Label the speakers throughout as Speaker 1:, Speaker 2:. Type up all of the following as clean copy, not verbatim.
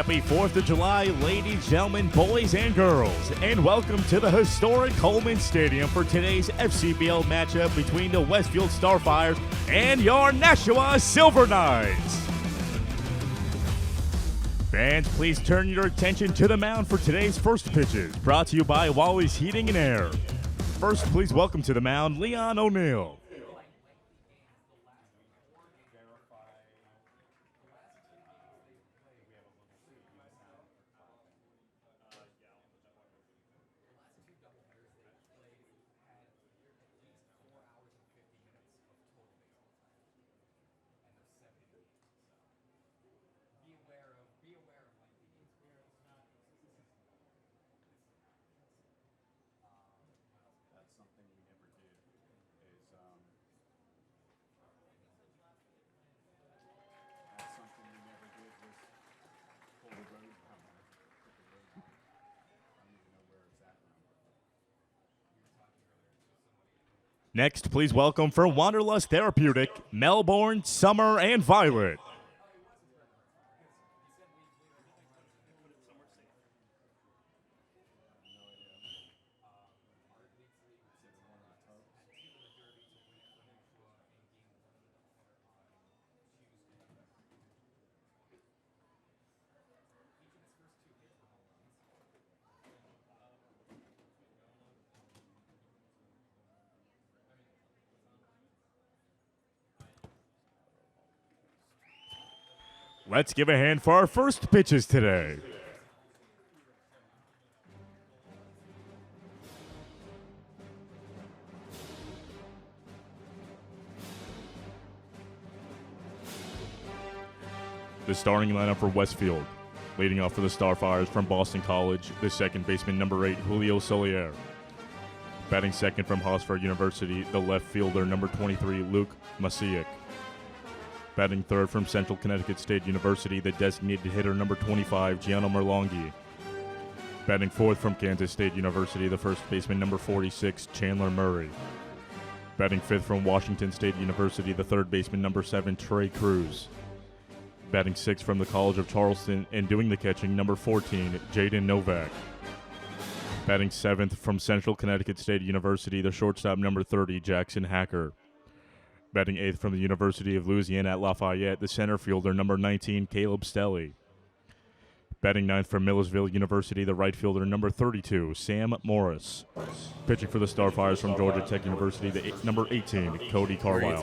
Speaker 1: Happy 4th of July, ladies, gentlemen, boys, and girls, and welcome to the historic Holman Stadium for today's FCBL matchup between the Westfield Starfires and your Nashua Silver Knights. Fans, please turn your attention to the mound for today's first pitches, brought to you by Wally's Heating and Air. First, please welcome to the mound, Leon O'Neill. Next, please welcome for Wanderlust Therapeutic, Melbourne, Summer, and Violet. Let's give a hand for our first pitches today. The starting lineup for Westfield. Leading off for the Starfires from Boston College, the second baseman, number 8, Julio Solier. Batting second from Hofstra University, the left fielder, number 23, Luke Masiak. Batting third from Central Connecticut State University, the designated hitter, number 25, Gianno Merlonghi. Batting fourth from Kansas State University, the first baseman, number 46, Chandler Murray. Batting fifth from Washington State University, the third baseman, number 7, Trey Cruz. Batting sixth from the College of Charleston and doing the catching, number 14, Jaden Novak. Batting seventh from Central Connecticut State University, the shortstop, number 30, Jackson Hacker. Batting eighth from the University of Louisiana at Lafayette, the center fielder, number 19, Caleb Stelly. Batting ninth from Millersville University, the right fielder, number 32, Sam Morris. Pitching for the Starfires from Georgia Tech University, the number 18, Cody Carlisle.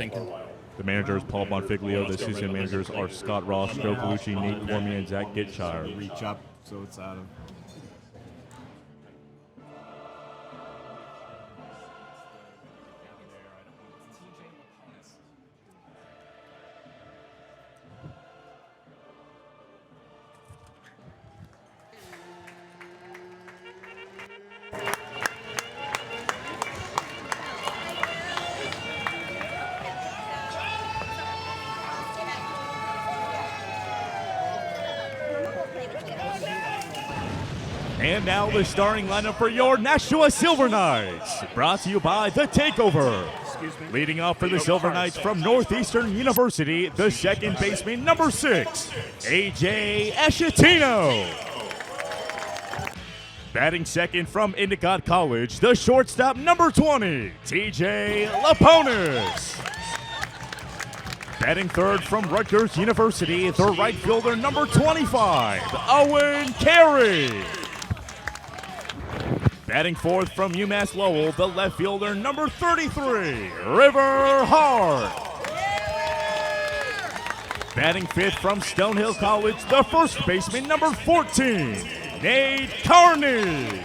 Speaker 1: The manager is Paul Bonfiglio. The assistant managers are Scott Ross, Joe Colucci, Nate Cormier, and Zach Gitshire.
Speaker 2: Reach up so it's out of.
Speaker 1: And now the starting lineup for your Nashua Silver Knights, brought to you by The Takeover. Leading off for the Silver Knights from Northeastern University, the second baseman, number 6, A.J. Ashatino. Batting second from Endicott College, the shortstop, number 20, T.J. Laponis. Batting third from Rutgers University, the right fielder, number 25, Owen Carey. Batting fourth from UMass Lowell, the left fielder, number 33, River Hart. Batting fifth from Stonehill College, the first baseman, number 14, Nate Carney.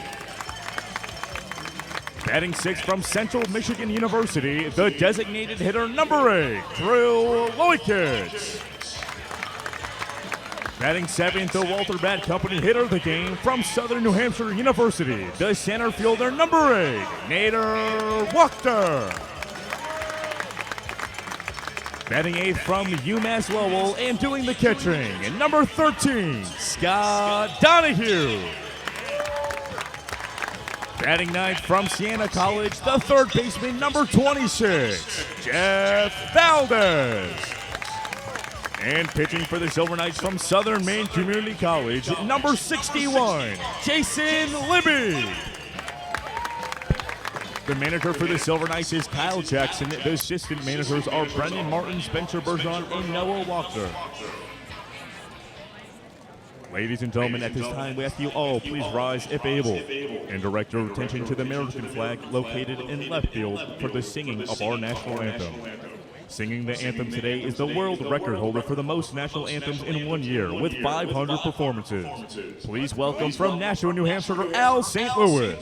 Speaker 1: Batting sixth from Central Michigan University, the designated hitter, number 8, Drew Loikitz. Batting seventh, the Walter Bat Company hitter of the game from Southern New Hampshire University, the center fielder, number 8, Nader Wachter. Batting eighth from UMass Lowell and doing the catching, and number 13, Scott Donahue. Batting ninth from Siena College, the third baseman, number 26, Jeff Valdez. And pitching for the Silver Knights from Southern Maine Community College, number 61, Jason Libby. The manager for the Silver Knights is Kyle Jackson. The assistant managers are Brendan Martin, Spencer Bergeron, and Noah Walker. Ladies and gentlemen, at this time, we ask you all please rise if able and direct your attention to the American flag located in left field for the singing of our national anthem. Singing the anthem today is the world record holder for the most national anthems in 1 year with 500 performances. Please welcome from Nashua, New Hampshire, Al St. Louis.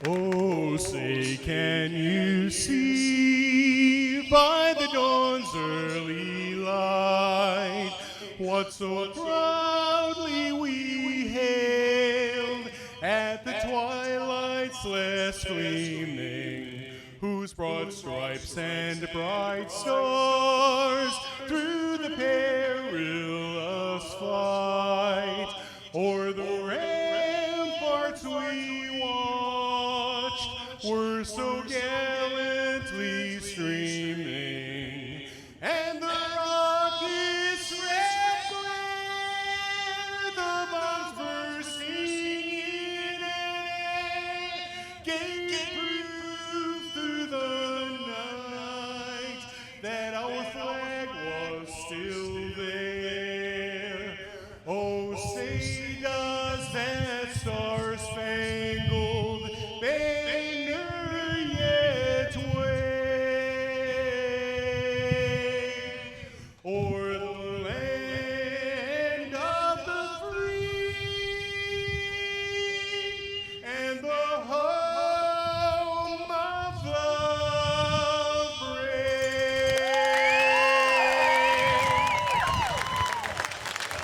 Speaker 2: Oh, say, can you see by the dawn's early light what so proudly we hailed at the twilight's last gleaming, whose broad stripes and bright stars through the perilous fight o'er the ramparts we watched were so gallantly streaming, and the rockets red glare, the bombs bursting in air, gave proof through the night that our flag was still there. Oh, say does that star-spangled banner yet wave o'er the land of the free and the home of the brave?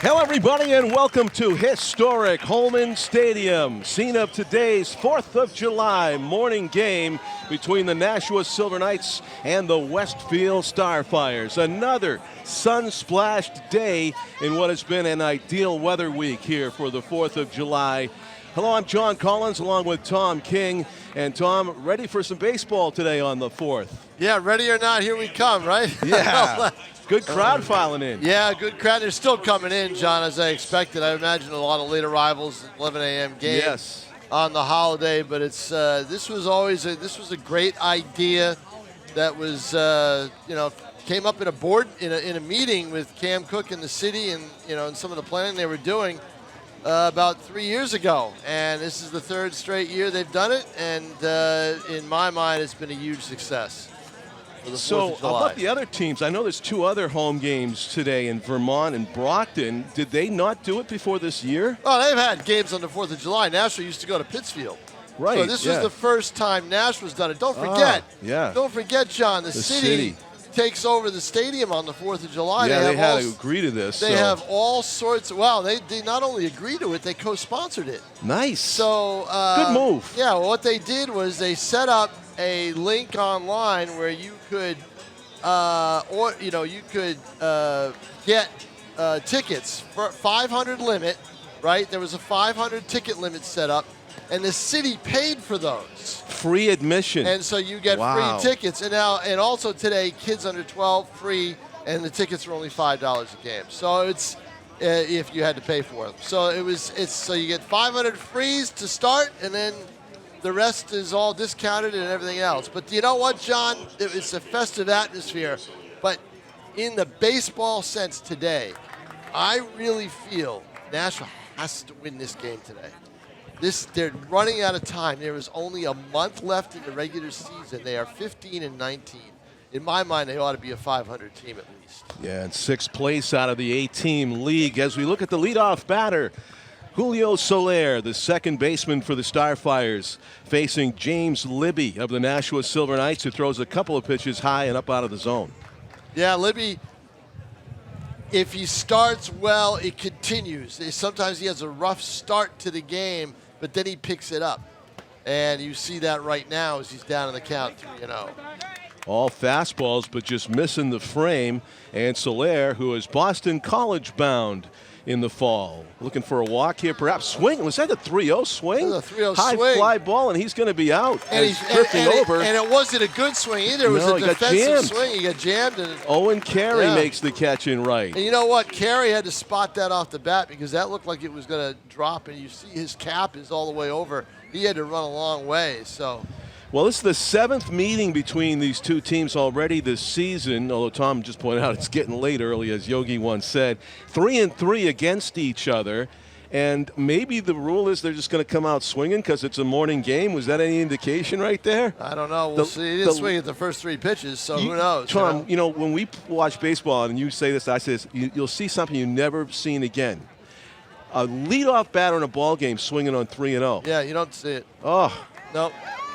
Speaker 3: Hello, everybody, and welcome to historic Holman Stadium, scene of today's 4th of July morning game between the Nashua Silver Knights and the Westfield Starfires. Another sun-splashed day in what has been an ideal weather week here for the 4th of July. Hello, I'm John Collins along with Tom King. And Tom, ready for some baseball today on the 4th?
Speaker 4: Yeah, ready or not, here we come, right?
Speaker 3: Yeah. Good crowd filing in.
Speaker 4: Yeah, good crowd. They're still coming in, John, as I expected. I imagine a lot of late arrivals, 11 a.m. game on the holiday. But it's this was a great idea that was came up in a board in a meeting with Cam Cook and the city and and some of the planning they were doing about 3 years ago. And this is the third straight year they've done it. And in my mind, it's been a huge success.
Speaker 3: So about the other teams, I know there's 2 other home games today in Vermont and Brockton. Did they not do it before this year?
Speaker 4: Oh, they've had games on the 4th of July. Nashua used to go to Pittsfield.
Speaker 3: Right.
Speaker 4: So this was the first time Nashua's done it. Don't forget. Don't forget, John, the city takes over the stadium on the 4th of July.
Speaker 3: Yeah, they had to agree to this.
Speaker 4: They have all sorts of, they not only agreed to it, they co-sponsored it.
Speaker 3: Nice.
Speaker 4: So
Speaker 3: good move.
Speaker 4: Yeah, well, what they did was they set up a link online where you could get tickets for 500 limit, right? There was a 500 ticket limit set up, and the city paid for those.
Speaker 3: Free admission.
Speaker 4: And so you get free tickets. And also today, kids under 12 free, and the tickets were only $5 a game. So it's if you had to pay for them. So so you get 500 frees to start, and then the rest is all discounted and everything else. But you know what, John? It's a festive atmosphere. But in the baseball sense today, I really feel Nashua has to win this game today. They're running out of time. There is only a month left in the regular season. They are 15-19. In my mind, they ought to be a 500 team at least.
Speaker 3: Yeah, and 6th place out of the 8-team league. As we look at the leadoff batter, Julio Soler, the second baseman for the Starfires, facing James Libby of the Nashua Silver Knights, who throws a couple of pitches high and up out of the zone.
Speaker 4: Yeah, Libby, if he starts well, it continues. Sometimes he has a rough start to the game, but then he picks it up. And you see that right now as he's down in the count 3-0.
Speaker 3: All fastballs, but just missing the frame. And Soler, who is Boston College bound, in the fall. Looking for a walk here, perhaps swing. Was that a 3-0 swing?
Speaker 4: It was a 3-0
Speaker 3: High
Speaker 4: swing.
Speaker 3: fly ball, and he's going to be out.
Speaker 4: And
Speaker 3: he's drifting over.
Speaker 4: And it wasn't a good swing either. It was
Speaker 3: No,
Speaker 4: a
Speaker 3: he got
Speaker 4: defensive
Speaker 3: jammed.
Speaker 4: swing. He got jammed. And
Speaker 3: Owen Carey makes the catch in right.
Speaker 4: you know what? Carey had to spot that off the bat because that looked like it was going to drop, and you see his cap is all the way over. He had to run a long way. So.
Speaker 3: Well, this is the 7th meeting between these two teams already this season, although Tom just pointed out it's getting late early, as Yogi once said. 3-3 against each other, and maybe the rule is they're just going to come out swinging because it's a morning game. Was that any indication right there?
Speaker 4: I don't know. We'll see. He didn't swing at the first 3 pitches, so who knows?
Speaker 3: Tom, when we watch baseball and you say this, I say this, you'll see something you've never seen again. A leadoff batter in a ball game swinging on 3-0.
Speaker 4: Yeah, you don't see it.
Speaker 3: Oh.
Speaker 4: Nope.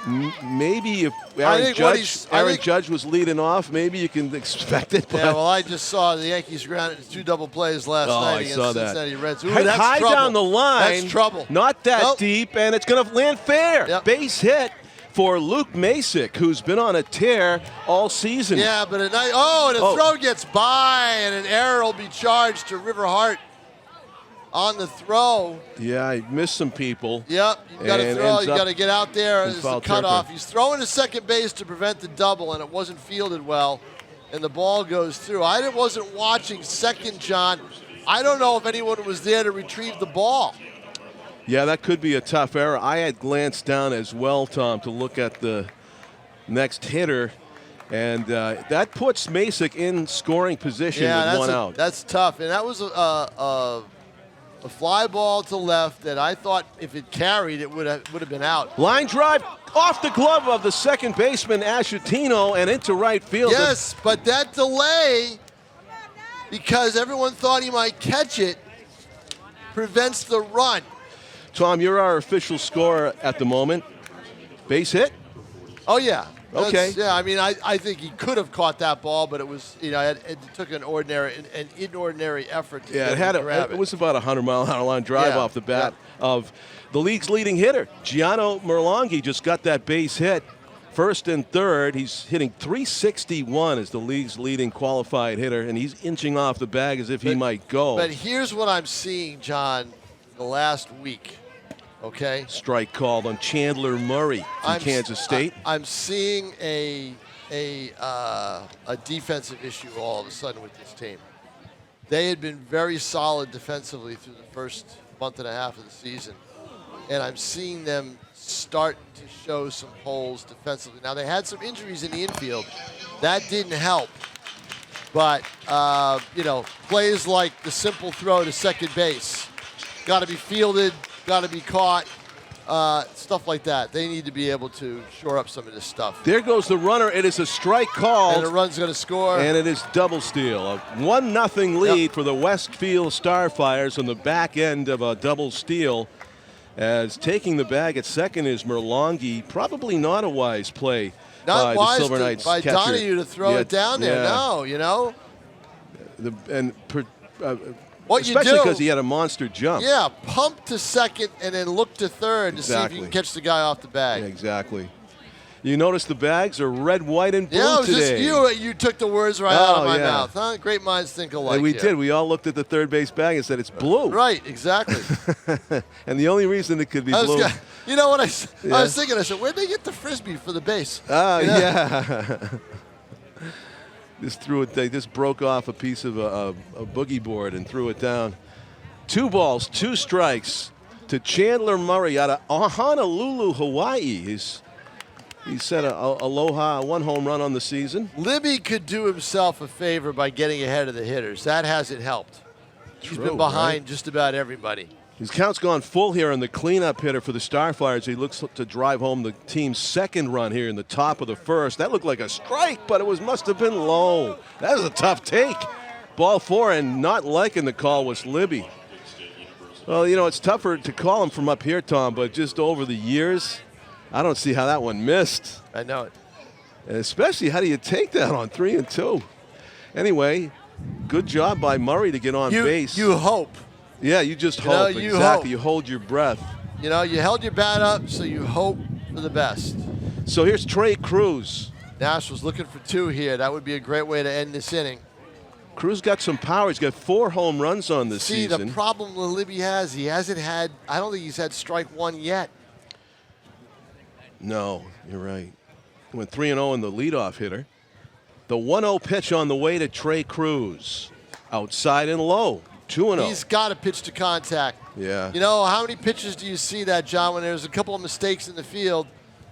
Speaker 3: Maybe if Aaron Judge was leading off, maybe you can expect it. But
Speaker 4: yeah, well, I just saw the Yankees grounded 2 double plays last night against Cincinnati Reds. Ooh, that's
Speaker 3: high
Speaker 4: trouble.
Speaker 3: down the line.
Speaker 4: That's trouble.
Speaker 3: Not that deep, and it's going to land fair.
Speaker 4: Yep.
Speaker 3: Base hit for Luke Masick, who's been on a tear all season.
Speaker 4: Yeah, but and the throw gets by, and an error will be charged to River Hart on the throw.
Speaker 3: Yeah, he missed some people.
Speaker 4: Yep, you got to throw. You got to get out there as the cutoff. He's throwing to second base to prevent the double, and it wasn't fielded well, and the ball goes through. I wasn't watching second, John. I don't know if anyone was there to retrieve the ball.
Speaker 3: Yeah, that could be a tough error. I had glanced down as well, Tom, to look at the next hitter. And that puts Masick in scoring position with 1 out.
Speaker 4: That's tough. And that was a fly ball to left that I thought if it carried, it would have been out.
Speaker 3: Line drive off the glove of the second baseman, Ashatino, and into right field.
Speaker 4: Yes, but that delay, because everyone thought he might catch it, prevents the run.
Speaker 3: Tom, you're our official scorer at the moment. Base hit?
Speaker 4: Oh, yeah.
Speaker 3: Okay.
Speaker 4: Yeah, I mean, I think he could have caught that ball, but it was, it took an inordinary effort to grab it.
Speaker 3: It was about a 100-mile-an-hour line drive off the bat of the league's leading hitter. Gianno Merlonghi just got that base hit. First and third, he's hitting .361 as the league's leading qualified hitter, and he's inching off the bag as if he might go.
Speaker 4: But here's what I'm seeing, John, the last week. Okay.
Speaker 3: Strike called on Chandler Murray from Kansas State.
Speaker 4: I'm seeing a defensive issue all of a sudden with this team. They had been very solid defensively through the first month and a half of the season, and I'm seeing them start to show some holes defensively. Now, they had some injuries in the infield. That didn't help. But, plays like the simple throw to second base, got to be fielded, got to be caught, stuff like that. They need to be able to shore up some of this stuff.
Speaker 3: There goes the runner. It is a strike call.
Speaker 4: And the run's going to score.
Speaker 3: And it is double steal. A 1-0 lead for the Westfield Starfires on the back end of a double steal. As taking the bag at second is Merlonghi. Probably not a wise play by the Silver Knights
Speaker 4: by
Speaker 3: catcher.
Speaker 4: Donahue to throw it down there. No,
Speaker 3: Especially because he had a monster jump.
Speaker 4: Yeah, pump to second and then look to third to see if you can catch the guy off the bag.
Speaker 3: Yeah, exactly. You notice the bags are red, white, and blue today.
Speaker 4: You took the words right out of my mouth. Huh? Great minds think alike.
Speaker 3: And we did. We all looked at the third base bag and said it's blue.
Speaker 4: Right, exactly.
Speaker 3: And the only reason it could be blue.
Speaker 4: You know what I was thinking? I said, where'd they get the Frisbee for the base?
Speaker 3: Yeah. They just broke off a piece of a boogie board and threw it down. 2 balls, 2 strikes to Chandler Murray out of Honolulu, Hawaii. He's set Aloha 1 home run on the season.
Speaker 4: Libby could do himself a favor by getting ahead of the hitters. That hasn't helped. He's been behind just about everybody.
Speaker 3: His count's gone full here on the cleanup hitter for the Starfires. He looks to drive home the team's second run here in the top of the first. That looked like a strike, but it must have been low. That was a tough take. Ball 4, and not liking the call was Libby. Well, it's tougher to call him from up here, Tom, but just over the years, I don't see how that one missed.
Speaker 4: I know it.
Speaker 3: And especially, how do you take that on 3-2? Anyway, good job by Murray to get on base.
Speaker 4: You hope.
Speaker 3: Yeah, you just hope.
Speaker 4: You
Speaker 3: exactly.
Speaker 4: hope.
Speaker 3: You hold your breath.
Speaker 4: You held your bat up, so you hope for the best.
Speaker 3: So here's Trey Cruz.
Speaker 4: Nash was looking for 2 here. That would be a great way to end this inning.
Speaker 3: Cruz got some power. He's got 4 home runs on this season.
Speaker 4: See, the problem that Libby has, he hasn't had, I don't think he's had strike one yet.
Speaker 3: No, you're right. He went 3-0 in the leadoff hitter. The 1-0 pitch on the way to Trey Cruz. Outside and low, 2-0.
Speaker 4: He's got to pitch to contact.
Speaker 3: Yeah.
Speaker 4: You know, how many pitches do you see that, John, when there's a couple of mistakes in the field?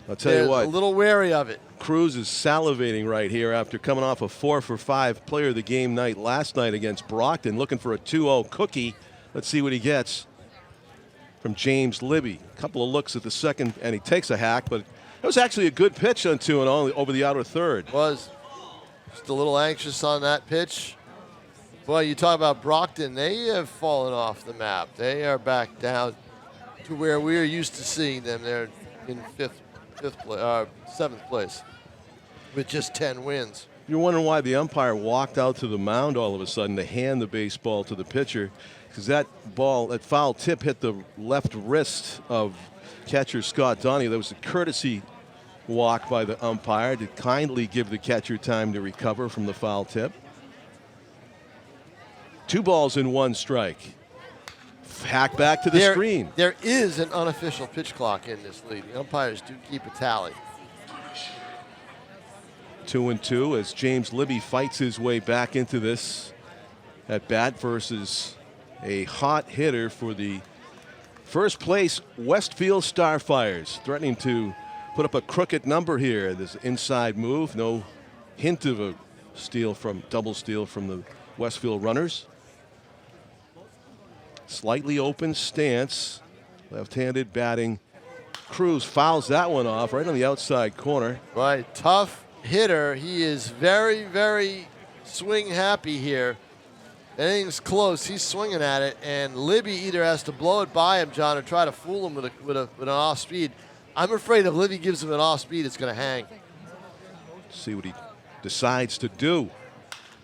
Speaker 3: I'll tell you what.
Speaker 4: A little wary of it.
Speaker 3: Cruz is salivating right here after coming off a 4-for-5 player of the game night last night against Brockton, looking for a 2-0 cookie. Let's see what he gets from James Libby. A couple of looks at the second, and he takes a hack, but it was actually a good pitch on 2-0 over the outer third.
Speaker 4: Was. Just a little anxious on that pitch. Boy, you talk about Brockton, they have fallen off the map. They are back down to where we're used to seeing them. They're in seventh place with just 10 wins.
Speaker 3: You're wondering why the umpire walked out to the mound all of a sudden to hand the baseball to the pitcher, because that ball, that foul tip hit the left wrist of catcher Scott Donnie. That was a courtesy walk by the umpire to kindly give the catcher time to recover from the foul tip. 2 balls and 1 strike. Hack back to the screen.
Speaker 4: There is an unofficial pitch clock in this league. The umpires do keep a tally.
Speaker 3: 2-2 as James Libby fights his way back into this at bat versus a hot hitter for the first place Westfield Starfires, threatening to put up a crooked number here. This inside move, no hint of a double steal from the Westfield runners. Slightly open stance, left-handed batting. Cruz fouls that one off right on the outside corner.
Speaker 4: Right, tough hitter. He is very, very swing happy here. Anything's close, he's swinging at it, and Libby either has to blow it by him, John, or try to fool him with an off speed. I'm afraid if Libby gives him an off speed, it's going to hang.
Speaker 3: See what he decides to do.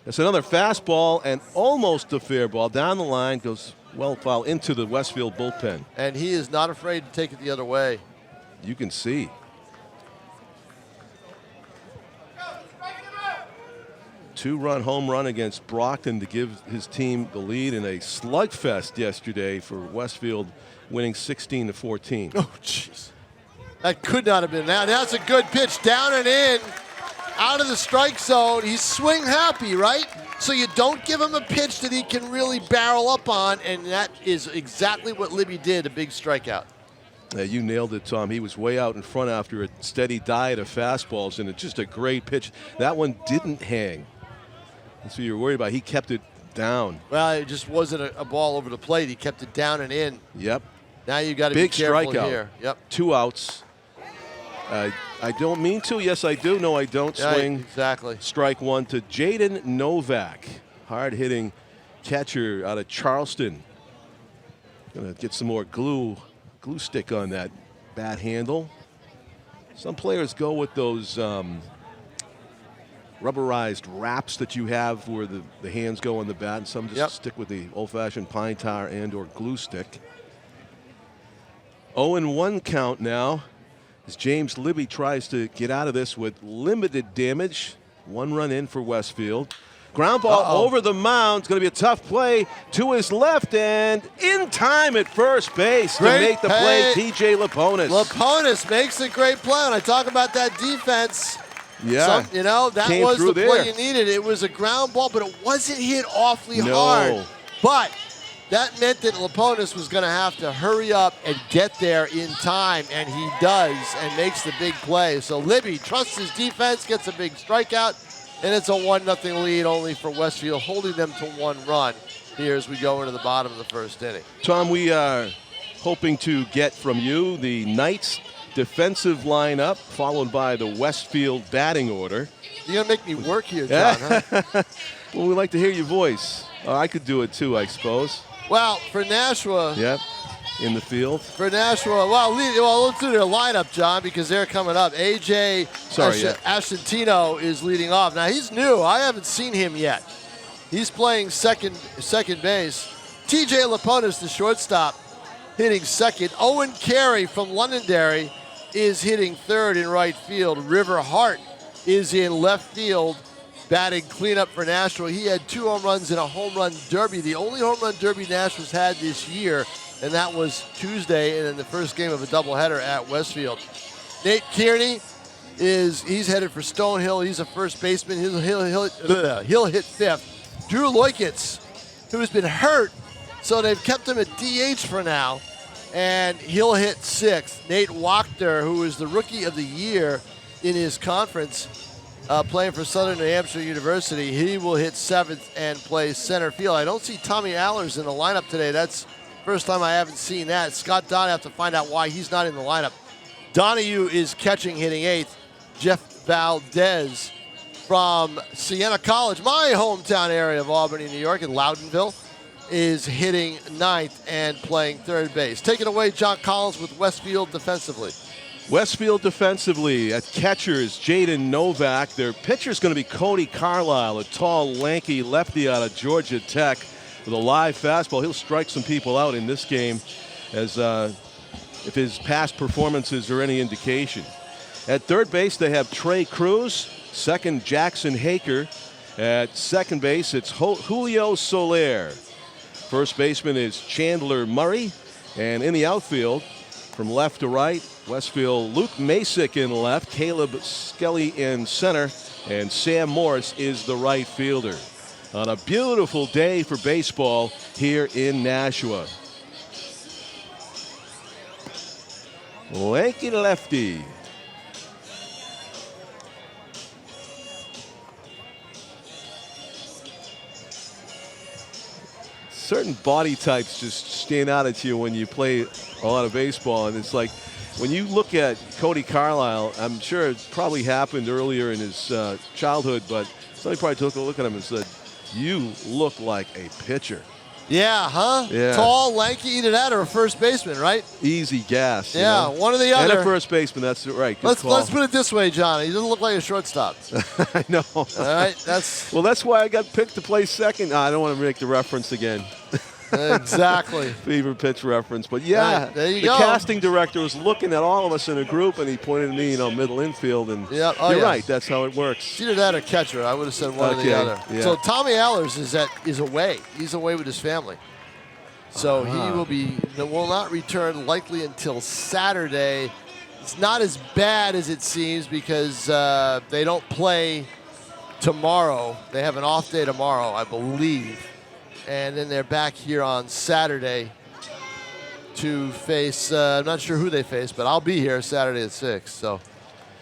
Speaker 3: That's another fastball and almost a fair ball. Down the line, goes well foul into the Westfield bullpen.
Speaker 4: And he is not afraid to take it the other way.
Speaker 3: You can see. Two-run home run against Brockton to give his team the lead in a slugfest yesterday for Westfield, winning 16-14.
Speaker 4: Oh, jeez. That could not have been. Now that's a good pitch. Down and in, out of the strike zone. He's swing happy, right? So you don't give him a pitch that he can really barrel up on, and that is exactly what Libby did, a big strikeout.
Speaker 3: You nailed it, Tom. He was way out in front after a steady diet of fastballs, and it's just a great pitch. That one didn't hang. That's what you're worried about. He kept it down.
Speaker 4: Well, it just wasn't a ball over the plate. He kept it down and in.
Speaker 3: Yep.
Speaker 4: Now you got to be careful
Speaker 3: strikeout.
Speaker 4: here. Yep.
Speaker 3: 2 outs. I don't mean to. Yes, I do. No, I don't.
Speaker 4: Yeah,
Speaker 3: swing.
Speaker 4: Exactly.
Speaker 3: Strike 1 to Jaden Novak. Hard-hitting catcher out of Charleston. Gonna get some more glue stick on that bat handle. Some players go with those rubberized wraps that you have where the hands go on the bat, and some just stick with the old-fashioned pine tar and or glue stick. 0-1 count now as James Libby tries to get out of this with limited damage. 1 run in for Westfield. Ground ball over the mound. It's going to be a tough play to his left and in time at first base to make the play. TJ Laponis.
Speaker 4: Laponis makes a great play. And I talk about that defense.
Speaker 3: Yeah.
Speaker 4: That was the play you needed. It was a ground ball, but it wasn't hit awfully hard. But that meant that Laponis was going to have to hurry up and get there in time, and he does and makes the big play. So Libby trusts his defense, gets a big strikeout, and it's a 1-0 lead only for Westfield, holding them to 1 run here as we go into the bottom of the first inning.
Speaker 3: Tom, we are hoping to get from you the Knights defensive lineup, followed by the Westfield batting order.
Speaker 4: You're going to make me work here, John, huh?
Speaker 3: Well, we like to hear your voice. I could do it too, I suppose.
Speaker 4: Well, for Nashua.
Speaker 3: Yep, in the field.
Speaker 4: For Nashua, let's do their lineup, John, because they're coming up. A.J. Ascentino is leading off. Now, he's new. I haven't seen him yet. He's playing second base. T.J. Laponis, the shortstop, hitting second. Owen Carey from Londonderry is hitting third in right field. River Hart is in left field. batting cleanup for Nashua. He had 2 home runs in a home run derby, the only home run derby Nashua's had this year, and that was Tuesday and in the first game of a doubleheader at Westfield. Nate Kearney he's headed for Stonehill. He's a first baseman. He'll hit 5th. Drew Loikitz, who's been hurt, so they've kept him at DH for now, and he'll hit 6th. Nate Wachter, who is the Rookie of the Year in his conference, playing for Southern New Hampshire University, he will hit 7th and play center field. I don't see Tommy Allers in the lineup today. That's the first time I haven't seen that. Scott Don have to find out why he's not in the lineup. Donahue is catching, hitting 8th. Jeff Valdez from Siena College, my hometown area of Albany, New York, in Loudonville, is hitting 9th and playing 3rd base. Take it away, John Collins, with Westfield defensively.
Speaker 3: Westfield defensively at catchers, Jaden Novak. Their pitcher's going to be Cody Carlisle, a tall, lanky lefty out of Georgia Tech with a live fastball. He'll strike some people out in this game, as if his past performances are any indication. At 3rd base, they have Trey Cruz. 2nd, Jackson Haker. At 2nd base, it's Julio Soler. 1st baseman is Chandler Murray. And in the outfield, from left to right, Westfield, Luke Masick in left, Caleb Skelly in center, and Sam Morris is the right fielder. On a beautiful day for baseball here in Nashua. Lanky lefty. Certain body types just stand out at you when you play a lot of baseball, and it's like when you look at Cody Carlisle, I'm sure it probably happened earlier in his childhood, but somebody probably took a look at him and said, "You look like a pitcher."
Speaker 4: Yeah, huh?
Speaker 3: Yeah.
Speaker 4: Tall, lanky, either that or a first baseman, right?
Speaker 3: Easy gas.
Speaker 4: Yeah,
Speaker 3: you know?
Speaker 4: one or the other.
Speaker 3: And a first baseman, that's right. Good
Speaker 4: Let's
Speaker 3: call.
Speaker 4: put it this way, John. He doesn't look like a shortstop.
Speaker 3: I know.
Speaker 4: All right, that's
Speaker 3: well, that's why I got picked to play second. I don't want to make the reference again.
Speaker 4: exactly.
Speaker 3: Fever pitch reference. But yeah,
Speaker 4: right, there you
Speaker 3: the
Speaker 4: go.
Speaker 3: casting director was looking at all of us in a group, and he pointed at me, middle infield, and
Speaker 4: Yep. Oh,
Speaker 3: you're
Speaker 4: yeah.
Speaker 3: right. That's how it works.
Speaker 4: It's either that or catcher. I would have said one or the
Speaker 3: Okay,
Speaker 4: other.
Speaker 3: yeah.
Speaker 4: So Tommy Allers is away. He's away with his family. So he will not return likely until Saturday. It's not as bad as it seems because they don't play tomorrow. They have an off day tomorrow, I believe. And then they're back here on Saturday to face, I'm not sure who they face, but I'll be here Saturday at 6.
Speaker 3: So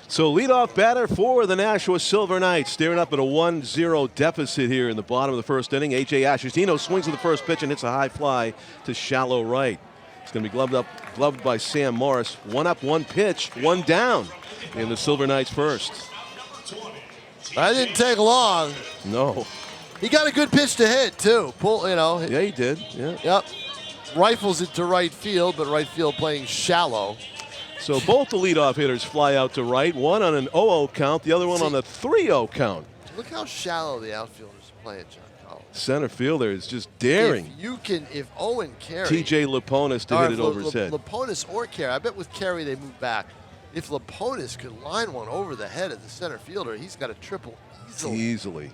Speaker 3: leadoff batter for the Nashua Silver Knights, staring up at a 1-0 deficit here in the bottom of the 1st inning. A.J. Ashestino swings at the first pitch and hits a high fly to shallow right. It's going to be gloved by Sam Morris. 1 up, 1 pitch, 1 down in the Silver Knights first.
Speaker 4: That didn't take long.
Speaker 3: No.
Speaker 4: He got a good pitch to hit, too.
Speaker 3: Yeah, he did. Yeah.
Speaker 4: Yep. Rifles it to right field, but right field playing shallow.
Speaker 3: So both the leadoff hitters fly out to right, one on an 0-0 count, the other one on a 3-0 count.
Speaker 4: Look how shallow the outfielders play at John Collins.
Speaker 3: Center fielder is just daring.
Speaker 4: If Owen Carey,
Speaker 3: TJ Leponis to hit it over his head.
Speaker 4: Leponis or Carey, I bet with Carey they move back. If Leponis could line one over the head of the center fielder, he's got a triple easily.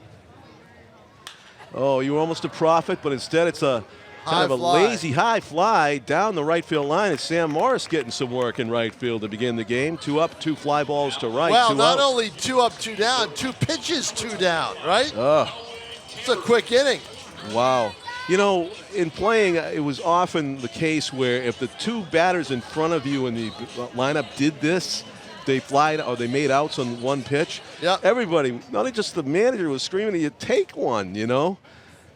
Speaker 4: Oh, you were almost a prophet, but instead it's a kind of a lazy high fly down the right field line. It's Sam Morris getting some work in right field to begin the game. 2 up, 2 fly balls to right. Well,
Speaker 3: 2
Speaker 4: not
Speaker 3: out.
Speaker 4: only 2 up, 2 down, 2 pitches, 2 down, right?
Speaker 3: Oh.
Speaker 4: It's a quick inning.
Speaker 3: Wow. In playing, it was often the case where if the 2 batters in front of you in the lineup did this, they they made outs on 1 pitch.
Speaker 4: Yep.
Speaker 3: Everybody, not only just the manager, was screaming at you, take one,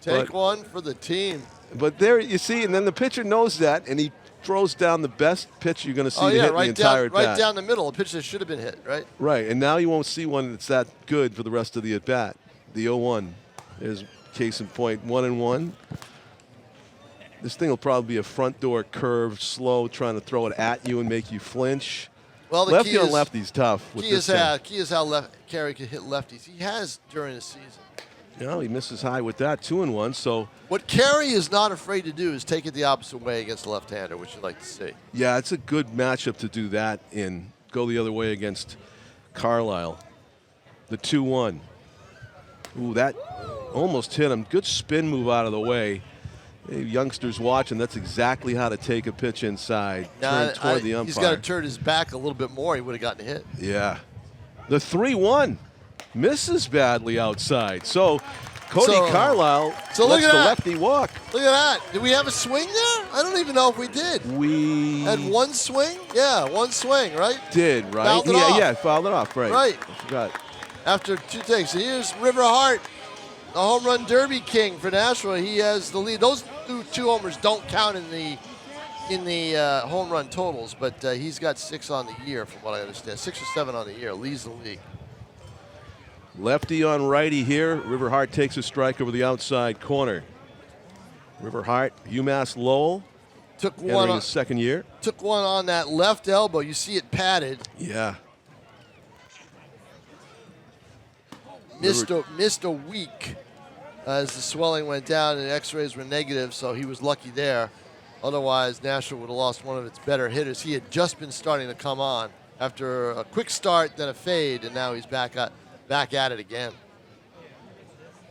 Speaker 4: Take one for the team.
Speaker 3: But there you see, and then the pitcher knows that, and he throws down the best pitch you're going to see to hit
Speaker 4: right
Speaker 3: the entire
Speaker 4: down, right
Speaker 3: at-bat.
Speaker 4: down the middle, a pitch that should have been hit, right?
Speaker 3: Right, and now you won't see one that's that good for the rest of the at-bat. The 0-1. There's case in point, 1-1. This thing will probably be a front door curve, slow, trying to throw it at you and make you flinch.
Speaker 4: Well, the
Speaker 3: lefty
Speaker 4: key
Speaker 3: on
Speaker 4: is,
Speaker 3: lefty's tough. With
Speaker 4: key
Speaker 3: this
Speaker 4: is how Carey could hit lefties. He has during the season.
Speaker 3: He misses high with that, 2-1. So
Speaker 4: what Carey is not afraid to do is take it the opposite way against the left-hander, which you'd like to see.
Speaker 3: yeah, it's a good matchup to do that in. Go the other way against Carlisle. The 2-1. Ooh, that almost hit him. Good spin move out of the way. Hey, youngsters watching, that's exactly how to take a pitch inside. Turn toward the umpire.
Speaker 4: He's got to turn his back a little bit more. He would have gotten a hit.
Speaker 3: Yeah. The 3-1 misses badly outside. So Cody Carlisle lets the lefty walk.
Speaker 4: Look at that. Did we have a swing there? I don't even know if we did.
Speaker 3: We
Speaker 4: had one swing? Yeah, one swing, right?
Speaker 3: Did, right?
Speaker 4: Fouled it off.
Speaker 3: Yeah, fouled it off, right.
Speaker 4: Right.
Speaker 3: I forgot.
Speaker 4: After 2 takes. So here's River Hart, the home run derby king for Nashua. He has the lead. Those two homers don't count in the home run totals, but he's got 6 on the year, from what I understand. 6 or 7 on the year. Leads the league.
Speaker 3: Lefty on righty here. River Hart takes a strike over the outside corner. River Hart, UMass Lowell.
Speaker 4: Took one on
Speaker 3: his second year.
Speaker 4: Took one on that left elbow. You see it padded.
Speaker 3: Yeah.
Speaker 4: Missed a week as the swelling went down and the x-rays were negative, so he was lucky there. Otherwise, Nashua would have lost one of its better hitters. He had just been starting to come on after a quick start, then a fade, and now he's back at it again.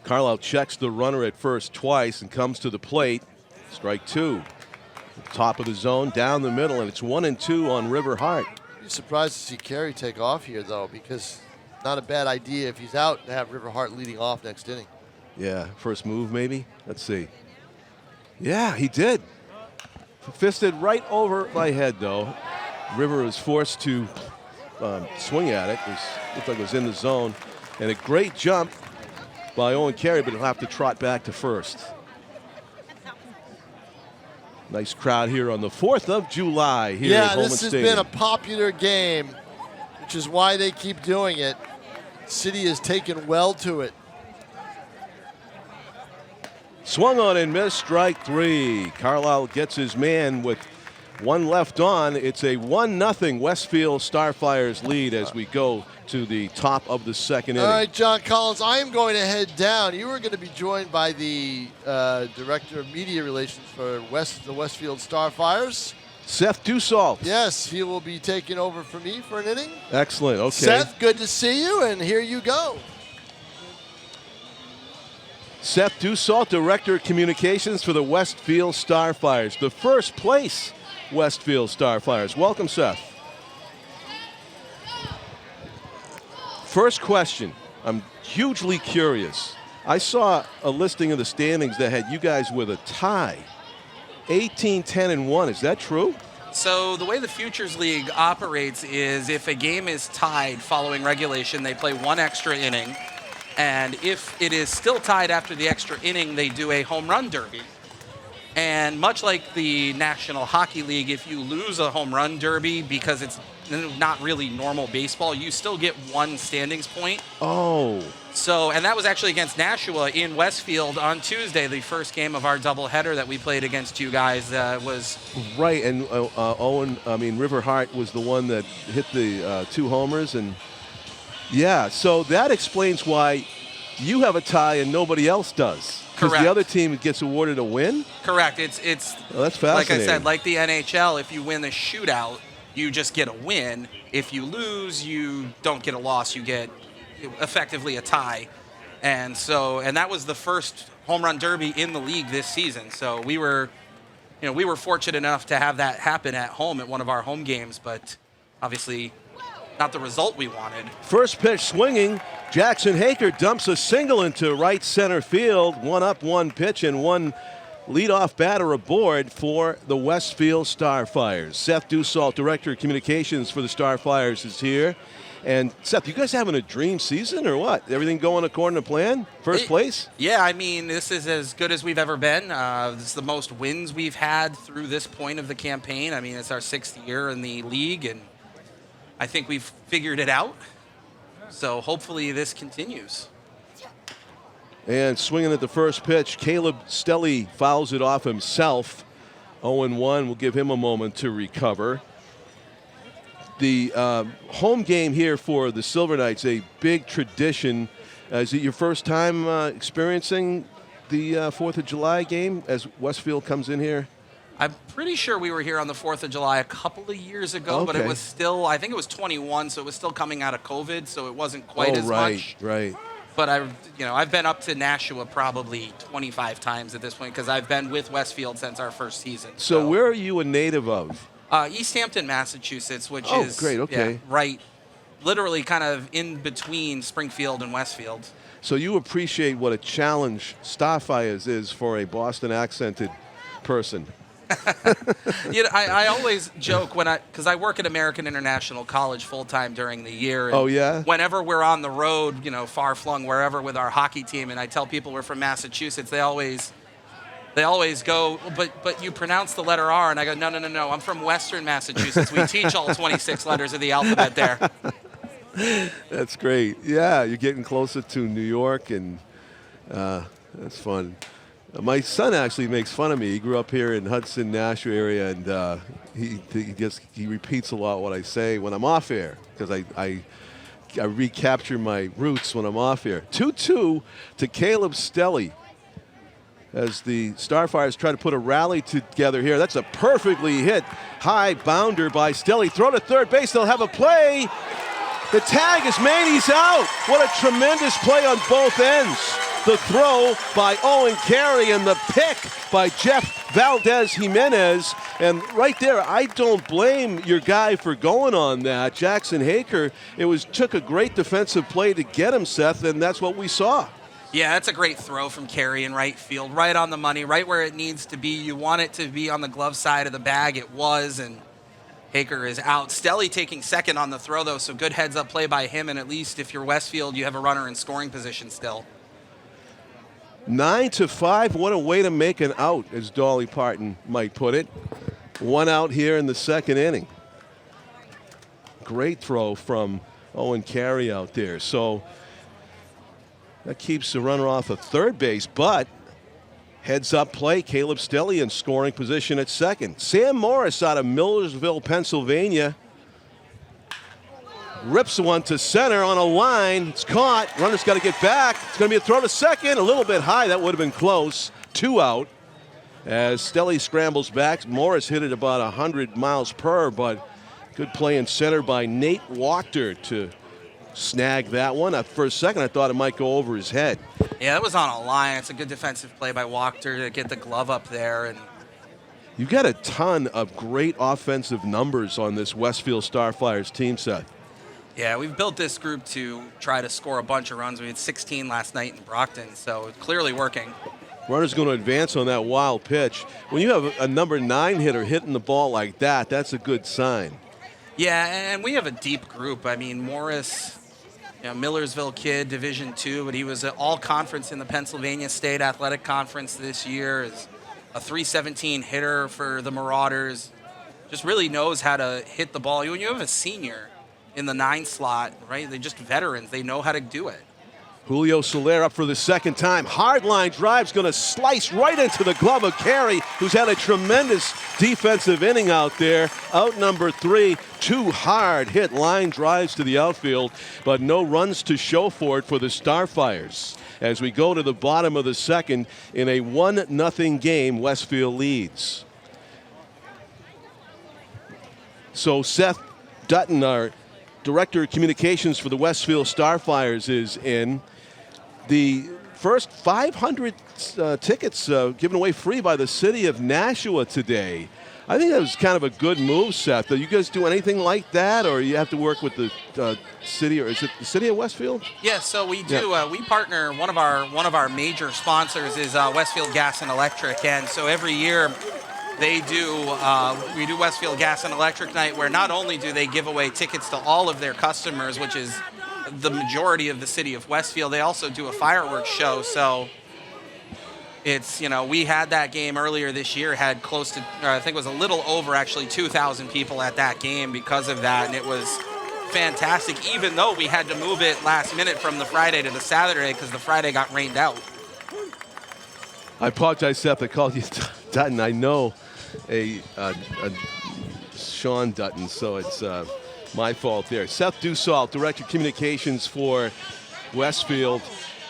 Speaker 3: Carlisle checks the runner at first twice and comes to the plate. Strike 2. Top of the zone, down the middle, and it's 1-2 on River Hart.
Speaker 4: I'd be surprised to see Carey take off here, though, because not a bad idea if he's out to have River Hart leading off next inning.
Speaker 3: Yeah, first move maybe. Let's see. Yeah, he did. Fisted right over my head, though. River was forced to swing at it. Looked like it was in the zone. And a great jump by Owen Carey, but he'll have to trot back to first. Nice crowd here on the 4th of July here at Holman
Speaker 4: this has
Speaker 3: Stadium.
Speaker 4: been a popular game, which is why they keep doing it. City has taken well to it.
Speaker 3: Swung on and missed, strike 3. Carlisle gets his man with 1 left on. It's a 1-0 Westfield Starfires lead as we go to the top of the second inning.
Speaker 4: All right, John Collins, I am going to head down. You are going to be joined by the Director of Media Relations for the Westfield Starfires.
Speaker 3: Seth Dussault.
Speaker 4: Yes, he will be taking over for me for an inning.
Speaker 3: Excellent, okay.
Speaker 4: Seth, good to see you, and here you go.
Speaker 3: Seth Dussault, Director of Communications for the Westfield Starfires, the first place Westfield Starfires. Welcome, Seth. First question, I'm hugely curious. I saw a listing of the standings that had you guys with a tie. 18, 10, and 1. Is that true?
Speaker 5: So the way the Futures League operates is if a game is tied following regulation, they play 1 extra inning. And if it is still tied after the extra inning, they do a home run derby. And much like the National Hockey League, if you lose a home run derby because it's not really normal baseball, you still get 1 standings point.
Speaker 3: Oh.
Speaker 5: So, and that was actually against Nashua in Westfield on Tuesday, the first game of our doubleheader that we played against you guys was.
Speaker 3: Right, and River Hart was the one that hit the 2 homers. And yeah, so that explains why you have a tie and nobody else does. Because the other team gets awarded a win?
Speaker 5: Correct. It's
Speaker 3: well, that's fascinating.
Speaker 5: Like I said, like the NHL, if you win the shootout, you just get a win. If you lose, you don't get a loss. You get effectively a tie. And that was the first home run derby in the league this season. So we were fortunate enough to have that happen at home at one of our home games, but obviously not the result we wanted.
Speaker 3: First pitch swinging. Jackson Haker dumps a single into right center field. 1 up, 1 pitch, and 1 leadoff batter aboard for the Westfield Starfires. Seth Dussault, Director of Communications for the Starfires, is here. And Seth, you guys having a dream season or what? Everything going according to plan? First place?
Speaker 5: Yeah, I mean, this is as good as we've ever been. This is the most wins we've had through this point of the campaign. I mean, it's our 6th year in the league, and I think we've figured it out. So hopefully this continues.
Speaker 3: And swinging at the first pitch, Caleb Stelly fouls it off himself. 0-1 will give him a moment to recover. The home game here for the Silver Knights, a big tradition. Is it your first time experiencing the 4th of July game as Westfield comes in here?
Speaker 5: I'm pretty sure we were here on the 4th of July a couple of years ago, but it was still, I think it was 21, so it was still coming out of COVID, so it wasn't quite as much.
Speaker 3: Right.
Speaker 5: But I've been up to Nashua probably 25 times at this point because I've been with Westfield since our first season.
Speaker 3: So where are you a native of?
Speaker 5: East Hampton, Massachusetts, which
Speaker 3: Oh,
Speaker 5: is
Speaker 3: great, okay.
Speaker 5: right, literally kind of in between Springfield and Westfield.
Speaker 3: So you appreciate what a challenge Starfires is for a Boston accented person.
Speaker 5: I always joke because I work at American International College full time during the year. And
Speaker 3: Oh, yeah?
Speaker 5: Whenever we're on the road, far flung wherever with our hockey team, and I tell people we're from Massachusetts, they always go, but you pronounce the letter R, and I go, no, I'm from Western Massachusetts. We teach all 26 letters of the alphabet there.
Speaker 3: That's great. Yeah, you're getting closer to New York, and that's fun. My son actually makes fun of me. He grew up here in Hudson, Nashua area, and he repeats a lot what I say when I'm off air because I recapture my roots when I'm off air. 2-2 to Caleb Stelly as the Starfires try to put a rally together here. That's a perfectly hit high bounder by Stelly. Throw to third base. They'll have a play. The tag is made. He's out. What a tremendous play on both ends. The throw by Owen Carey and the pick by Jeff Valdez Jimenez. And right there, I don't blame your guy for going on that. Jackson Haker, took a great defensive play to get him, Seth, and that's what we saw.
Speaker 5: Yeah, that's a great throw from Carey in right field, right on the money, right where it needs to be. You want it to be on the glove side of the bag. It was, and Haker is out. Stelly taking second on the throw, though, so good heads-up play by him, and at least if you're Westfield, you have a runner in scoring position still.
Speaker 3: 9-5, what a way to make an out, as Dolly Parton might put it. One out here in the second inning. Great throw from Owen Carey out there. So that keeps the runner off of third base, but heads up play, Caleb Stelly in scoring position at second. Sam Morris out of Millersville, Pennsylvania. Rips one to center on a line. It's caught. Runner's got to get back. It's going to be a throw to second. A little bit high. That would have been close. 2 out. As Stelly scrambles back. Morris hit it about 100 miles per hour, but good play in center by Nate Wachter to snag that one. At first second, I thought it might go over his head.
Speaker 5: Yeah, that was on a line. It's a good defensive play by Wachter to get the glove up there. And
Speaker 3: You've got a ton of great offensive numbers on this Westfield Starfires team, Seth.
Speaker 5: yeah, we've built this group to try to score a bunch of runs. We had 16 last night in Brockton, so it's clearly working.
Speaker 3: Runner's going to advance on that wild pitch. When you have a number 9 hitter hitting the ball like that, that's a good sign.
Speaker 5: Yeah, and we have a deep group. I mean, Morris, Millersville kid, Division II, but he was an all-conference in the Pennsylvania State Athletic Conference this year. Is a .317 hitter for the Marauders. Just really knows how to hit the ball. When you have a senior in the 9 slot, right? They're just veterans. They know how to do it.
Speaker 3: Julio Soler up for the second time. Hard line drive's going to slice right into the glove of Carey, who's had a tremendous defensive inning out there. Out number 3, 2 hard hit line drives to the outfield, but no runs to show for it for the Starfires. As we go to the bottom of the second in a 1-0 game, Westfield leads. So Seth Dutton, our Director of Communications for the Westfield Starfires, is in. The first 500 tickets given away free by the city of Nashua today. I think that was kind of a good move, Seth. Do you guys do anything like that, or you have to work with the city, or is it the city of Westfield?
Speaker 5: Yeah, so we do. We partner. One of our major sponsors is Westfield Gas and Electric, and so every year they do. We do Westfield Gas and Electric Night, where not only do they give away tickets to all of their customers, which is the majority of the city of Westfield, they also do a fireworks show. So it's, we had that game earlier this year, had close to, I think it was a little over actually 2,000 people at that game because of that. And it was fantastic, even though we had to move it last minute from the Friday to the Saturday because the Friday got rained out.
Speaker 3: I apologize, Seth. I called you Dutton. I know a Sean Dutton, so it's my fault there. Seth Dussault, Director of Communications for Westfield.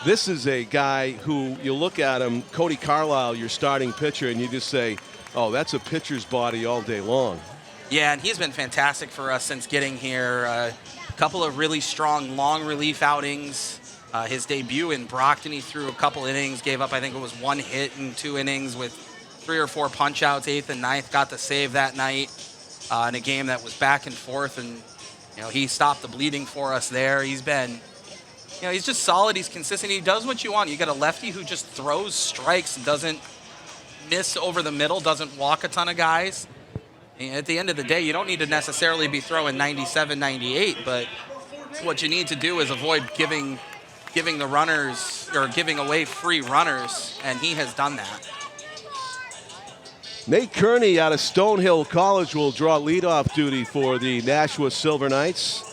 Speaker 3: This is a guy who, you look at him, Cody Carlisle, your starting pitcher, and you just say, oh, that's a pitcher's body all day long.
Speaker 5: Yeah, and he's been fantastic for us since getting here. A couple of really strong long relief outings. His debut in Brockton, he threw a couple innings, gave up, I think it was 1 hit in 2 innings with 3 or 4 punch-outs, 8th and 9th, got the save that night in a game that was back and forth, and he stopped the bleeding for us there. He's been, he's just solid. He's consistent. He does what you want. You got a lefty who just throws strikes, doesn't miss over the middle, doesn't walk a ton of guys. And at the end of the day, you don't need to necessarily be throwing 97, 98, but what you need to do is avoid giving the runners or giving away free runners, and he has done that.
Speaker 3: Nate Kearney out of Stonehill College will draw leadoff duty for the Nashua Silver Knights.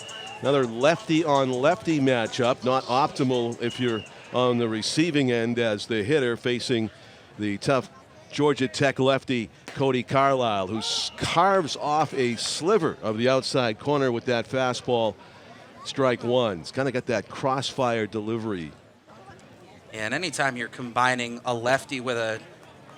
Speaker 3: Another lefty on lefty matchup, not optimal if you're on the receiving end as the hitter, facing the tough Georgia Tech lefty Cody Carlisle, who carves off a sliver of the outside corner with that fastball. Strike one. It's kind of got that crossfire delivery.
Speaker 5: And anytime you're combining a lefty with a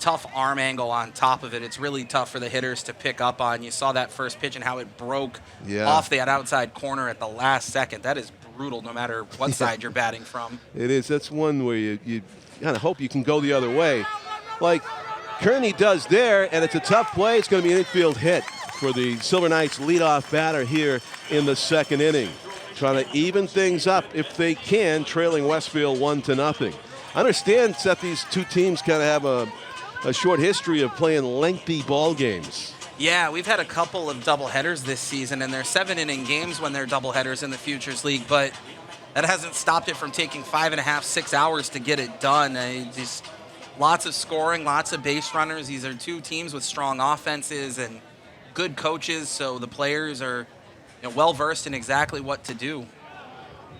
Speaker 5: tough arm angle on top of it, it's really tough for the hitters to pick up on. You saw that first pitch and how it broke off that outside corner at the last second. That is brutal no matter what side you're batting from.
Speaker 3: It is. That's one where you kind of hope you can go the other way. Like Kearney does there, and it's a tough play. It's going to be an infield hit for the Silver Knights leadoff batter here in the second inning. Trying to even things up if they can, trailing Westfield 1-0. I understand that these two teams kind of have a short history of playing lengthy ball games.
Speaker 5: Yeah, we've had a couple of doubleheaders this season, and they're 7-inning games when they're doubleheaders in the Futures League, but that hasn't stopped it from taking 5.5, 6 hours to get it done. Just lots of scoring, lots of base runners. These are two teams with strong offenses and good coaches, so the players are well-versed in exactly what to do.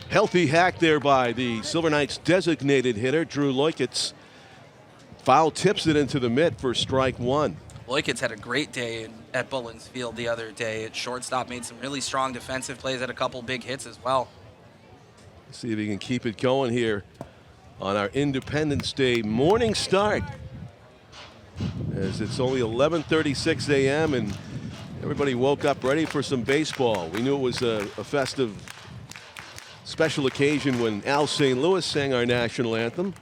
Speaker 3: Healthy hack there by the Silver Knights designated hitter, Drew Leukitz. Foul tips it into the mitt for strike one.
Speaker 5: Leukitz had a great day at Bullens Field the other day. At shortstop, made some really strong defensive plays, had a couple big hits as well.
Speaker 3: Let's see if he can keep it going here on our Independence Day morning start. As it's only 11:36 a.m. and everybody woke up ready for some baseball. We knew it was a festive, special occasion when Al St. Louis sang our national anthem.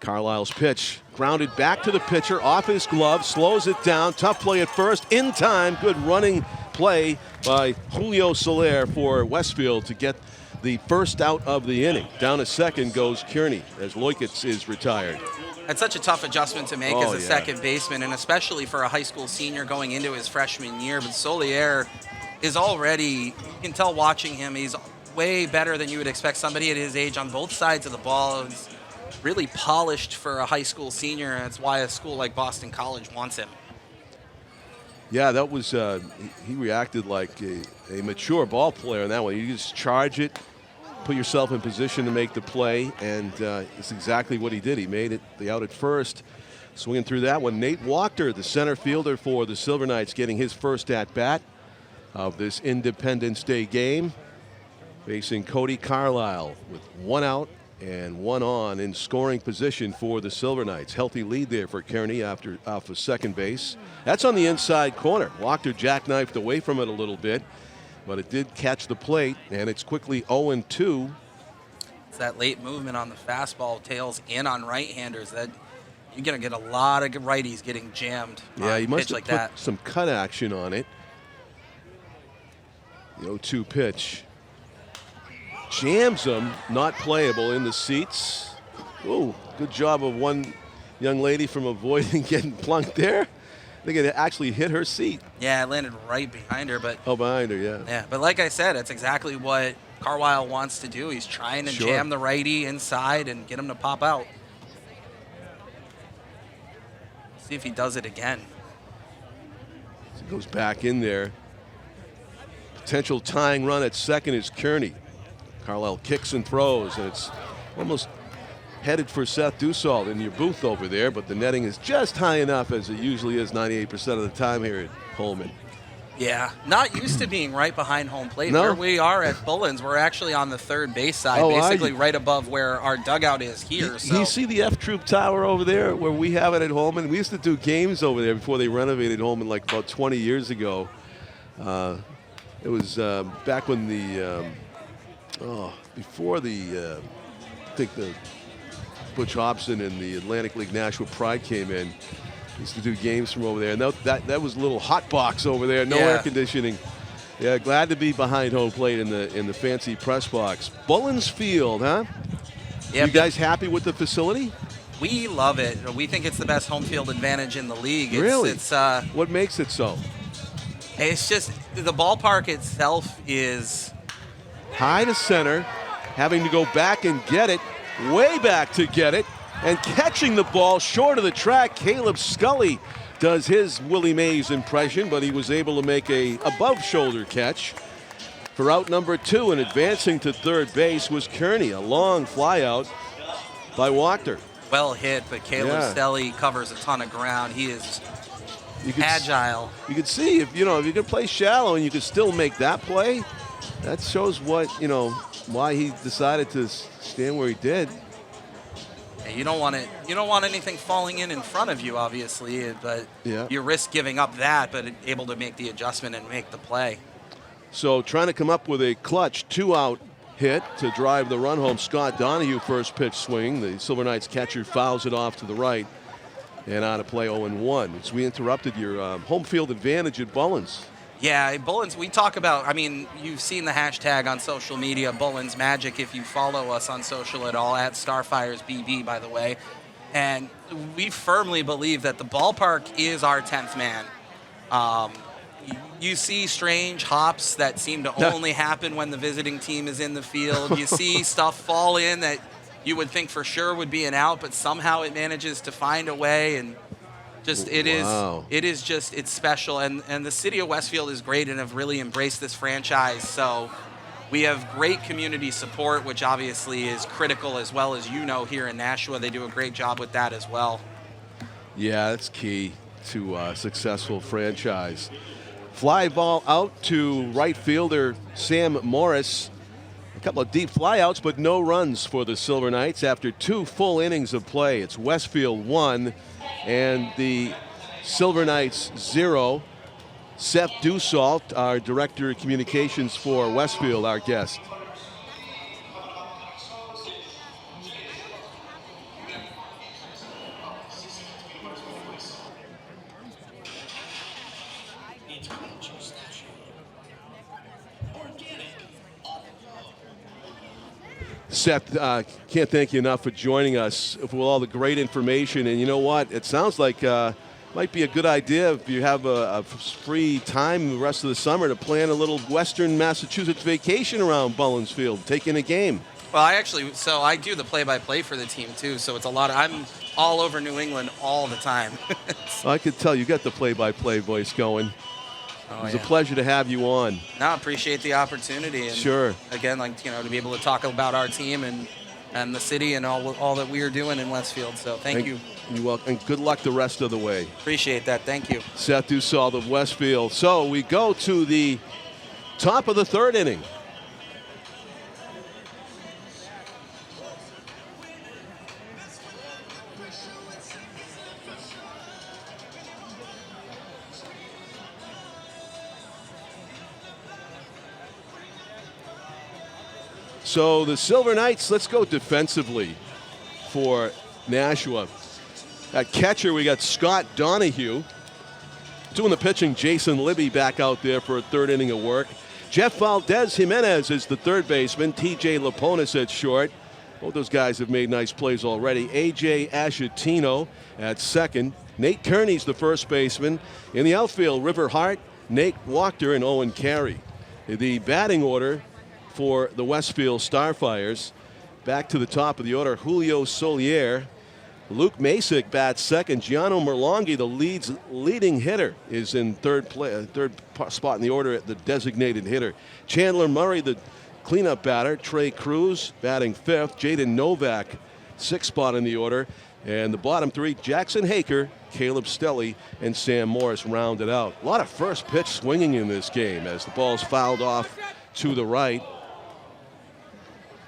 Speaker 3: Carlisle's pitch grounded back to the pitcher, off his glove, slows it down. Tough play at first, in time. Good running play by Julio Soler for Westfield to get the first out of the inning. Down to second goes Kearney as Leukitz is retired.
Speaker 5: That's such a tough adjustment to make as a second baseman, and especially for a high school senior going into his freshman year. But Solier is already, you can tell watching him, he's way better than you would expect somebody at his age on both sides of the ball. He's really polished for a high school senior, and that's why a school like Boston College wants him.
Speaker 3: Yeah, that was, he reacted like a mature ball player in that one. You just charge it, put yourself in position to make the play, and it's exactly what he did. He made it the out at first, swinging through that one. Nate Walker, the center fielder for the Silver Knights, getting his first at-bat of this Independence Day game, facing Cody Carlisle with one out and one on in scoring position for the Silver Knights. Healthy lead there for Kearney off of second base. That's on the inside corner. Walker jackknifed away from it a little bit, but it did catch the plate, and it's quickly 0-2.
Speaker 5: It's that late movement on the fastball, tails in on right-handers. That you're going to get a lot of righties getting jammed.
Speaker 3: Yeah, he must have
Speaker 5: like
Speaker 3: put
Speaker 5: that.
Speaker 3: some cut action on it. The 0-2 pitch. Jams him, not playable in the seats. Oh, good job of one young lady from avoiding getting plunked there. I think it actually hit her seat.
Speaker 5: Yeah, it landed right behind her. But
Speaker 3: behind her, yeah.
Speaker 5: Yeah, but like I said, that's exactly what Carlisle wants to do. He's trying to jam the righty inside and get him to pop out. See if he does it again.
Speaker 3: So he goes back in there. Potential tying run at second is Kearney. Carlisle kicks and throws, and it's almost headed for Seth Dussault in your booth over there, but the netting is just high enough, as it usually is 98% of the time here at Holman.
Speaker 5: Yeah, not used to being right behind home plate.
Speaker 3: No.
Speaker 5: Where we are at Bullens, we're actually on the third base side, basically right above where our dugout is here.
Speaker 3: Do you see the F-Troop Tower over there where we have it at Holman? We used to do games over there before they renovated Holman like about 20 years ago. It was back when the Before the, I think the Butch Hobson and the Atlantic League Nashua Pride came in, used to do games from over there. And that was a little hot box over there, no air conditioning. Yeah, glad to be behind home plate in the fancy press box. Bullens Field, huh?
Speaker 5: Yeah,
Speaker 3: you guys happy with the facility?
Speaker 5: We love it. We think it's the best home field advantage in the league.
Speaker 3: Really?
Speaker 5: It's
Speaker 3: what makes it so?
Speaker 5: It's just the ballpark itself is
Speaker 3: high to center, having to go back and get it, way back to get it, and catching the ball short of the track. Caleb Scully does his Willie Mays impression, but he was able to make a above-shoulder catch for out number 2, and advancing to third base was Kearney. A long fly out by Wachter.
Speaker 5: Well hit, but Caleb Scully covers a ton of ground. He is agile.
Speaker 3: You could see if you could play shallow and you could still make that play. That shows why he decided to stand where he did.
Speaker 5: You don't want it. You don't want anything falling in front of you, obviously, but you risk giving up that, but able to make the adjustment and make the play.
Speaker 3: So trying to come up with a clutch 2-out hit to drive the run home. Scott Donahue first pitch swing. The Silver Knights catcher fouls it off to the right and out of play 0-1. So we interrupted your home field advantage at Bullens.
Speaker 5: Yeah, Bullens, we talk about, you've seen the hashtag on social media, Bullens Magic, if you follow us on social at all, at Starfires BB, by the way. And we firmly believe that the ballpark is our 10th man. You see strange hops that seem to only happen when the visiting team is in the field. You see stuff fall in that you would think for sure would be an out, but somehow it manages to find a way, and it's special. And the city of Westfield is great and have really embraced this franchise. So we have great community support, which obviously is critical, as well as here in Nashua. They do a great job with that as well. Yeah,
Speaker 3: that's key to a successful franchise. Fly ball out to right fielder Sam Morris. A couple of deep flyouts, but no runs for the Silver Knights after 2 full innings of play. It's Westfield 1 and the Silver Knights 0. Seth Dussault, our Director of Communications for Westfield, our guest. Seth, can't thank you enough for joining us for all the great information. And you know what? It sounds like might be a good idea if you have a free time the rest of the summer to plan a little Western Massachusetts vacation around Bullens Field, take in a game.
Speaker 5: Well, I do the play-by-play for the team too, so it's a lot. I'm all over New England all the time.
Speaker 3: I could tell you got the play-by-play voice going. It was a pleasure to have you on.
Speaker 5: No, I appreciate the opportunity. And
Speaker 3: sure.
Speaker 5: Again, to be able to talk about our team and the city and all that we are doing in Westfield. So thank you.
Speaker 3: You're welcome. And good luck the rest of the way.
Speaker 5: Appreciate that. Thank you.
Speaker 3: Seth Dussault of Westfield. So we go to the top of the 3rd inning. So the Silver Knights, let's go defensively for Nashua. At catcher, we got Scott Donahue. Doing the pitching, Jason Libby back out there for a 3rd inning of work. Jeff Valdez Jimenez is the 3rd baseman. TJ Laponis at short. Both those guys have made nice plays already. AJ Ashatino at 2nd. Nate Kearney's the 1st baseman. In the outfield, River Hart, Nate Wachter, and Owen Carey. The batting order for the Westfield Starfires. Back to the top of the order, Julio Solier. Luke Masick bats 2nd. Gianno Merlonghi, the leading hitter, is in third spot in the order at the designated hitter. Chandler Murray, the cleanup batter. Trey Cruz batting 5th. Jaden Novak, 6th spot in the order. And the bottom 3, Jackson Haker, Caleb Stelly, and Sam Morris rounded out. A lot of first pitch swinging in this game as the ball's fouled off to the right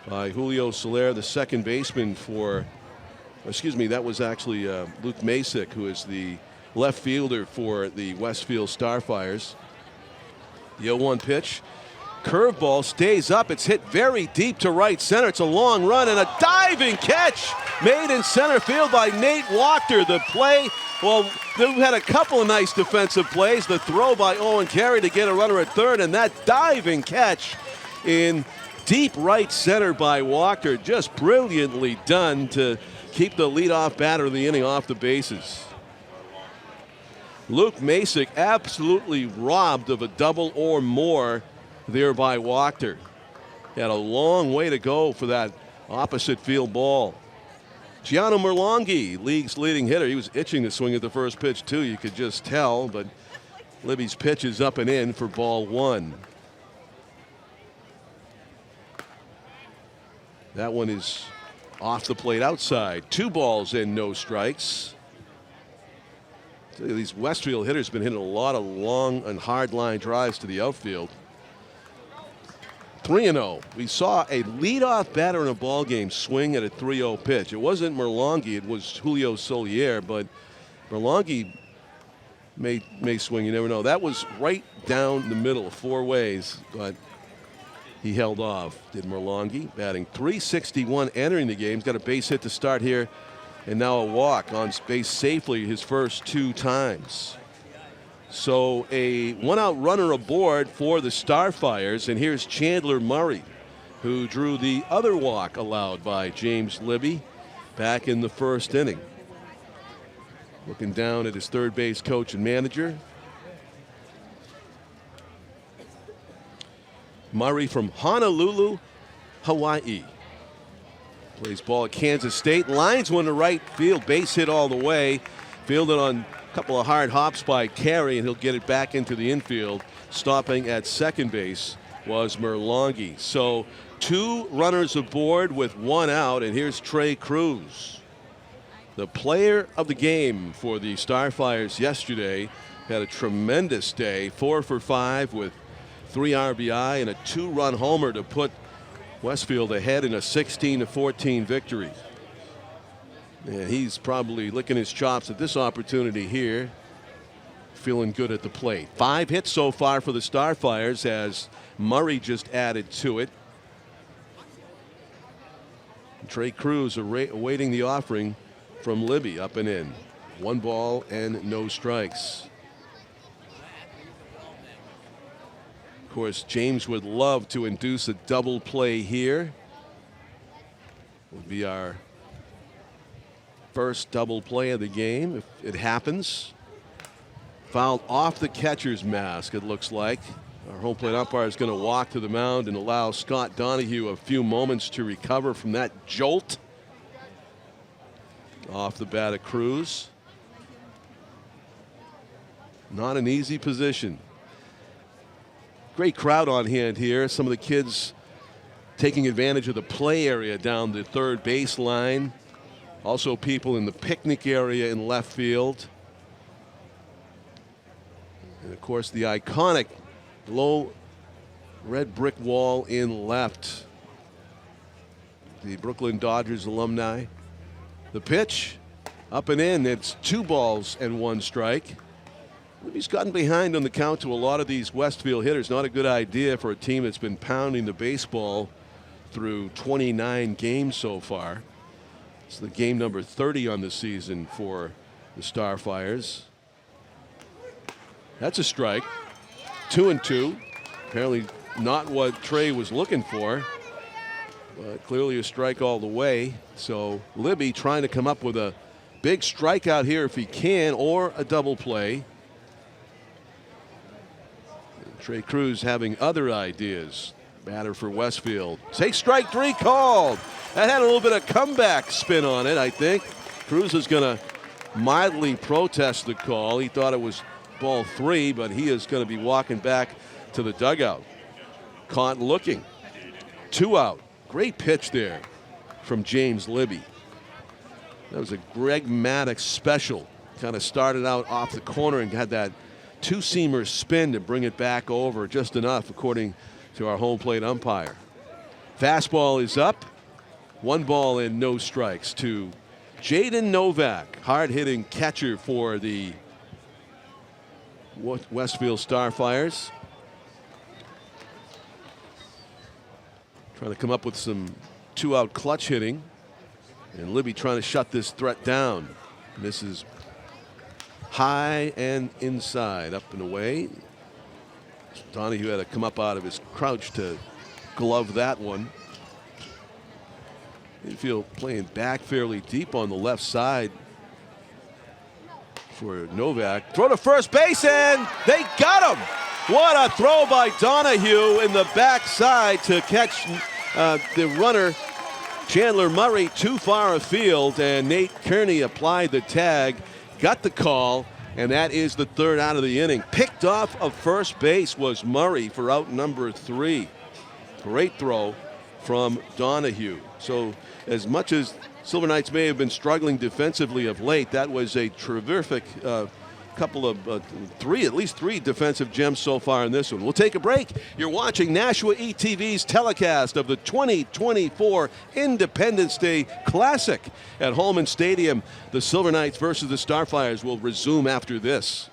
Speaker 3: by Julio Soler, the 2nd baseman for, that was actually Luke Masick, who is the left fielder for the Westfield Starfires. The 0-1 pitch curveball stays up. It's hit very deep to right center. It's a long run and a diving catch made in center field by Nate Walker. The play, well, they've had a couple of nice defensive plays. The throw by Owen Carey to get a runner at third, and that diving catch in deep right center by Walker. Just brilliantly done to keep the leadoff batter of the inning off the bases. Luke Masick absolutely robbed of a double or more there by Walker. Had a long way to go for that opposite field ball. Gianno Merlonghi, league's leading hitter. He was itching to swing at the first pitch too, you could just tell, but Libby's pitch is up and in for ball one. That one is off the plate outside. 2 balls and no strikes. These Westfield hitters have been hitting a lot of long and hard line drives to the outfield. 3-0. We saw a leadoff batter in a ball game swing at a 3-0 pitch. It wasn't Merlonghi, it was Julio Solier, but Merlonghi may swing, you never know. That was right down the middle, 4 ways, but he held off. Did Merlonghi, batting .361 entering the game. He's got a base hit to start here, and now a walk on base safely his first 2 times. So a 1-out runner aboard for the Starfires, and here's Chandler Murray, who drew the other walk allowed by James Libby back in the first inning. Looking down at his third base coach and manager. Murray from Honolulu, Hawaii. Plays ball at Kansas State. Lines one to right field. Base hit all the way. Fielded on a couple of hard hops by Carey, and he'll get it back into the infield. Stopping at second base was Merlonghi. So 2 runners aboard with 1 out, and here's Trey Cruz. The player of the game for the Starfires yesterday. Had a tremendous day. 4 for 5 with 3 RBI and a 2-run homer to put Westfield ahead in a 16-14 victory. And he's probably licking his chops at this opportunity here. Feeling good at the plate. 5 hits so far for the Starfires as Murray just added to it. Trey Cruz awaiting the offering from Libby, up and in. 1 ball and no strikes. Of course, James would love to induce a double play here. Would be our first double play of the game if it happens. Fouled off the catcher's mask, it looks like. Our home plate umpire is going to walk to the mound and allow Scott Donahue a few moments to recover from that jolt. Off the bat of Cruz. Not an easy position. Great crowd on hand here. Some of the kids taking advantage of the play area down the third baseline. Also people in the picnic area in left field. And of course the iconic low red brick wall in left. The Brooklyn Dodgers alumni. The pitch up and in. It's 2 balls and 1 strike. He's gotten behind on the count to a lot of these Westfield hitters. Not a good idea for a team that's been pounding the baseball through 29 games so far. It's the game number 30 on the season for the Starfires. That's a strike. 2-2. Apparently not what Trey was looking for, but clearly a strike all the way. So Libby trying to come up with a big strikeout here if he can, or a double play. Trey Cruz having other ideas. Batter for Westfield. Take strike 3 called. That had a little bit of comeback spin on it, I think. Cruz is going to mildly protest the call. He thought it was ball 3, but he is going to be walking back to the dugout. Caught looking. 2 out. Great pitch there from James Libby. That was a Greg Maddux special. Kind of started out off the corner and had that 2-seamer spin to bring it back over just enough, according to our home plate umpire. Fastball is up. 1 ball and no strikes to Jaden Novak, hard-hitting catcher for the Westfield Starfires. trying to come up with some 2-out clutch hitting. And Libby trying to shut this threat down. This is high and inside, up and away. Donahue had to come up out of his crouch to glove that one. Westfield playing back fairly deep on the left side for Novak. Throw to first base, and they got him. What a throw by Donahue in the backside to catch the runner, Chandler Murray, too far afield, and Nate Kearney applied the tag, got the call, and that is the third out of the inning. Picked off of first base was Murray for out number 3. Great throw from Donahue. So as much as Silver Knights may have been struggling defensively of late, that was a terrific couple of at least three defensive gems so far in this one. We'll take a break. You're watching Nashua ETV's telecast of the 2024 Independence Day Classic at Holman Stadium. The Silver Knights versus the Starfires will resume after this.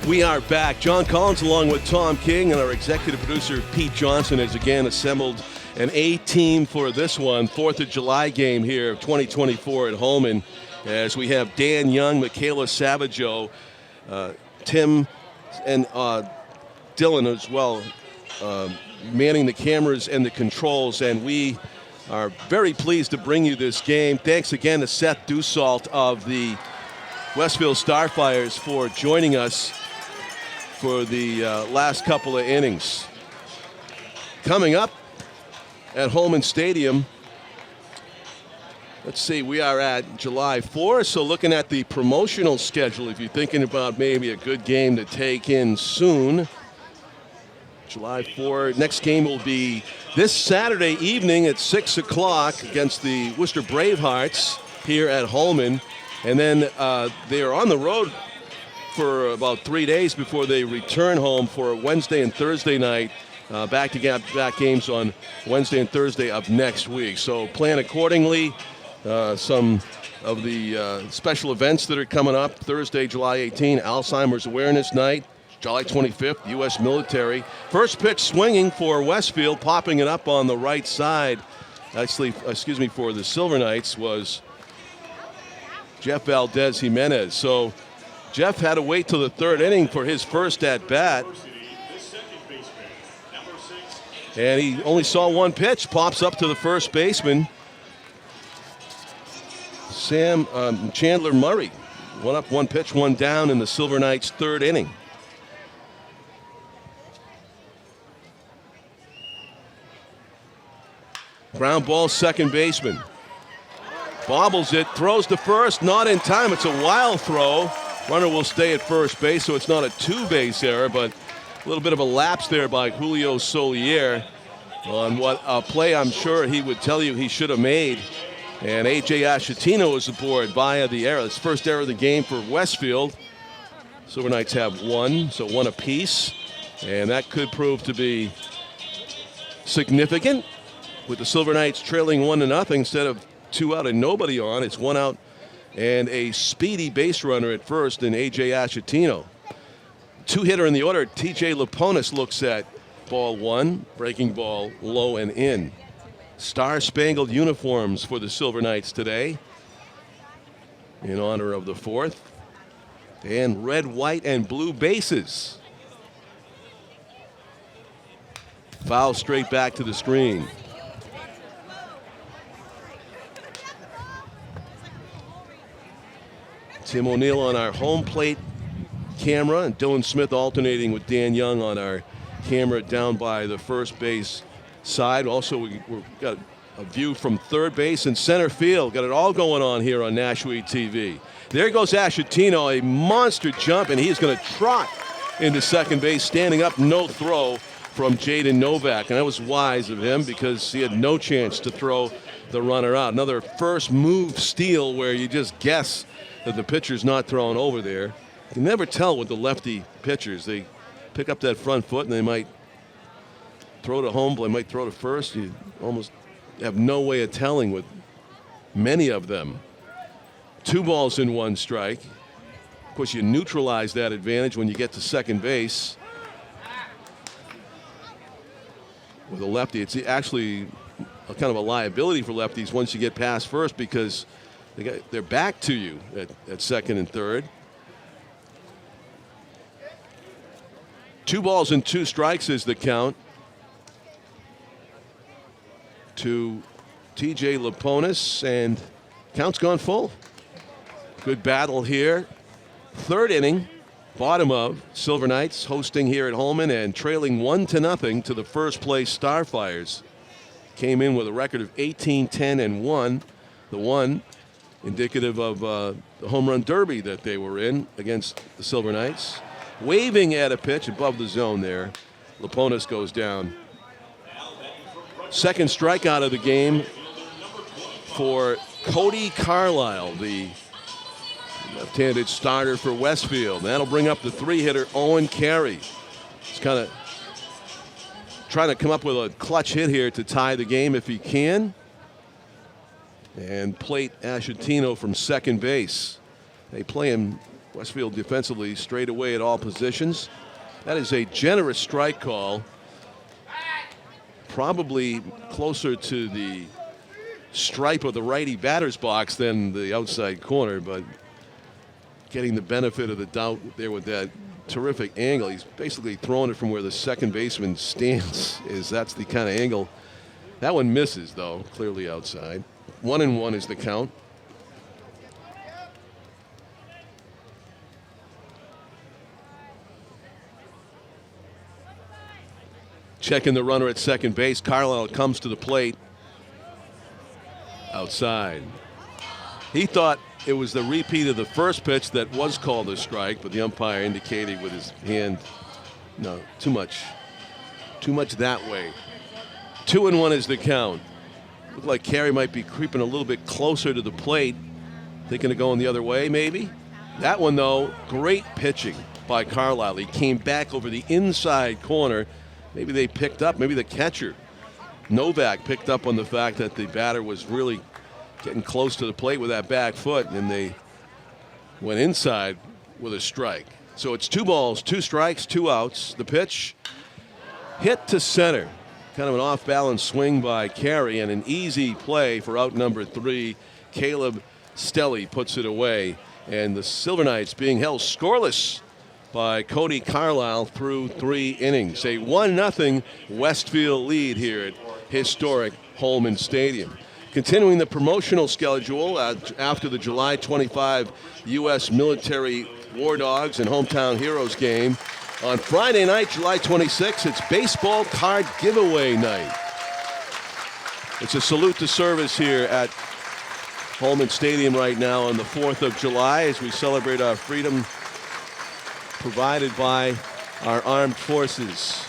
Speaker 3: We are back. John Collins along with Tom King and our executive producer Pete Johnson has again assembled an A-team for this one, 4th of July game here of 2024 at Holman, as we have Dan Young, Michaela Savageau, Tim and Dylan as well, manning the cameras and the controls, and we are very pleased to bring you this game. Thanks again to Seth Dussault of the Westfield Starfires for joining us for the last couple of innings. Coming up at Holman Stadium, let's see, we are at July 4th, so looking at the promotional schedule, if you're thinking about maybe a good game to take in soon, July 4th, next game will be this Saturday evening at 6 o'clock against the Worcester Bravehearts here at Holman, and then they are on the road for about 3 days before they return home for Wednesday and Thursday night, back-to-back games on Wednesday and Thursday of next week. So plan accordingly. Some of the special events that are coming up. Thursday, July 18, Alzheimer's Awareness Night. July 25th, U.S. Military. First pitch swinging for Westfield, popping it up on the right side. Actually, for the Silver Knights was Jeff Valdez Jimenez. So Jeff had to wait till the third inning for his first at-bat. And he only saw one pitch, pops up to the first baseman, Chandler Murray. One up, one pitch, one down in the Silver Knights' third inning. Ground ball, second baseman. Bobbles it, throws to first, not in time. It's a wild throw. Runner will stay at first base, so it's not a two-base error, but a little bit of a lapse there by Julio Solier on what a play I'm sure he would tell you he should have made. And A.J. Ashatino is aboard via the error. It's first error of the game for Westfield. Silver Knights have one, so one apiece. And that could prove to be significant with the Silver Knights trailing 1-0 instead of 2 out and nobody on. It's 1 out and a speedy base runner at first in A.J. Ashatino. Two-hitter in the order, T.J. Laponis looks at ball one, breaking ball low and in. Star-spangled uniforms for the Silver Knights today in honor of the 4th. And red, white, and blue bases. Foul straight back to the screen. Tim O'Neill on our home plate camera, and Dylan Smith alternating with Dan Young on our camera down by the first base side. Also, we've got a view from third base and center field. Got it all going on here on Nashua TV. There goes Ashatino, a monster jump, and he's going to trot into second base, standing up, no throw from Jaden Novak. And that was wise of him because he had no chance to throw the runner out. Another first move steal where you just guess that the pitcher's not throwing over there. You can never tell with the lefty pitchers. They pick up that front foot and they might throw to home, they might throw to first. You almost have no way of telling with many of them. 2 balls and 1 strike. Of course, you neutralize that advantage when you get to second base. With a lefty, it's actually a kind of a liability for lefties once you get past first because they're back to you at second and third. 2 balls and 2 strikes is the count to TJ Laponis, and count's gone full. Good battle here. Third inning, bottom of Silver Knights hosting here at Holman and trailing 1-0 to the first place Starfires. Came in with a record of 18-10-1. The one indicative of the home run derby that they were in against the Silver Knights. Waving at a pitch above the zone there. Laponis goes down. Second strikeout of the game for Cody Carlisle, the left-handed starter for Westfield. That'll bring up the 3-hitter Owen Carey. He's kind of trying to come up with a clutch hit here to tie the game if he can. And plate Ashatino from second base. They play him, Westfield, defensively straight away at all positions. That is a generous strike call. Probably closer to the stripe of the righty batter's box than the outside corner, but getting the benefit of the doubt there with that terrific angle. He's basically throwing it from where the second baseman stands. That's the kind of angle. That one misses, though, clearly outside. 1-1 is the count. Checking the runner at second base. Carlisle comes to the plate. Outside. He thought it was the repeat of the first pitch that was called a strike, but the umpire indicated with his hand, no, too much that way. 2-1 is the count. Looked like Carey might be creeping a little bit closer to the plate, thinking of going the other way maybe. That one, though, great pitching by Carlisle. He came back over the inside corner. Maybe they picked up, maybe the catcher, Novak, picked up on the fact that the batter was really getting close to the plate with that back foot, and they went inside with a strike. So it's 2 balls, 2 strikes, 2 outs. The pitch hit to center. Kind of an off-balance swing by Carey, and an easy play for out number 3. Caleb Stelly puts it away, and the Silver Knights being held scoreless by Cody Carlisle through 3 innings. A 1-0 Westfield lead here at historic Holman Stadium. Continuing the promotional schedule after the July 25 U.S. Military War Dogs and Hometown Heroes game. On Friday night, July 26, it's baseball card giveaway night. It's a salute to service here at Holman Stadium right now on the 4th of July as we celebrate our freedom provided by our armed forces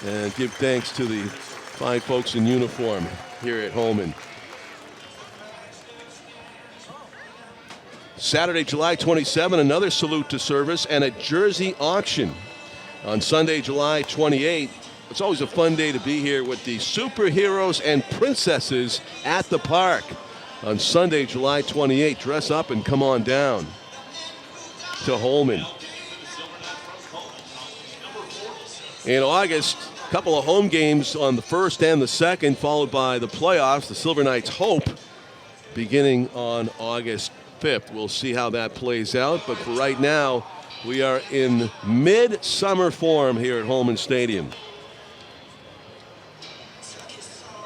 Speaker 3: and give thanks to the fine folks in uniform here at Holman. Saturday, July 27, another salute to service and a jersey auction. On Sunday, July 28, it's always a fun day to be here with the superheroes and princesses at the park. On Sunday, July 28, dress up and come on down to Holman. In August, a couple of home games on the 1st and the 2nd, followed by the playoffs. The Silver Knights hope beginning on August 5th. We'll see how that plays out, but for right now, we are in mid-summer form here at Holman Stadium.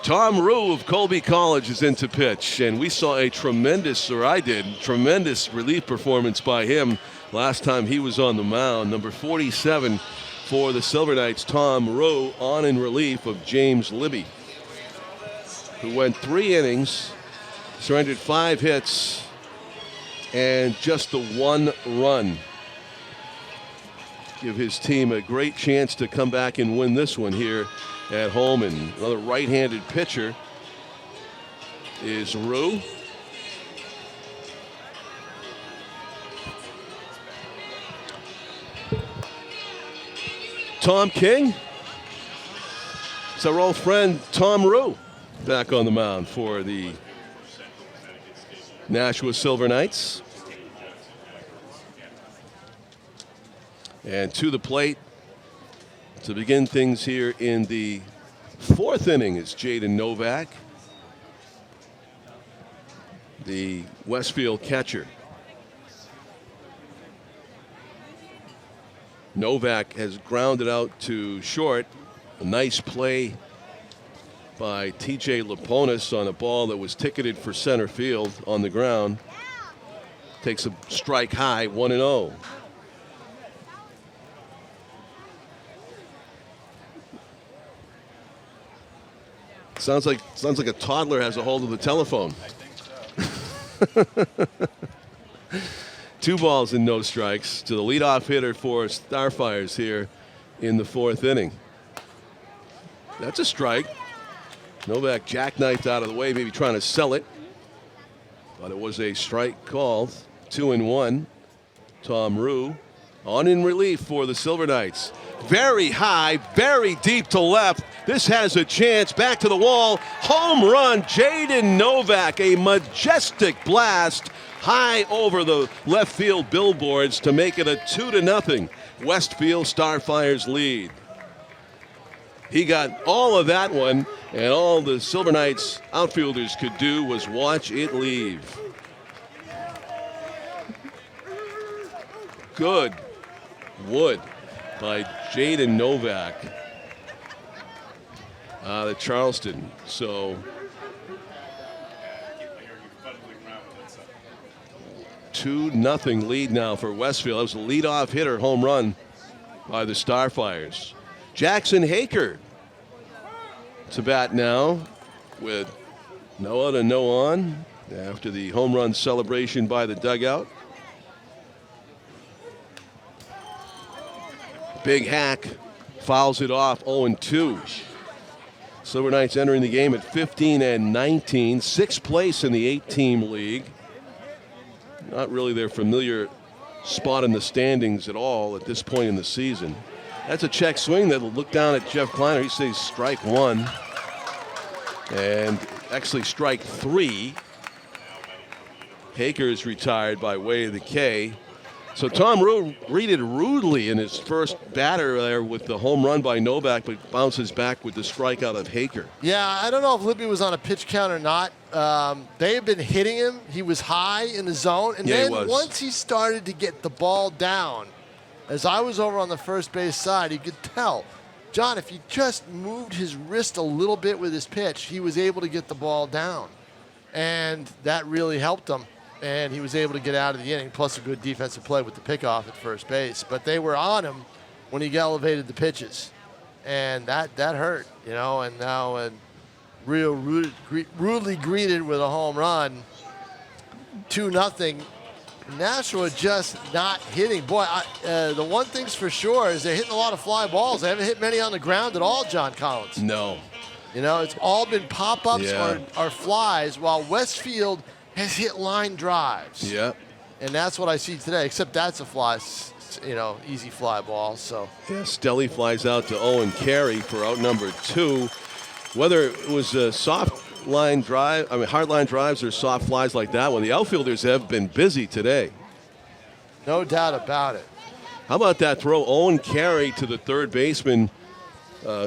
Speaker 3: Tom Rue of Colby College is into pitch, and we saw a tremendous relief performance by him last time he was on the mound. Number 47 for the Silver Knights, Tom Rue, on in relief of James Libby, who went 3 innings, surrendered 5 hits, and just the 1 run. Give his team a great chance to come back and win this one here at Holman. Another right-handed pitcher is Rue. Tom King. It's our old friend Tom Rue back on the mound for the Nashua Silver Knights. And to the plate to begin things here in the 4th inning is Jaden Novak, the Westfield catcher. Novak has grounded out to short. A nice play by TJ Laponis on a ball that was ticketed for center field on the ground. Takes a strike high, 1-0. Sounds like a toddler has a hold of the telephone. 2 balls and no strikes to the leadoff hitter for Starfires here in the 4th inning. That's a strike. Novak jackknifed out of the way, maybe trying to sell it. But it was a strike called. 2-1. Tom Rue on in relief for the Silver Knights. Very high, very deep to left. This has a chance. Back to the wall. Home run, Jaden Novak. A majestic blast high over the left field billboards to make it a 2-0 Westfield Starfires lead. He got all of that one, and all the Silver Knights outfielders could do was watch it leave. Good wood by Jaden Novak out of Charleston. So 2-0 lead now for Westfield. That was a leadoff hitter home run by the Starfires. Jackson Haker to bat now with no out and no on after the home run celebration by the dugout. Big hack fouls it off, 0-2. Silver Knights entering the game at 15-19, 6th place in the 8-team league. Not really their familiar spot in the standings at all at this point in the season. That's a check swing that'll look down at Jeff Kleiner. He says strike 1. And actually strike 3. Haker is retired by way of the K. So Tom Rue greeted rudely in his first batter there with the home run by Novak, but bounces back with the strikeout of Haker.
Speaker 4: Yeah, I don't know if Libby was on a pitch count or not. They had been hitting him. He was high in the zone. And then once he started to get the ball down, as I was over on the first base side, you could tell, John, if he just moved his wrist a little bit with his pitch, he was able to get the ball down. And that really helped him. And he was able to get out of the inning, plus a good defensive play with the pickoff at first base. But they were on him when he elevated the pitches. And that hurt, you know. And now rudely greeted with a home run, 2-0. Nashua just not hitting. Boy, the one thing's for sure is they're hitting a lot of fly balls. They haven't hit many on the ground at all, John Collins.
Speaker 3: No.
Speaker 4: You know, it's all been pop-ups or flies, while Westfield has hit line drives.
Speaker 3: Yeah.
Speaker 4: And that's what I see today, except that's a fly, you know, easy fly ball. So.
Speaker 3: Yeah, Stelly flies out to Owen Carey for out number 2. Whether it was a soft line drive, hard line drives or soft flies like that one, the outfielders have been busy today.
Speaker 4: No doubt about it.
Speaker 3: How about that throw? Owen Carey to the third baseman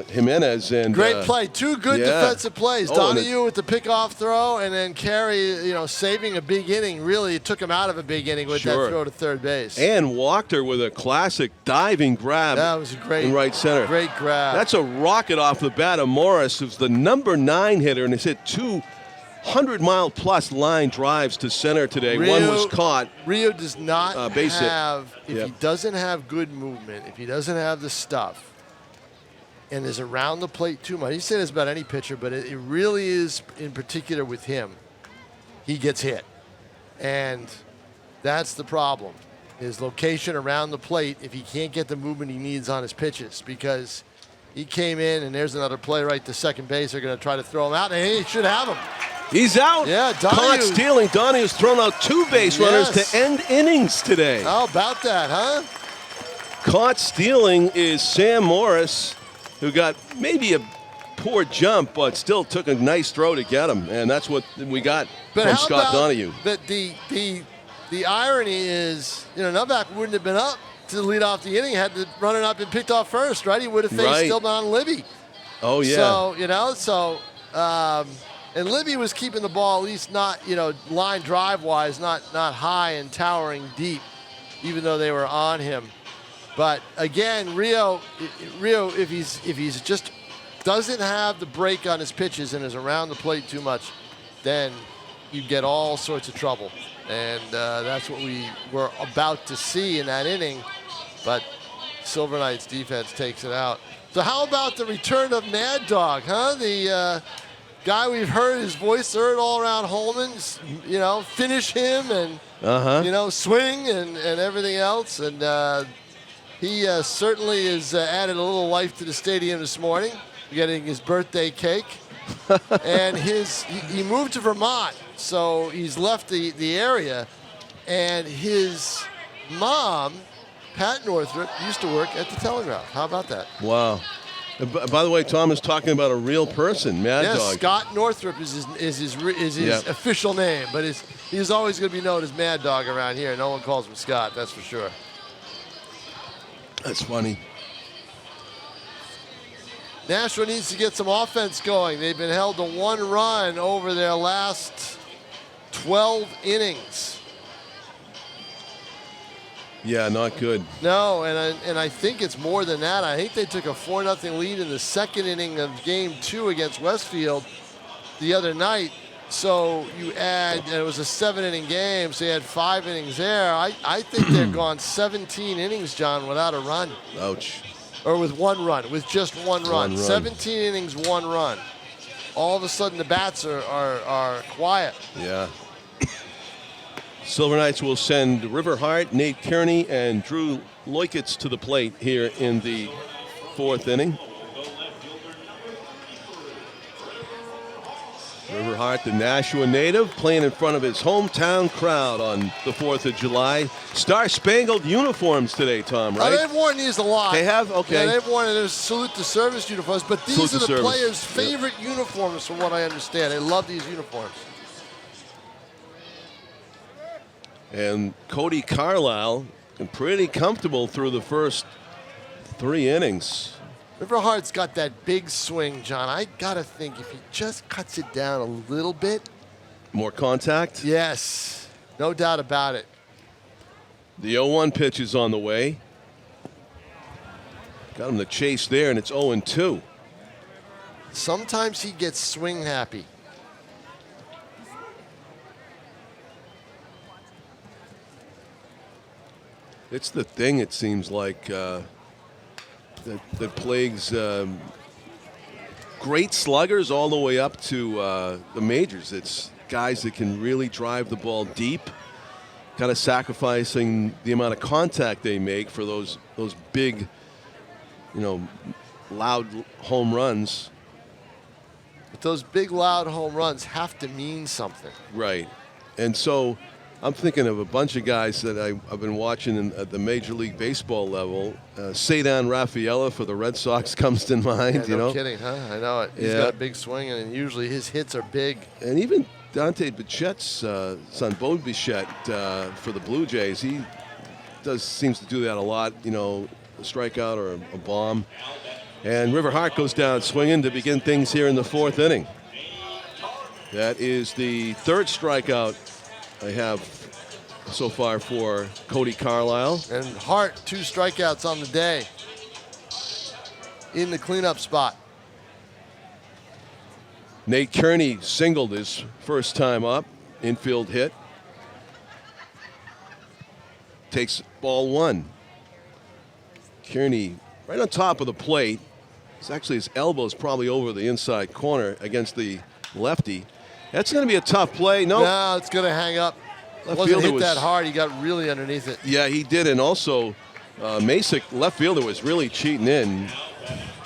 Speaker 3: Jimenez. And
Speaker 4: great play. Two good defensive plays.
Speaker 3: Oh,
Speaker 4: Donahue with the pickoff throw, and then Carey, saving a big inning. Really took him out of a big inning with that throw to third base.
Speaker 3: And Wachter with a classic diving grab.
Speaker 4: That was a great
Speaker 3: in right center.
Speaker 4: Great grab.
Speaker 3: That's a rocket off the bat of Morris, who's the number 9 hitter, and has hit 200-mile-plus line drives to center today. One was caught.
Speaker 4: Rio does not
Speaker 3: base
Speaker 4: have, if he doesn't have good movement, if he doesn't have the stuff, and is around the plate too much. You say this about any pitcher, but it really is in particular with him. He gets hit. And that's the problem. His location around the plate, if he can't get the movement he needs on his pitches, because he came in and there's another play right to second base. They're going to try to throw him out, and he should have him.
Speaker 3: He's out.
Speaker 4: Yeah,
Speaker 3: caught stealing. Donahue's thrown out 2 base runners to end innings today.
Speaker 4: How about that, huh?
Speaker 3: Caught stealing is Sam Morris, who got maybe a poor jump, but still took a nice throw to get him, and that's what we got from Scott Donahue.
Speaker 4: But the irony is, Novak wouldn't have been up to lead off the inning had the runner not been picked off first, right? He would have faced Stillman Libby.
Speaker 3: Oh yeah.
Speaker 4: So and Libby was keeping the ball at least not line drive wise, not high and towering deep, even though they were on him. But again, Rio, if he's just doesn't have the break on his pitches and is around the plate too much, then you get all sorts of trouble. And that's what we were about to see in that inning. But Silver Knights defense takes it out. So how about the return of Mad Dog, huh? The guy we've heard his voice heard all around Holman, finish him and, swing and everything else. And he certainly has added a little life to the stadium this morning, getting his birthday cake. And he moved to Vermont, so he's left the area. And his mom, Pat Northrup, used to work at the Telegraph. How about that?
Speaker 3: Wow. By the way, Tom is talking about a real person, Mad Dog.
Speaker 4: Yes, Scott Northrup is his official name, but he's always going to be known as Mad Dog around here. No one calls him Scott, that's for sure.
Speaker 3: That's funny.
Speaker 4: Nashua needs to get some offense going. They've been held to 1 run over their last 12 innings.
Speaker 3: Yeah, not good.
Speaker 4: No, and I think it's more than that. I think they took a 4-0 lead in the second inning of Game 2 against Westfield the other night. So you add, and it was a 7-inning game, so you had 5 innings there. I think they've gone 17 innings, John, without a run.
Speaker 3: Ouch.
Speaker 4: Or with 1 run, with just one run. 17 innings, 1 run. All of a sudden the bats are quiet.
Speaker 3: Yeah. Silver Knights will send River Hart, Nate Kearney, and Drew Loikitz to the plate here in the 4th inning. River Hart, the Nashua native, playing in front of his hometown crowd on the 4th of July. Star-spangled uniforms today, Tom, right?
Speaker 4: They've worn these a lot.
Speaker 3: They have? Okay.
Speaker 4: Yeah, they've worn their salute to service uniforms, but these are the players' favorite uniforms from what I understand. They love these uniforms.
Speaker 3: And Cody Carlisle, pretty comfortable through the first 3 innings.
Speaker 4: River Hart's got that big swing, John. I got to think if he just cuts it down a little bit.
Speaker 3: More contact?
Speaker 4: Yes, no doubt about it.
Speaker 3: The 0-1 pitch is on the way. Got him to chase there, and it's 0-2.
Speaker 4: Sometimes he gets swing happy.
Speaker 3: It's the thing, it seems like, that plagues great sluggers all the way up to the majors. It's guys that can really drive the ball deep, kind of sacrificing the amount of contact they make for those big, loud home runs.
Speaker 4: But those big, loud home runs have to mean something.
Speaker 3: Right. And so I'm thinking of a bunch of guys that I've been watching at the Major League Baseball level. Cedar Rafaela for the Red Sox comes to mind.
Speaker 4: Yeah, no kidding, huh? I know it. He's got a big swing, and usually his hits are big.
Speaker 3: And even Dante Bichette's son, Bo Bichette, for the Blue Jays, he seems to do that a lot. A strikeout or a bomb. And River Hart goes down swinging to begin things here in the 4th inning. That is the 3rd strikeout I have so far for Cody Carlisle.
Speaker 4: And Hart, 2 strikeouts on the day in the cleanup spot.
Speaker 3: Nate Kearney singled his first time up, infield hit. Takes ball 1. Kearney right on top of the plate. It's actually his elbow's probably over the inside corner against the lefty. That's going to be a tough play.
Speaker 4: No, it's going to hang up.
Speaker 3: Left
Speaker 4: Wasn't
Speaker 3: fielder
Speaker 4: hit that hard. He got really underneath it.
Speaker 3: Yeah, he did. And also, Masick, left fielder, was really cheating in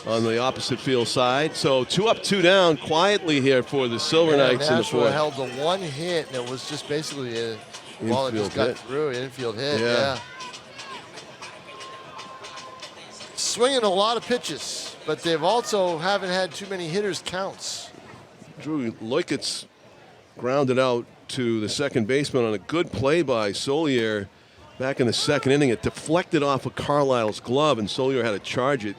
Speaker 3: on the opposite field side. So 2 up, 2 down quietly here for the Silver Knights in the
Speaker 4: Nashua
Speaker 3: 4th.
Speaker 4: held the 1 hit, and it was just basically a ball that just
Speaker 3: Infield
Speaker 4: got
Speaker 3: hit.
Speaker 4: through. Infield hit,
Speaker 3: Yeah.
Speaker 4: yeah. Swinging a lot of pitches, but they've also haven't had too many hitters counts.
Speaker 3: Drew Leukitz grounded out to the second baseman on a good play by Solier back in the 2nd inning. It deflected off of Carlisle's glove, and Solier had to charge it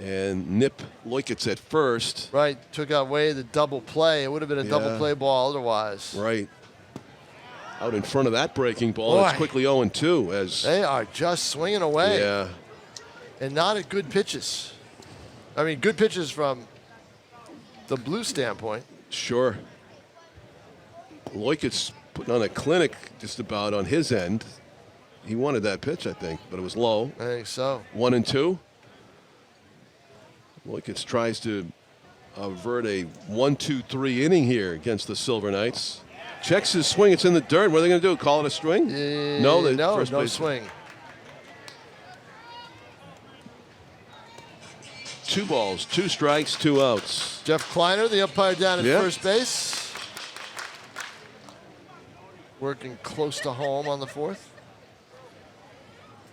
Speaker 3: and nip Leukitz at first.
Speaker 4: Right, took away the double play. It would have been a double play ball otherwise.
Speaker 3: Right. Out in front of that breaking ball, it's
Speaker 4: Boy.
Speaker 3: quickly 0-2 as
Speaker 4: They are just swinging away.
Speaker 3: yeah.
Speaker 4: And not at good pitches. I mean, good pitches from the Blue standpoint.
Speaker 3: Sure. Leukitz putting on a clinic just about on his end. He wanted that pitch, I think, but it was low.
Speaker 4: I think so.
Speaker 3: 1-2. Leukitz tries to avert a 1-2-3 inning here against the Silver Knights. Checks his swing. It's in the dirt. What are they going to do? Call it a swing? No, the
Speaker 4: no
Speaker 3: first base-
Speaker 4: swing.
Speaker 3: 2 balls, 2 strikes, 2 outs.
Speaker 4: Jeff Kleiner, the umpire down at
Speaker 3: Yeah.
Speaker 4: first base. Working close to home on the 4th.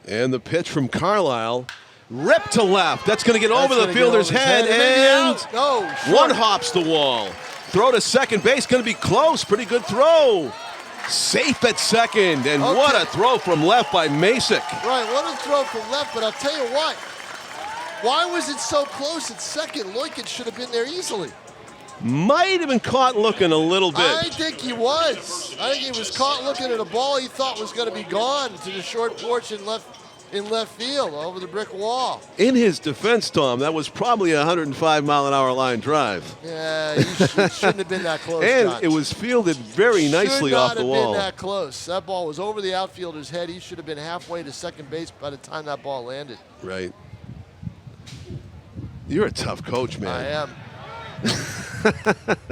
Speaker 3: And the pitch from Carlisle, ripped to left. That's going to get
Speaker 4: That's
Speaker 3: over the
Speaker 4: gonna get
Speaker 3: fielder's
Speaker 4: over his
Speaker 3: head,
Speaker 4: maybe
Speaker 3: and
Speaker 4: out. No,
Speaker 3: one
Speaker 4: short.
Speaker 3: hops the wall. Throw to second base, going to be close. Pretty good throw. Safe at second, and
Speaker 4: Okay.
Speaker 3: what a throw from left by Masick.
Speaker 4: Right, what a throw from left, but I'll tell you what. Why was it so close at second? Leukitz should have been there easily.
Speaker 3: Might have been caught looking a little bit.
Speaker 4: I think he was. I think he was caught looking at a ball he thought was going to be gone to the short porch in left field over the brick wall.
Speaker 3: In his defense, Tom, that was probably a 105-mile-an-hour line drive.
Speaker 4: Yeah, he shouldn't have been that close,
Speaker 3: And
Speaker 4: John.
Speaker 3: it was fielded very nicely
Speaker 4: Should
Speaker 3: off
Speaker 4: not
Speaker 3: the
Speaker 4: have
Speaker 3: wall.
Speaker 4: been that close. That ball was over the outfielder's head. He should have been halfway to second base by the time that ball landed.
Speaker 3: Right. You're a tough coach, man.
Speaker 4: I am.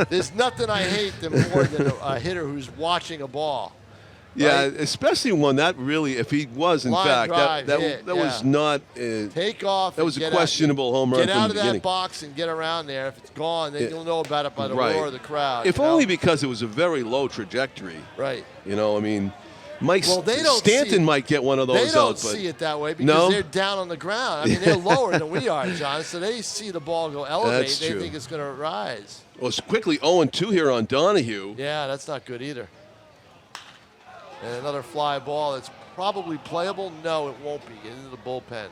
Speaker 4: There's nothing I hate more than a hitter who's watching a ball.
Speaker 3: Yeah,
Speaker 4: right?
Speaker 3: especially one that really, if he was in
Speaker 4: Line
Speaker 3: fact,
Speaker 4: drive
Speaker 3: that
Speaker 4: hit,
Speaker 3: was
Speaker 4: yeah.
Speaker 3: not.
Speaker 4: Take off.
Speaker 3: That was
Speaker 4: and
Speaker 3: a
Speaker 4: get
Speaker 3: questionable home run
Speaker 4: Get
Speaker 3: from
Speaker 4: out
Speaker 3: the
Speaker 4: of that
Speaker 3: beginning.
Speaker 4: box and get around there. If it's gone, then you'll know about it by the
Speaker 3: Right.
Speaker 4: roar of the crowd.
Speaker 3: If
Speaker 4: you know?
Speaker 3: only because it was a very low trajectory.
Speaker 4: Right.
Speaker 3: You know, I mean, Mike
Speaker 4: Well, they don't see
Speaker 3: Stanton
Speaker 4: it.
Speaker 3: might get one of those
Speaker 4: They don't
Speaker 3: out, but
Speaker 4: see it that way because
Speaker 3: No?
Speaker 4: they're down on the ground. I mean, they're lower than we are, John. So they see the ball go elevate.
Speaker 3: That's
Speaker 4: They
Speaker 3: true.
Speaker 4: think it's going to rise.
Speaker 3: well, it's quickly 0-2 here on Donahue.
Speaker 4: Yeah, that's not good either. And another fly ball that's probably playable. No, it won't be. Into the bullpen.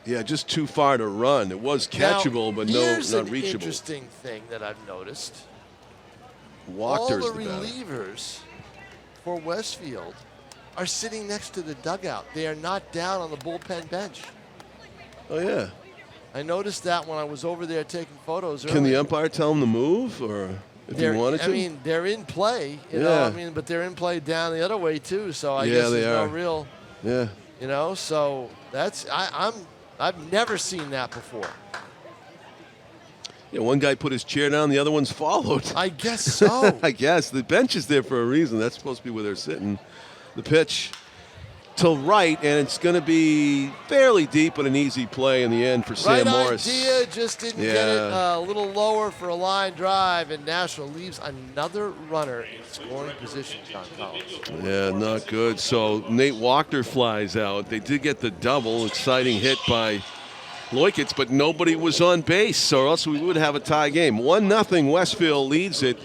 Speaker 3: Yeah, just too far to run. It was catchable,
Speaker 4: Now,
Speaker 3: but
Speaker 4: here's
Speaker 3: not
Speaker 4: an
Speaker 3: reachable.
Speaker 4: interesting thing that I've noticed.
Speaker 3: Walker's
Speaker 4: All the
Speaker 3: the batter.
Speaker 4: relievers for Westfield are sitting next to the dugout. They are not down on the bullpen bench.
Speaker 3: Oh yeah.
Speaker 4: I noticed that when I was over there taking photos
Speaker 3: Can the
Speaker 4: earlier.
Speaker 3: umpire tell him to move, or if he wanted to?
Speaker 4: I mean, they're in play, you know.
Speaker 3: Yeah.
Speaker 4: I mean, but they're in play down the other way too. So I
Speaker 3: Yeah,
Speaker 4: guess
Speaker 3: they
Speaker 4: there's
Speaker 3: are.
Speaker 4: no real,
Speaker 3: yeah.
Speaker 4: you know. So that's I've never seen that before.
Speaker 3: Yeah, one guy put his chair down, the other one's followed.
Speaker 4: I guess so.
Speaker 3: I guess the bench is there for a reason. That's supposed to be where they're sitting. The pitch to right, and it's going to be fairly deep, but an easy play in the end for Sam
Speaker 4: Right
Speaker 3: Morris.
Speaker 4: idea, just didn't get it
Speaker 3: Yeah.
Speaker 4: a little lower for a line drive, and Nashua leaves another runner in scoring position, John Collins.
Speaker 3: Yeah, not good. So Nate Walker flies out. They did get the double, exciting hit by Leukitz, but nobody was on base, or else we would have a tie game. 1-0 Westfield leads it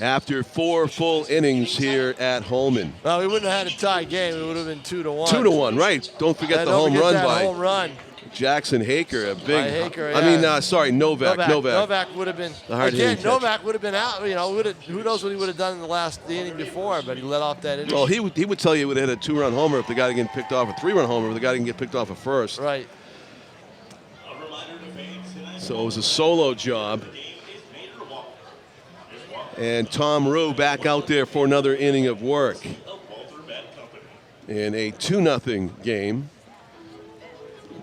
Speaker 3: after 4 full innings here at Holman.
Speaker 4: Well, we wouldn't have had a tie game. It would have been 2-1.
Speaker 3: 2-1, right. Don't forget
Speaker 4: And
Speaker 3: the
Speaker 4: don't
Speaker 3: home
Speaker 4: forget
Speaker 3: run
Speaker 4: that
Speaker 3: by
Speaker 4: home run.
Speaker 3: Jackson Haker, a big.
Speaker 4: Haker,
Speaker 3: I mean, sorry, Novak.
Speaker 4: Novak would have been.
Speaker 3: Again,
Speaker 4: Novak would have been out. You know, who knows what he would have done in the inning before? But he let off that inning.
Speaker 3: Well, he would tell you he would have hit a 2-run homer if the guy didn't get picked off, a 3-run homer if the guy didn't get picked off at first.
Speaker 4: Right.
Speaker 3: So it was a solo job. And Tom Rue back out there for another inning of work in a 2-0 game.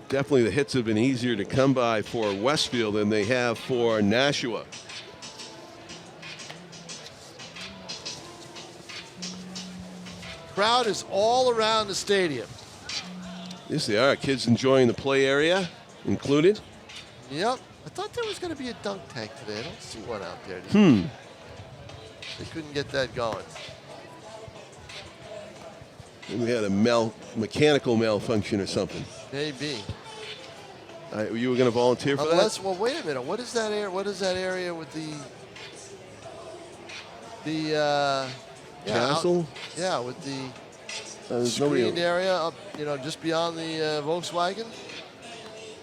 Speaker 3: Definitely the hits have been easier to come by for Westfield than they have for Nashua.
Speaker 4: Crowd is all around the stadium.
Speaker 3: Yes, they are. Kids enjoying the play area included.
Speaker 4: Yep. I thought there was going to be a dunk tank today. I don't see one out there. They couldn't get that going.
Speaker 3: Maybe we had a mechanical malfunction or something.
Speaker 4: Maybe.
Speaker 3: You were going to volunteer for that?
Speaker 4: Well, wait a minute. What is that area? What is that area with the
Speaker 3: Castle?
Speaker 4: With the
Speaker 3: There's
Speaker 4: screened area up, just beyond the Volkswagen.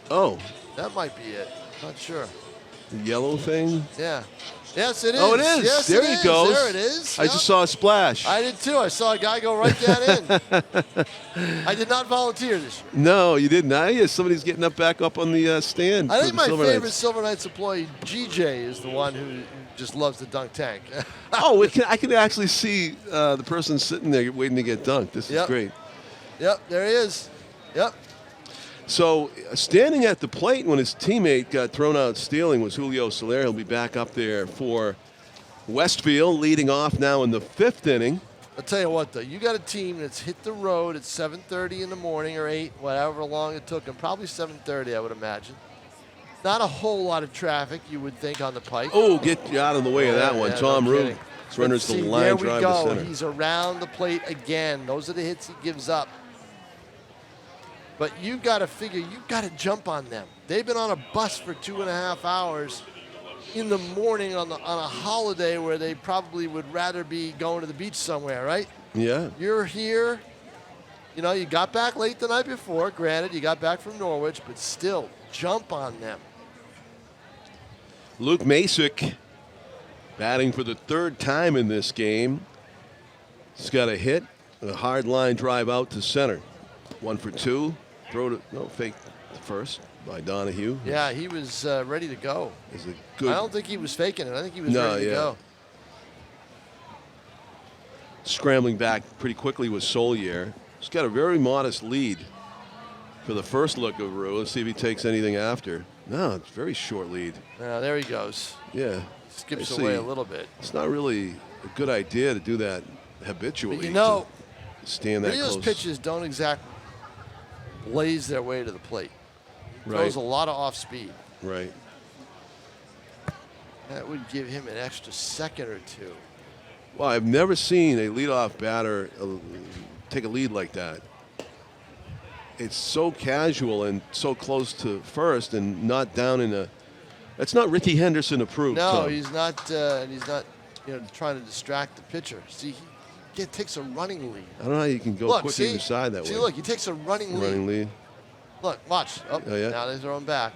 Speaker 3: Oh,
Speaker 4: that might be it. Not sure.
Speaker 3: the yellow thing?
Speaker 4: Yeah. Yes, it is.
Speaker 3: Oh, it is.
Speaker 4: Yes,
Speaker 3: there
Speaker 4: it
Speaker 3: he goes.
Speaker 4: There it is.
Speaker 3: I just saw a splash.
Speaker 4: I did too. I saw a guy go right down in. I did not volunteer this year.
Speaker 3: No, you didn't. Yeah, somebody's getting back up on the stand.
Speaker 4: I
Speaker 3: for
Speaker 4: think
Speaker 3: the
Speaker 4: my
Speaker 3: Silver
Speaker 4: favorite
Speaker 3: Knights.
Speaker 4: Silver Knights employee, GJ, is the one who just loves the dunk tank.
Speaker 3: I can actually see the person sitting there waiting to get dunked. This is great.
Speaker 4: Yep, there he is. Yep.
Speaker 3: So standing at the plate when his teammate got thrown out stealing was Julio Soler. He'll be back up there for Westfield, leading off now in the 5th inning.
Speaker 4: I'll tell you what, though. You got a team that's hit the road at 7:30 in the morning or 8, whatever long it took them. Probably 7:30, I would imagine. Not a whole lot of traffic, you would think, on the pike.
Speaker 3: Oh, get you out of the way of that one. Tom Rue runners the line
Speaker 4: there
Speaker 3: drive
Speaker 4: we go.
Speaker 3: to center.
Speaker 4: He's around the plate again. Those are the hits he gives up. But you've got to figure, you've got to jump on them. They've been on a bus for 2.5 hours in the morning on a holiday where they probably would rather be going to the beach somewhere, right?
Speaker 3: Yeah.
Speaker 4: You're here. You got back late the night before. Granted, you got back from Norwich, but still, jump on them.
Speaker 3: Luke Masick batting for the 3rd time in this game. He's got a hit, a hard line drive out to center. 1 for 2. Fake the first by Donahue.
Speaker 4: Yeah, he was ready to go.
Speaker 3: Is a good.
Speaker 4: I don't think he was faking it. I think he was ready to go.
Speaker 3: Scrambling back pretty quickly with Solier. He's got a very modest lead for the first look of Rue. Let's see if he takes anything after. No, it's a very short lead.
Speaker 4: There he goes.
Speaker 3: Yeah.
Speaker 4: Skips away a little bit.
Speaker 3: It's not really a good idea to do that habitually.
Speaker 4: But
Speaker 3: stand that
Speaker 4: Rio's
Speaker 3: close.
Speaker 4: pitches don't exactly blaze their way to the plate. He throws a lot of off speed.
Speaker 3: Right.
Speaker 4: That would give him an extra second or two.
Speaker 3: Well, I've never seen a leadoff batter take a lead like that. It's so casual and so close to first and not down in a. That's not Ricky Henderson approved.
Speaker 4: No,
Speaker 3: Tom.
Speaker 4: he's not. And he's not. Trying to distract the pitcher. See, he takes a running lead.
Speaker 3: I don't know how you can go quickly either side that way.
Speaker 4: See, look, he takes a running lead. Look, watch. Oh,
Speaker 3: yeah.
Speaker 4: Now they throw him back.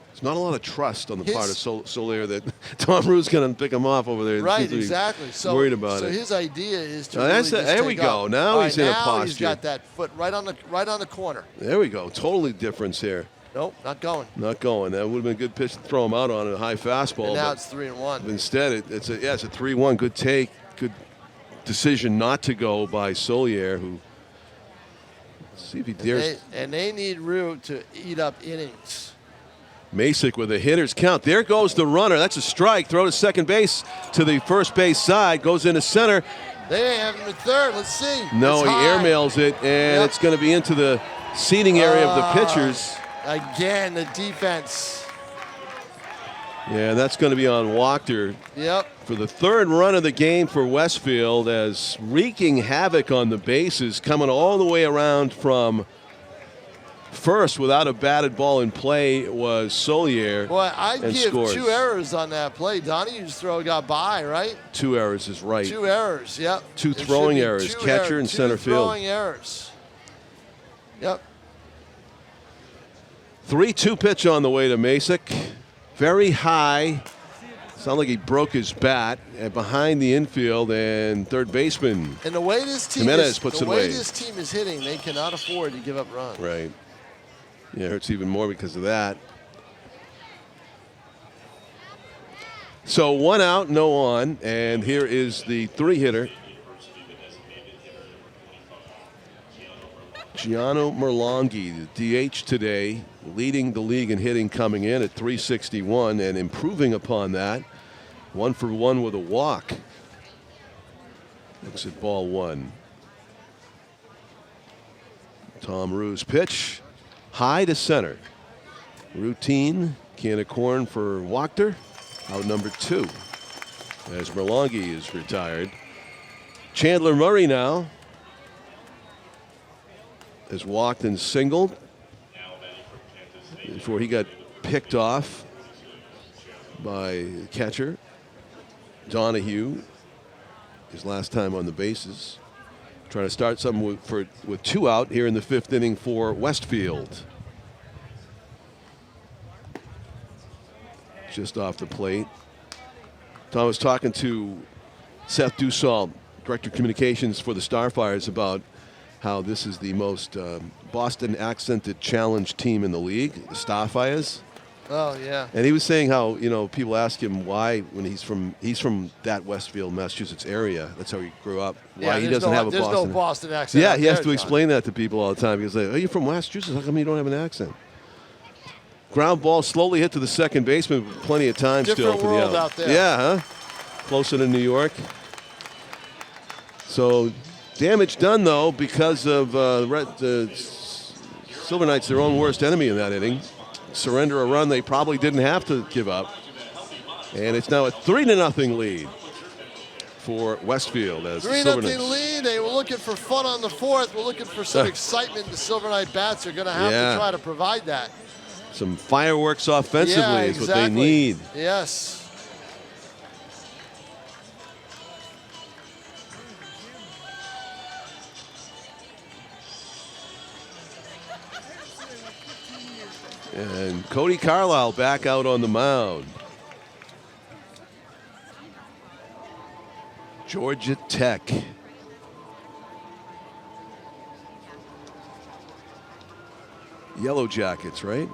Speaker 3: There's not a lot of trust on the part of Soler that Tom Rue's going to pick him off over there.
Speaker 4: Right, exactly. So
Speaker 3: worried about it.
Speaker 4: So his idea is to.
Speaker 3: There we go. Now he's in a posture.
Speaker 4: He's got that foot right on the corner.
Speaker 3: There we go. Totally difference here.
Speaker 4: Nope, not going.
Speaker 3: Not going. That would have been a good pitch to throw him out on a high fastball.
Speaker 4: And now it's 3-1.
Speaker 3: Instead, it's a 3-1. Good take. Good decision not to go by Solier, who. See if he dares.
Speaker 4: And they need Rue to eat up innings.
Speaker 3: Masick with a hitter's count. There goes the runner. That's a strike. Throw to second base to the first base side. Goes into center.
Speaker 4: They have him at third. Let's see.
Speaker 3: No, he airmails it, and it's going to be into the seating area of the pitchers.
Speaker 4: Again, the defense.
Speaker 3: Yeah, that's going to be on Wachter.
Speaker 4: Yep.
Speaker 3: For the 3rd run of the game for Westfield, as wreaking havoc on the bases, coming all the way around from first without a batted ball in play was Solier.
Speaker 4: Boy, I'd give
Speaker 3: scores.
Speaker 4: 2 errors on that play. Donahue's throw got by, right?
Speaker 3: 2 errors is right.
Speaker 4: 2 errors, yep.
Speaker 3: 2 throwing errors, catcher and center field.
Speaker 4: 2 throwing errors. Yep.
Speaker 3: 3-2 pitch on the way to Masick. Very high. Sound like he broke his bat. And behind the infield and third baseman.
Speaker 4: And the way this team this team is hitting, they cannot afford to give up runs.
Speaker 3: Right. Yeah, it hurts even more because of that. So 1 out, no on, and here is the 3-hitter. Gianno Merlonghi, the DH today, leading the league in hitting, coming in at 361 and improving upon that. 1 for 1 with a walk. Looks at ball 1. Tom Rue's pitch, high to center. Routine, can of corn for Wachter. Out number 2 as Merlonghi is retired. Chandler Murray now has walked and singled before he got picked off by the catcher. Donahue, his last time on the bases. Trying to start something with 2 out here in the 5th inning for Westfield. Just off the plate. Tom was talking to Seth Dussault, Director of Communications for the Starfires, about how this is the most Boston accented challenge team in the league, the Starfires.
Speaker 4: Oh yeah.
Speaker 3: And he was saying how, people ask him why, when he's from that Westfield, Massachusetts area. That's how he grew up. Why he doesn't have a Boston.
Speaker 4: There's no Boston accent.
Speaker 3: Yeah, he has to explain that to people all the time. He's like, "Are you from Massachusetts? How come you don't have an accent?" Ground ball slowly hit to the second baseman. Plenty of time still for the out.
Speaker 4: Out there.
Speaker 3: Yeah, huh? Closer to New York. So damage done though because of the Silver Knights, their own worst enemy in that inning. Surrender a run they probably didn't have to give up, and it's now a 3-0 lead for Westfield as the Silver Knights.
Speaker 4: 3-0 lead. They were looking for fun on the 4th. We're looking for some excitement. The Silver Knight bats are going to have to try to provide that.
Speaker 3: Some fireworks offensively is what they need.
Speaker 4: Yes.
Speaker 3: And Cody Carlisle back out on the mound. Georgia Tech. Yellow Jackets, right?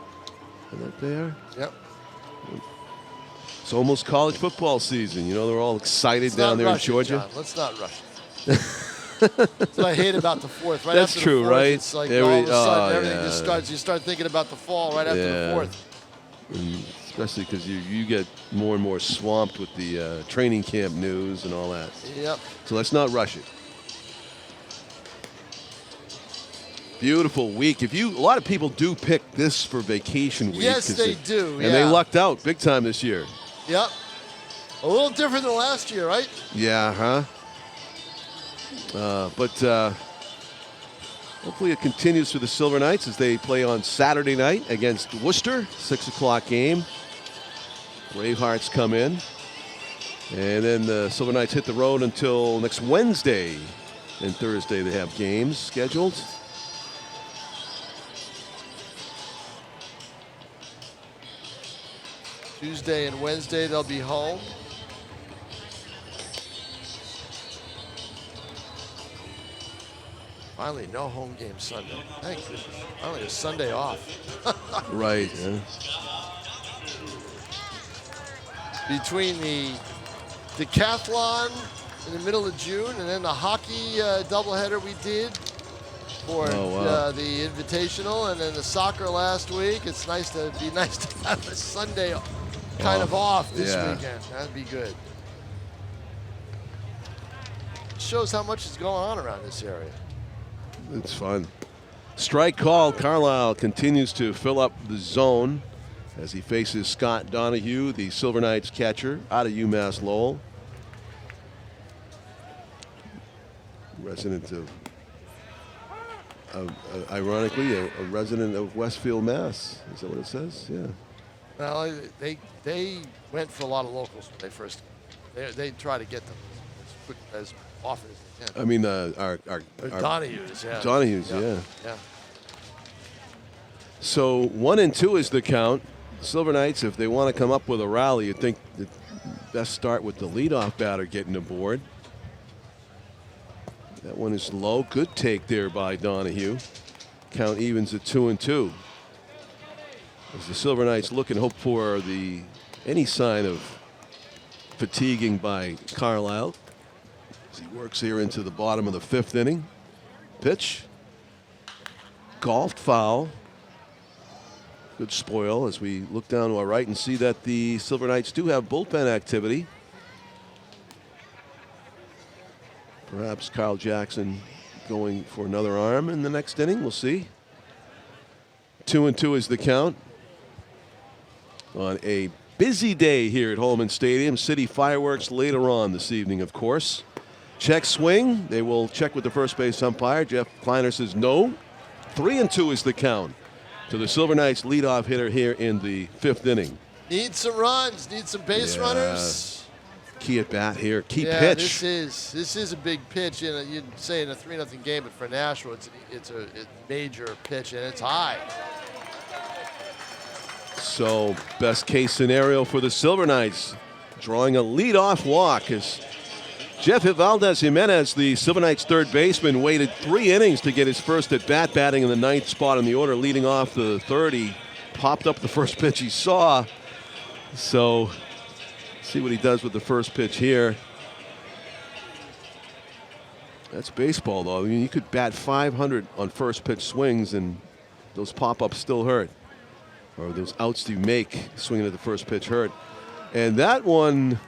Speaker 3: Is that there?
Speaker 4: Yep.
Speaker 3: It's almost college football season. They're all excited
Speaker 4: Let's
Speaker 3: down there
Speaker 4: rush
Speaker 3: in Georgia.
Speaker 4: John. Let's not rush it. That's what I hate about the 4th. Right
Speaker 3: That's
Speaker 4: after
Speaker 3: true,
Speaker 4: the 4th,
Speaker 3: right?
Speaker 4: It's like all of a sudden everything just starts. You start thinking about the fall right after the 4th.
Speaker 3: And especially because you get more and more swamped with the training camp news and all that.
Speaker 4: Yep.
Speaker 3: So let's not rush it. Beautiful week. A lot of people do pick this for vacation week.
Speaker 4: Yes, they do.
Speaker 3: And they lucked out big time this year.
Speaker 4: Yep. A little different than last year, right?
Speaker 3: Yeah, huh? But hopefully it continues for the Silver Knights as they play on Saturday night against Worcester, 6 o'clock game. Bravehearts come in. And then the Silver Knights hit the road until next Wednesday and Thursday. They have games scheduled.
Speaker 4: Tuesday and Wednesday they'll be home. Finally, no home game Sunday. Thank you. Finally, a Sunday off.
Speaker 3: Right. Yeah.
Speaker 4: Between the decathlon in the middle of June and then the hockey doubleheader we did for the Invitational, and then the soccer last week, it's nice to have a Sunday kind of off this weekend. That'd be good. Shows how much is going on around this area.
Speaker 3: It's fun. Strike call. Carlisle continues to fill up the zone as he faces Scott Donahue, the Silver Knights catcher out of UMass Lowell. Resident of, ironically, a resident of Westfield, Mass. Is that what it says? Yeah.
Speaker 4: Well, they went for a lot of locals when they first. They try to get them as often as they can.
Speaker 3: I mean, our
Speaker 4: Donahue's, yeah.
Speaker 3: Donahue's, yeah. So 1-2 is the count. Silver Knights, if they want to come up with a rally, you'd think the best start with the leadoff batter getting aboard. That one is low. Good take there by Donahue. Count evens at 2-2. As the Silver Knights look and hope for any sign of fatiguing by Carlisle. As he works here into the bottom of the 5th inning. Pitch. Golfed foul. Good spoil as we look down to our right and see that the Silver Knights do have bullpen activity. Perhaps Kyle Jackson going for another arm in the next inning. We'll see. 2-2 is the count. On a busy day here at Holman Stadium. City fireworks later on this evening, of course. Check swing. They will check with the first base umpire. Jeff Kleiner says no. 3-2 is the count to the Silver Knights leadoff hitter here in the 5th inning.
Speaker 4: Need some runs. Need some base runners.
Speaker 3: Key at bat here. Key
Speaker 4: yeah,
Speaker 3: pitch.
Speaker 4: This is a big pitch. You'd say in a 3-0 game, but for Nashua, it's a major pitch, and it's high.
Speaker 3: So, best case scenario for the Silver Knights, drawing a leadoff walk as Jeff Valdez Jimenez, the Silver Knights third baseman, waited 3 innings to get his first at bat, batting in the 9th spot in the order, leading off the 3rd. He popped up the first pitch he saw. So, see what he does with the first pitch here. That's baseball, though. I mean, you could bat 500 on first pitch swings, and those pop-ups still hurt. Or those outs you make swinging at the first pitch hurt. And that one,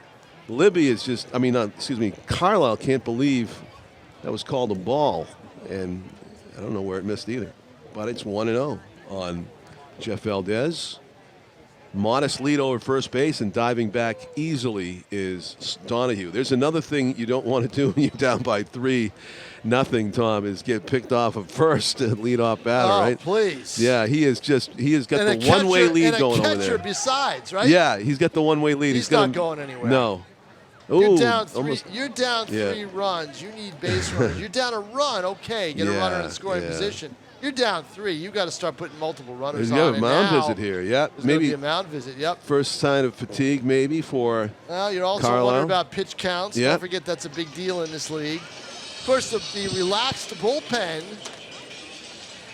Speaker 3: Libby is just, Carlisle can't believe that was called a ball. And I don't know where it missed either. But it's 1-0 on Jeff Valdez. Modest lead over first base, and diving back easily is Donahue. There's another thing you don't want to do when you're down by 3-0, Tom, is get picked off of first and lead off batter, right?
Speaker 4: Please.
Speaker 3: Yeah, he has got the one-way lead going over there.
Speaker 4: Besides, right?
Speaker 3: Yeah, he's got the one-way lead.
Speaker 4: He's not going anywhere.
Speaker 3: No.
Speaker 4: You're
Speaker 3: Ooh,
Speaker 4: down 3.
Speaker 3: almost.
Speaker 4: You're down 3 runs. You need base runners. You're down a run. Okay, get a runner in the scoring position. You're down 3. You got to start putting multiple runners on.
Speaker 3: There's a mound visit here. Yeah,
Speaker 4: there's
Speaker 3: maybe
Speaker 4: a mound visit. Yep.
Speaker 3: First sign of fatigue, maybe for.
Speaker 4: Well, you're also
Speaker 3: Carlisle.
Speaker 4: wondering about pitch counts.
Speaker 3: Yep.
Speaker 4: Don't forget that's a big deal in this league. Of course, the relaxed bullpen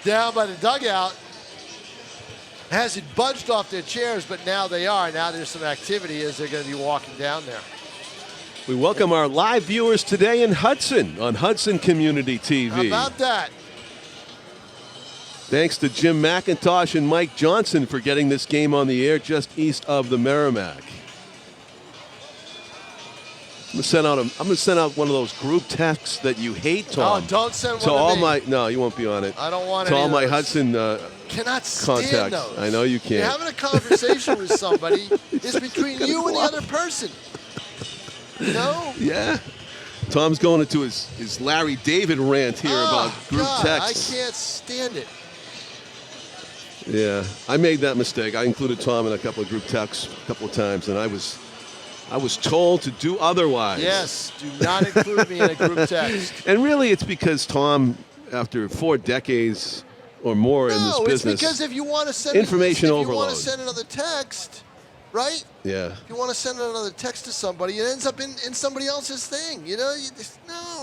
Speaker 4: down by the dugout hasn't budged off their chairs, but now they are. Now there's some activity as they're going to be walking down there.
Speaker 3: We welcome our live viewers today in Hudson on Hudson Community TV.
Speaker 4: How about that?
Speaker 3: Thanks to Jim McIntosh and Mike Johnson for getting this game on the air just east of the Merrimack. I'm gonna send out one of those group texts that you hate, Tom.
Speaker 4: Oh, don't send one
Speaker 3: to
Speaker 4: to
Speaker 3: all
Speaker 4: me.
Speaker 3: No, you won't be on it.
Speaker 4: I don't want
Speaker 3: to
Speaker 4: any
Speaker 3: all
Speaker 4: of
Speaker 3: my
Speaker 4: those.
Speaker 3: Hudson
Speaker 4: Cannot stand
Speaker 3: contacts.
Speaker 4: those.
Speaker 3: I know you can't.
Speaker 4: You're having a conversation with somebody. It's between you and the other person. No.
Speaker 3: Yeah. Tom's going into his Larry David rant here about group texts.
Speaker 4: I can't stand it.
Speaker 3: Yeah, I made that mistake. I included Tom in a couple of group texts a couple of times, and I was told to do otherwise.
Speaker 4: Yes, do not include me in a group text.
Speaker 3: And really, it's because Tom, after 4 decades or more in this business,
Speaker 4: it's because if you want to send
Speaker 3: information
Speaker 4: if
Speaker 3: overload.
Speaker 4: you want to send another text, right?
Speaker 3: Yeah.
Speaker 4: If you want to send another text to somebody, it ends up in somebody else's thing. You know,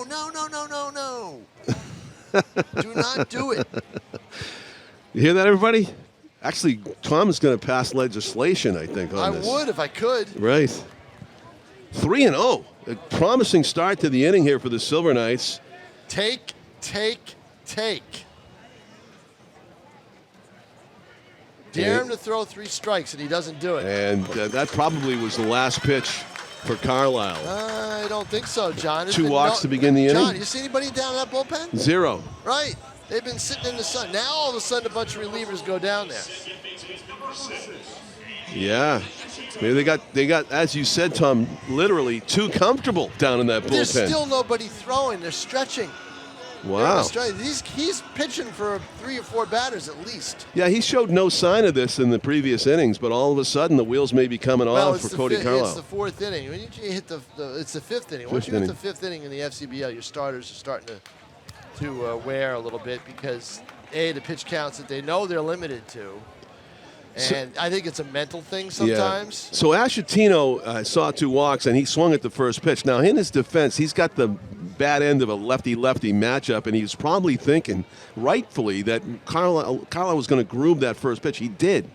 Speaker 4: no. Do not do it.
Speaker 3: You hear that, everybody? Actually, Tom is going to pass legislation, I think, on this.
Speaker 4: I would if I could.
Speaker 3: Right. 3-0. A promising start to the inning here for the Silver Knights.
Speaker 4: Take. Dare him to throw 3 strikes, and he doesn't do it.
Speaker 3: And that probably was the last pitch for Carlisle.
Speaker 4: I don't think so, John.
Speaker 3: 2 walks to begin the inning.
Speaker 4: John, you see anybody down that bullpen?
Speaker 3: 0.
Speaker 4: Right. They've been sitting in the sun. Now all of a sudden a bunch of relievers go down there.
Speaker 3: Yeah. Maybe they got, as you said, Tom, literally too comfortable down in that bullpen.
Speaker 4: There's still nobody throwing. They're stretching.
Speaker 3: Wow.
Speaker 4: He's pitching for 3 or 4 batters at least.
Speaker 3: Yeah, he showed no sign of this in the previous innings, but all of a sudden the wheels may be coming off for Cody Carlisle.
Speaker 4: It's the 4th inning. When you hit it's the 5th inning. Once you hit the 5th inning in the FCBL, your starters are starting to wear a little bit because the pitch counts that they know they're limited to. And I think it's a mental thing sometimes.
Speaker 3: Yeah. So Ashatino saw 2 walks, and he swung at the first pitch. Now, in his defense, he's got the bad end of a lefty-lefty matchup, and he's probably thinking, rightfully, that Carlisle was going to groove that first pitch. He did.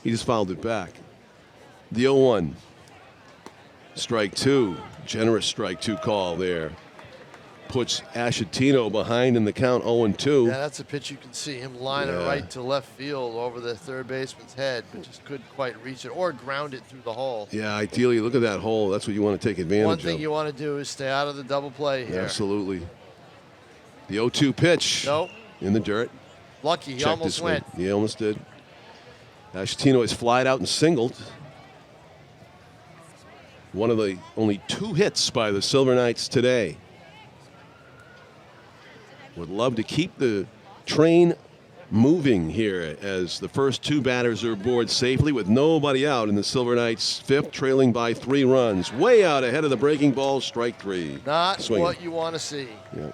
Speaker 3: He just fouled it back. The 0-1. Strike 2. Generous strike 2 call there. Puts Ashatino behind in the count 0-2.
Speaker 4: Yeah, that's a pitch you can see him lining right to left field over the third baseman's head, but just couldn't quite reach it or ground it through the hole.
Speaker 3: Yeah, ideally, look at that hole. That's what you want to take advantage of.
Speaker 4: One thing you want to do is stay out of the double play here.
Speaker 3: Absolutely. The 0-2 pitch.
Speaker 4: Nope.
Speaker 3: In the dirt.
Speaker 4: Lucky, he almost went.
Speaker 3: He almost did. Ashatino has flied out and singled. One of the only 2 hits by the Silver Knights today. Would love to keep the train moving here as the first 2 batters are aboard safely with nobody out in the Silver Knights' 5th, trailing by 3 runs. Way out ahead of the breaking ball, strike 3.
Speaker 4: Not
Speaker 3: Swinging.
Speaker 4: what you want to see.
Speaker 3: Yeah.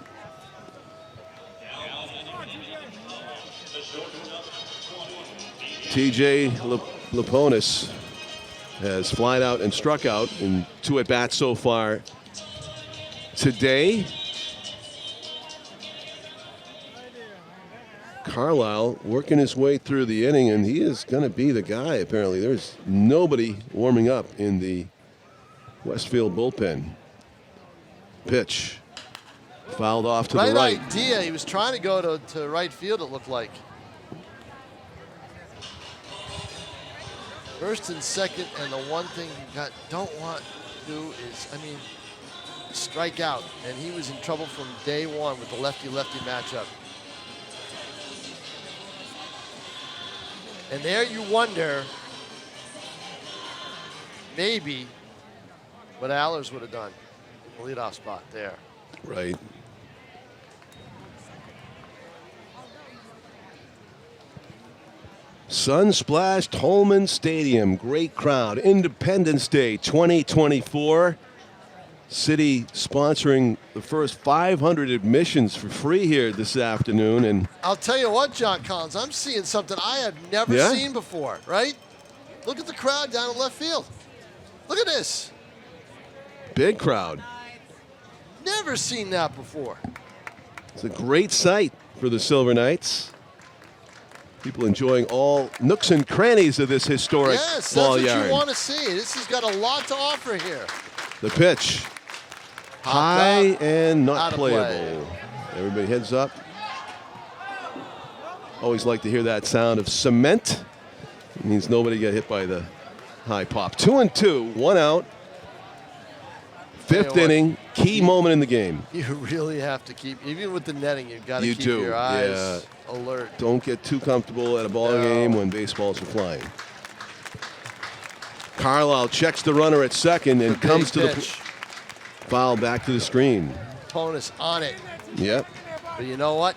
Speaker 3: TJ Laponis has flied out and struck out in 2 at-bats so far today. Carlisle working his way through the inning, and he is going to be the guy, apparently. There's nobody warming up in the Westfield bullpen. Pitch. Fouled off to the right.
Speaker 4: Right idea. He was trying to go to right field, it looked like. First and second, and the one thing you don't want to do is, strike out. And he was in trouble from day one with the lefty-lefty matchup. And there you wonder, maybe, what Allers would have done in the leadoff spot there.
Speaker 3: Right. Sun-splashed Holman Stadium. Great crowd. Independence Day 2024. City sponsoring the first 500 admissions for free here this afternoon. And
Speaker 4: I'll tell you what, John Collins, I'm seeing something I have never seen before, right? Look at the crowd down in left field. Look at this.
Speaker 3: Big crowd.
Speaker 4: Never seen that before.
Speaker 3: It's a great sight for the Silver Knights. People enjoying all nooks and crannies of this historic ball yard.
Speaker 4: Yes, that's what you want to see. This has got a lot to offer here.
Speaker 3: The pitch. High and not playable. Everybody heads up. Always like to hear that sound of cement. It means nobody got hit by the high pop. 2-2, 1 out. 5th inning, key moment in the game.
Speaker 4: You really have to keep, even with the netting, you've got to keep your eyes alert.
Speaker 3: Don't get too comfortable at a ball game when baseballs are flying. Carlisle checks the runner at second and comes to the foul back to the screen.
Speaker 4: Bonus on it.
Speaker 3: Yep.
Speaker 4: But you know what?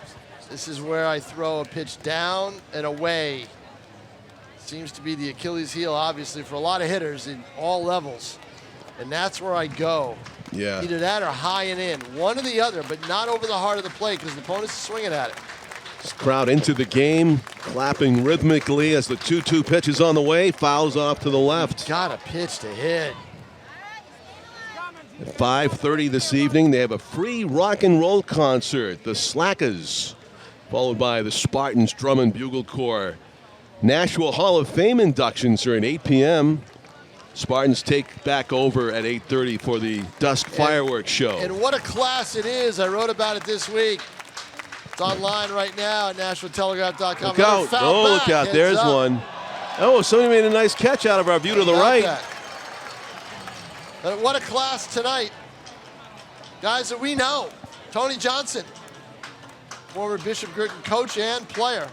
Speaker 4: This is where I throw a pitch down and away. Seems to be the Achilles heel, obviously, for a lot of hitters in all levels. And that's where I go.
Speaker 3: Yeah.
Speaker 4: Either that or high and in. One or the other, but not over the heart of the plate because the opponent's swinging at it.
Speaker 3: This crowd into the game, clapping rhythmically as the 2-2 pitch is on the way. Fouls off to the left.
Speaker 4: Got a pitch to hit.
Speaker 3: At 5:30 this evening, they have a free rock and roll concert, the Slackers, followed by the Spartans Drum and Bugle Corps. Nashua Hall of Fame inductions are at 8 p.m. Spartans take back over at 8:30 for the dusk fireworks show.
Speaker 4: And what a class it is. I wrote about it this week. It's online right now at NashuaTelegraph.com.
Speaker 3: Look out. Oh, look out. There's one. Oh, somebody made a nice catch out of our view to the right.
Speaker 4: But what a class tonight. Guys that we know. Tony Johnson, former Bishop Girton coach and player.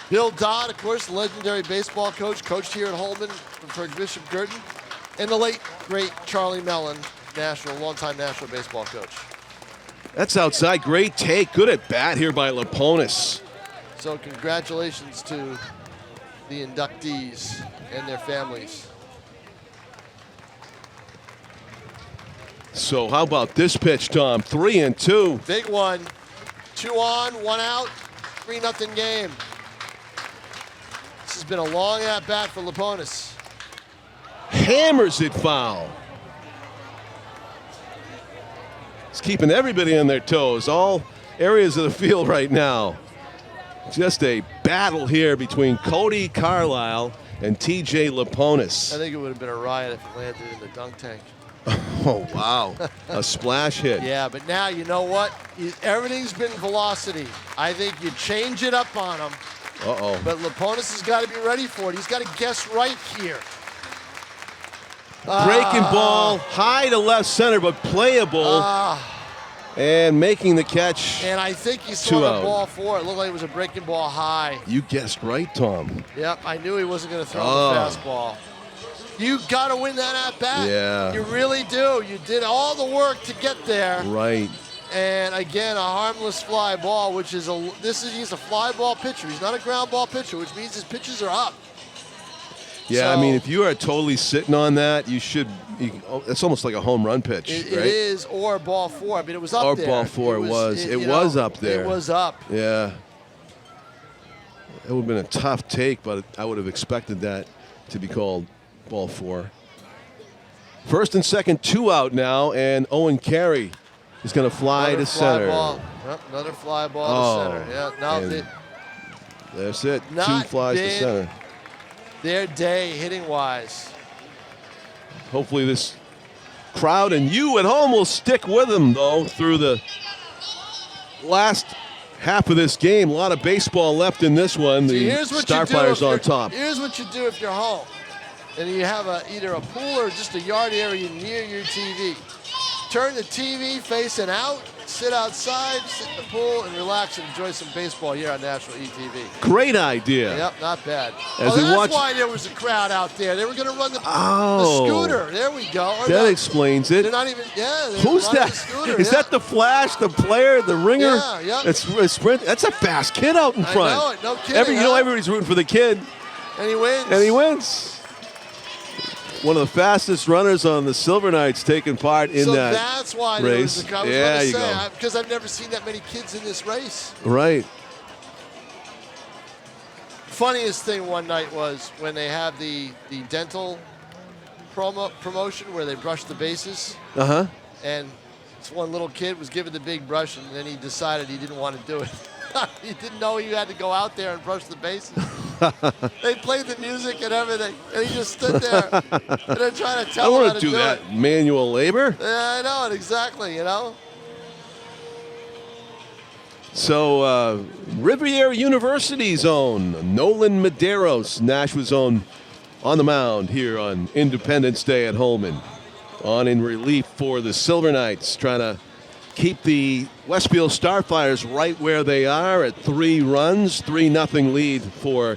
Speaker 4: Bill Dodd, of course, legendary baseball coach, coached here at Holman for Bishop Girton. And the late, great Charlie Mellon, longtime Nashua baseball coach.
Speaker 3: That's outside. Great take. Good at bat here by Laponis.
Speaker 4: So congratulations to the inductees and their families.
Speaker 3: So how about this pitch, Tom? 3-2.
Speaker 4: Big one. 2 on, 1 out. 3-0 game. This has been a long at-bat for Leponis.
Speaker 3: Hammers it foul. It's keeping everybody on their toes, all areas of the field right now. Just a battle here between Cody Carlisle and TJ Leponis.
Speaker 4: I think it would have been a riot if it landed in the dunk tank.
Speaker 3: Oh, wow. A splash hit.
Speaker 4: Yeah, but now you know what? Everything's been velocity. I think you change it up on him.
Speaker 3: Uh-oh.
Speaker 4: But Leponis has got to be ready for it. He's got to guess right here.
Speaker 3: Breaking ball, high to left center, but playable. And making the catch.
Speaker 4: And I think he
Speaker 3: 2
Speaker 4: saw
Speaker 3: out.
Speaker 4: the ball for it. It looked like it was a breaking ball high.
Speaker 3: You guessed right, Tom.
Speaker 4: Yep, I knew he wasn't going to throw the fastball. You got to win that at bat.
Speaker 3: Yeah.
Speaker 4: You really do. You did all the work to get there.
Speaker 3: Right.
Speaker 4: And again, a harmless fly ball, which is he's a fly ball pitcher. He's not a ground ball pitcher, which means his pitches are up.
Speaker 3: Yeah, I
Speaker 4: So-
Speaker 3: mean, if you are totally sitting on that, it's almost like a home run pitch,
Speaker 4: It
Speaker 3: right?
Speaker 4: is, or ball 4. I mean, it was up
Speaker 3: Or
Speaker 4: there.
Speaker 3: ball 4, it was. It
Speaker 4: you
Speaker 3: was
Speaker 4: know,
Speaker 3: up there.
Speaker 4: It was up.
Speaker 3: Yeah. It would have been a tough take, but I would have expected that to be called ball 4. First and second, 2 out now, and Owen Carey is going to fly
Speaker 4: Another
Speaker 3: to
Speaker 4: fly
Speaker 3: center.
Speaker 4: ball. Yep, another fly ball to center. Yeah, now
Speaker 3: and that's it. 2
Speaker 4: Not
Speaker 3: flies to
Speaker 4: been-
Speaker 3: center.
Speaker 4: their day hitting-wise.
Speaker 3: Hopefully this crowd and you at home will stick with them, though, through the last half of this game. A lot of baseball left in this one.
Speaker 4: See,
Speaker 3: The
Speaker 4: here's what you do
Speaker 3: Starfires
Speaker 4: if
Speaker 3: on
Speaker 4: you're-
Speaker 3: top.
Speaker 4: Here's what you do if you're home, and you have either a pool or just a yard area near your TV. Turn the TV facing out, sit outside, sit in the pool, and relax and enjoy some baseball here on National ETV.
Speaker 3: Great idea.
Speaker 4: Yep, not bad.
Speaker 3: As we
Speaker 4: that's
Speaker 3: watch-
Speaker 4: why there was a crowd out there. They were going to run the
Speaker 3: Oh.
Speaker 4: scooter. There we go. Or
Speaker 3: That
Speaker 4: not.
Speaker 3: explains it.
Speaker 4: They're not even. Yeah. They're
Speaker 3: Who's
Speaker 4: running
Speaker 3: that?
Speaker 4: The scooter,
Speaker 3: Is
Speaker 4: yeah.
Speaker 3: that the Flash, the player, the ringer?
Speaker 4: Yeah, yep.
Speaker 3: It's sprint. That's a fast kid out in
Speaker 4: I
Speaker 3: front.
Speaker 4: know it. No kidding.
Speaker 3: You know, everybody's rooting for the kid,
Speaker 4: And he wins.
Speaker 3: and he wins. One of the fastest runners on the Silver Knights taking part in
Speaker 4: So
Speaker 3: that
Speaker 4: that's why there was
Speaker 3: race.
Speaker 4: the crowd. I was
Speaker 3: Yeah,
Speaker 4: going to
Speaker 3: you
Speaker 4: say,
Speaker 3: go.
Speaker 4: because I've never seen that many kids in this race.
Speaker 3: Right.
Speaker 4: Funniest thing one night was when they have the dental promotion where they brush the bases,
Speaker 3: Uh-huh.
Speaker 4: and this one little kid was given the big brush, and then he decided he didn't want to do it. He didn't know you had to go out there and brush the bases. They played the music and everything, and he just stood there and they're trying to
Speaker 3: I
Speaker 4: tell him how
Speaker 3: want
Speaker 4: to
Speaker 3: to do that.
Speaker 4: it.
Speaker 3: Manual labor.
Speaker 4: Yeah, I know it exactly. You know.
Speaker 3: So, Riviera University's own Nolan Medeiros, Nashua's own, on the mound here on Independence Day at Holman. On in relief for the Silver Knights, trying to keep the Westfield Starfires right where they are at 3 runs, 3-0 lead for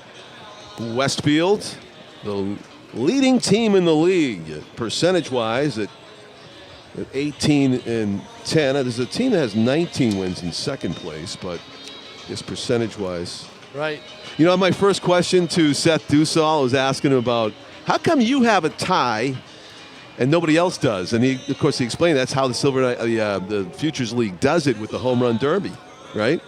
Speaker 3: Westfield. The leading team in the league, percentage-wise, at 18-10. There's a team that has 19 wins in second place, but just percentage-wise.
Speaker 4: Right.
Speaker 3: You know, my first question to Seth Dusal was asking him about how come you have a tie and nobody else does? And he, of course, he explained that's how the the Futures League does it with the Home Run Derby, right?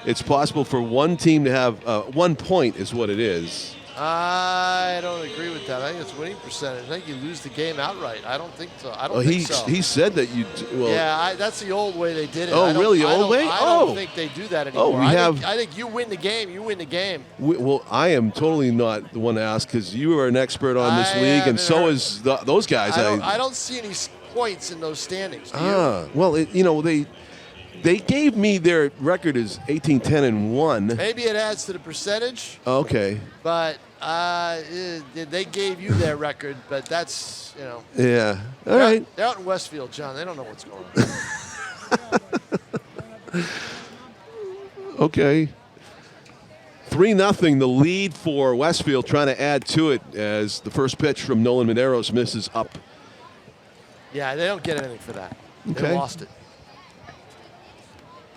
Speaker 3: It's possible for one team to have 1 point is what it is.
Speaker 4: I don't agree with that. I think it's winning percentage. I think you lose the game outright. I don't think so. I don't think so.
Speaker 3: He said that you. Well,
Speaker 4: yeah, that's the old way they did it.
Speaker 3: Oh,
Speaker 4: I don't-
Speaker 3: really?
Speaker 4: I
Speaker 3: Old
Speaker 4: don't-
Speaker 3: way?
Speaker 4: I
Speaker 3: Oh.
Speaker 4: don't think they do that anymore.
Speaker 3: we have-
Speaker 4: I think you win the game. You win the game.
Speaker 3: well, I am totally not the one to ask because you are an expert on this
Speaker 4: I
Speaker 3: league, and
Speaker 4: haven't
Speaker 3: so
Speaker 4: heard-
Speaker 3: is those guys.
Speaker 4: I don't see any points in those standings. Do you?
Speaker 3: Well, they gave me their record is 18-10-1.
Speaker 4: Maybe it adds to the percentage,
Speaker 3: Okay.
Speaker 4: but they gave you their record. But that's, you know.
Speaker 3: Yeah. All right.
Speaker 4: They're out in Westfield, John. They don't know what's going on.
Speaker 3: Okay. 3-0, the lead for Westfield, trying to add to it as the first pitch from Nolan Medeiros misses up.
Speaker 4: Yeah, they don't get anything for that.
Speaker 3: Okay.
Speaker 4: They lost it.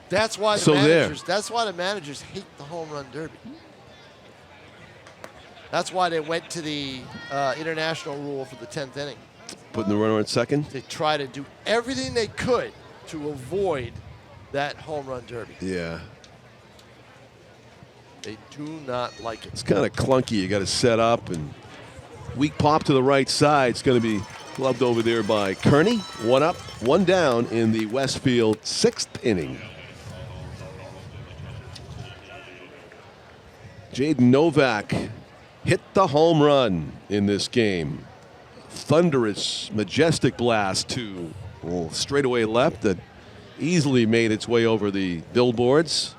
Speaker 4: That's why the
Speaker 3: So there.
Speaker 4: managers. That's why the managers hate the home run derby. That's why they went to the international rule for the 10th inning.
Speaker 3: Putting the runner at second.
Speaker 4: They try to do everything they could to avoid that home run derby.
Speaker 3: Yeah.
Speaker 4: They do not like it.
Speaker 3: It's kind of clunky. You got to set up, and weak pop to the right side. It's going to be gloved over there by Kearney. 1 up, 1 down in the Westfield 6th inning. Jaden Novak hit the home run in this game. Thunderous, majestic blast to straightaway left that easily made its way over the billboards.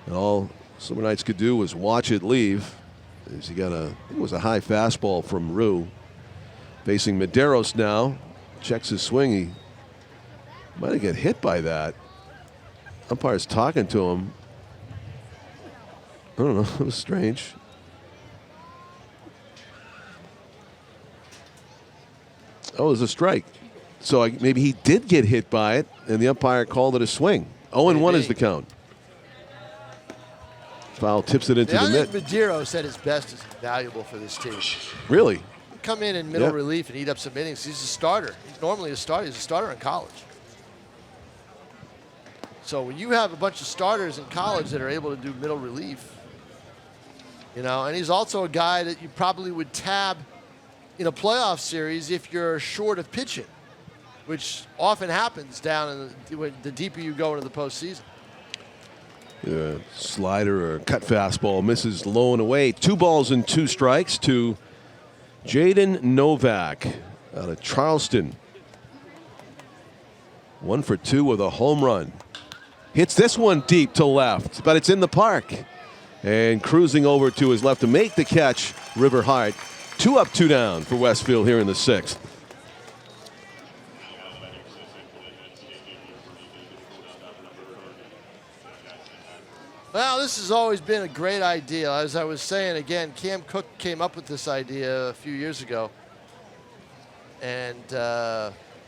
Speaker 3: And all Silver Knights could do was watch it leave. As he got I think it was a high fastball from Rue. Facing Medeiros now. Checks his swing. He might have got hit by that. Umpire's talking to him. I don't know. It was strange. Oh, it was a strike. So maybe he did get hit by it, and the umpire called it a swing. 0-1 is the count. Foul tips it into the mitt.
Speaker 4: I think Medeiros at his best is valuable for this team.
Speaker 3: Really?
Speaker 4: He'll come in middle relief and eat up some innings. He's a starter. He's normally a starter. He's a starter in college. So when you have a bunch of starters in college that are able to do middle relief, and he's also a guy that you probably would tab in a playoff series if you're short of pitching, which often happens down in the deeper you go into the postseason.
Speaker 3: Slider or cut fastball misses low and away. 2 balls and 2 strikes to Jaden Novak out of Charleston. 1 for 2 with a home run. Hits this one deep to left, but it's in the park. And cruising over to his left to make the catch, River Hart. 2 up, 2 down for Westfield here in the 6th.
Speaker 4: Well, this has always been a great idea. As I was saying, again, Cam Cook came up with this idea a few years ago. And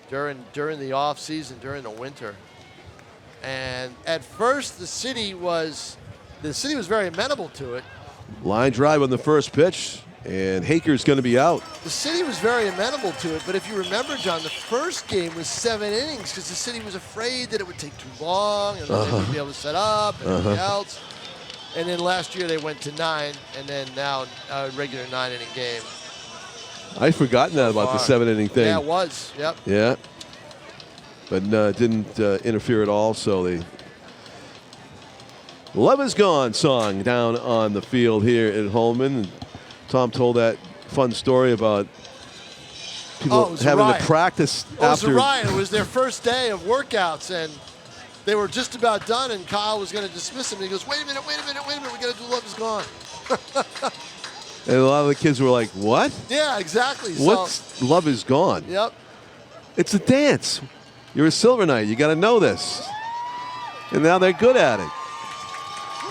Speaker 4: during the off season, during the winter. And at first, the city was very amenable to it.
Speaker 3: Line drive on the first pitch, and Haker's going to be out.
Speaker 4: The city was very amenable to it, but if you remember, John, the first game was 7 innings because the city was afraid that it would take too long and they wouldn't be able to set up and everything else. And then last year they went to 9, and then now a regular 9-inning game.
Speaker 3: I'd forgotten that about the 7-inning thing.
Speaker 4: Yeah, it was. Yep.
Speaker 3: Yeah. But didn't interfere at all, so they... Love Is Gone song down on the field here at Holman. And Tom told that fun story about people having to practice after.
Speaker 4: It was a riot. It was their first day of workouts, and they were just about done, and Kyle was going to dismiss him. And he goes, wait a minute, we got to do Love Is Gone.
Speaker 3: And a lot of the kids were like, what?
Speaker 4: Yeah, exactly.
Speaker 3: What's Love Is Gone?
Speaker 4: Yep.
Speaker 3: It's a dance. You're a Silver Knight. You got to know this. And now they're good at it.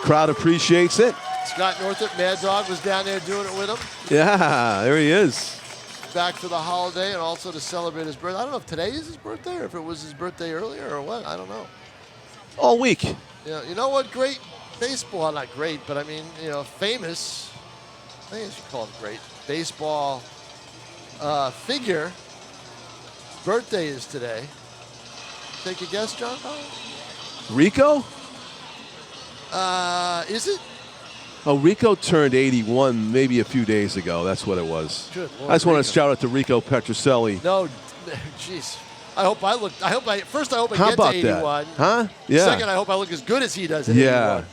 Speaker 3: Crowd appreciates it.
Speaker 4: Scott Northup, Mad Dog, was down there doing it with him.
Speaker 3: Yeah, there he is.
Speaker 4: Back for the holiday and also to celebrate his birthday. I don't know if today is his birthday or if it was his birthday earlier or what. I don't know.
Speaker 3: All week.
Speaker 4: Yeah, you know what? Great baseball. Not great, but I mean, famous. I think I should call him great. Baseball figure. Birthday is today. Take a guess, John?
Speaker 3: Rico?
Speaker 4: Is it?
Speaker 3: Oh, Rico turned 81 maybe a few days ago. That's what it was.
Speaker 4: Good Lord,
Speaker 3: I just want
Speaker 4: Rico.
Speaker 3: to shout out to Rico Petrocelli.
Speaker 4: No, jeez. I hope I
Speaker 3: How
Speaker 4: get
Speaker 3: about
Speaker 4: to 81.
Speaker 3: that? Huh? Yeah.
Speaker 4: Second, I hope I look as good as he does at
Speaker 3: Yeah.
Speaker 4: 81.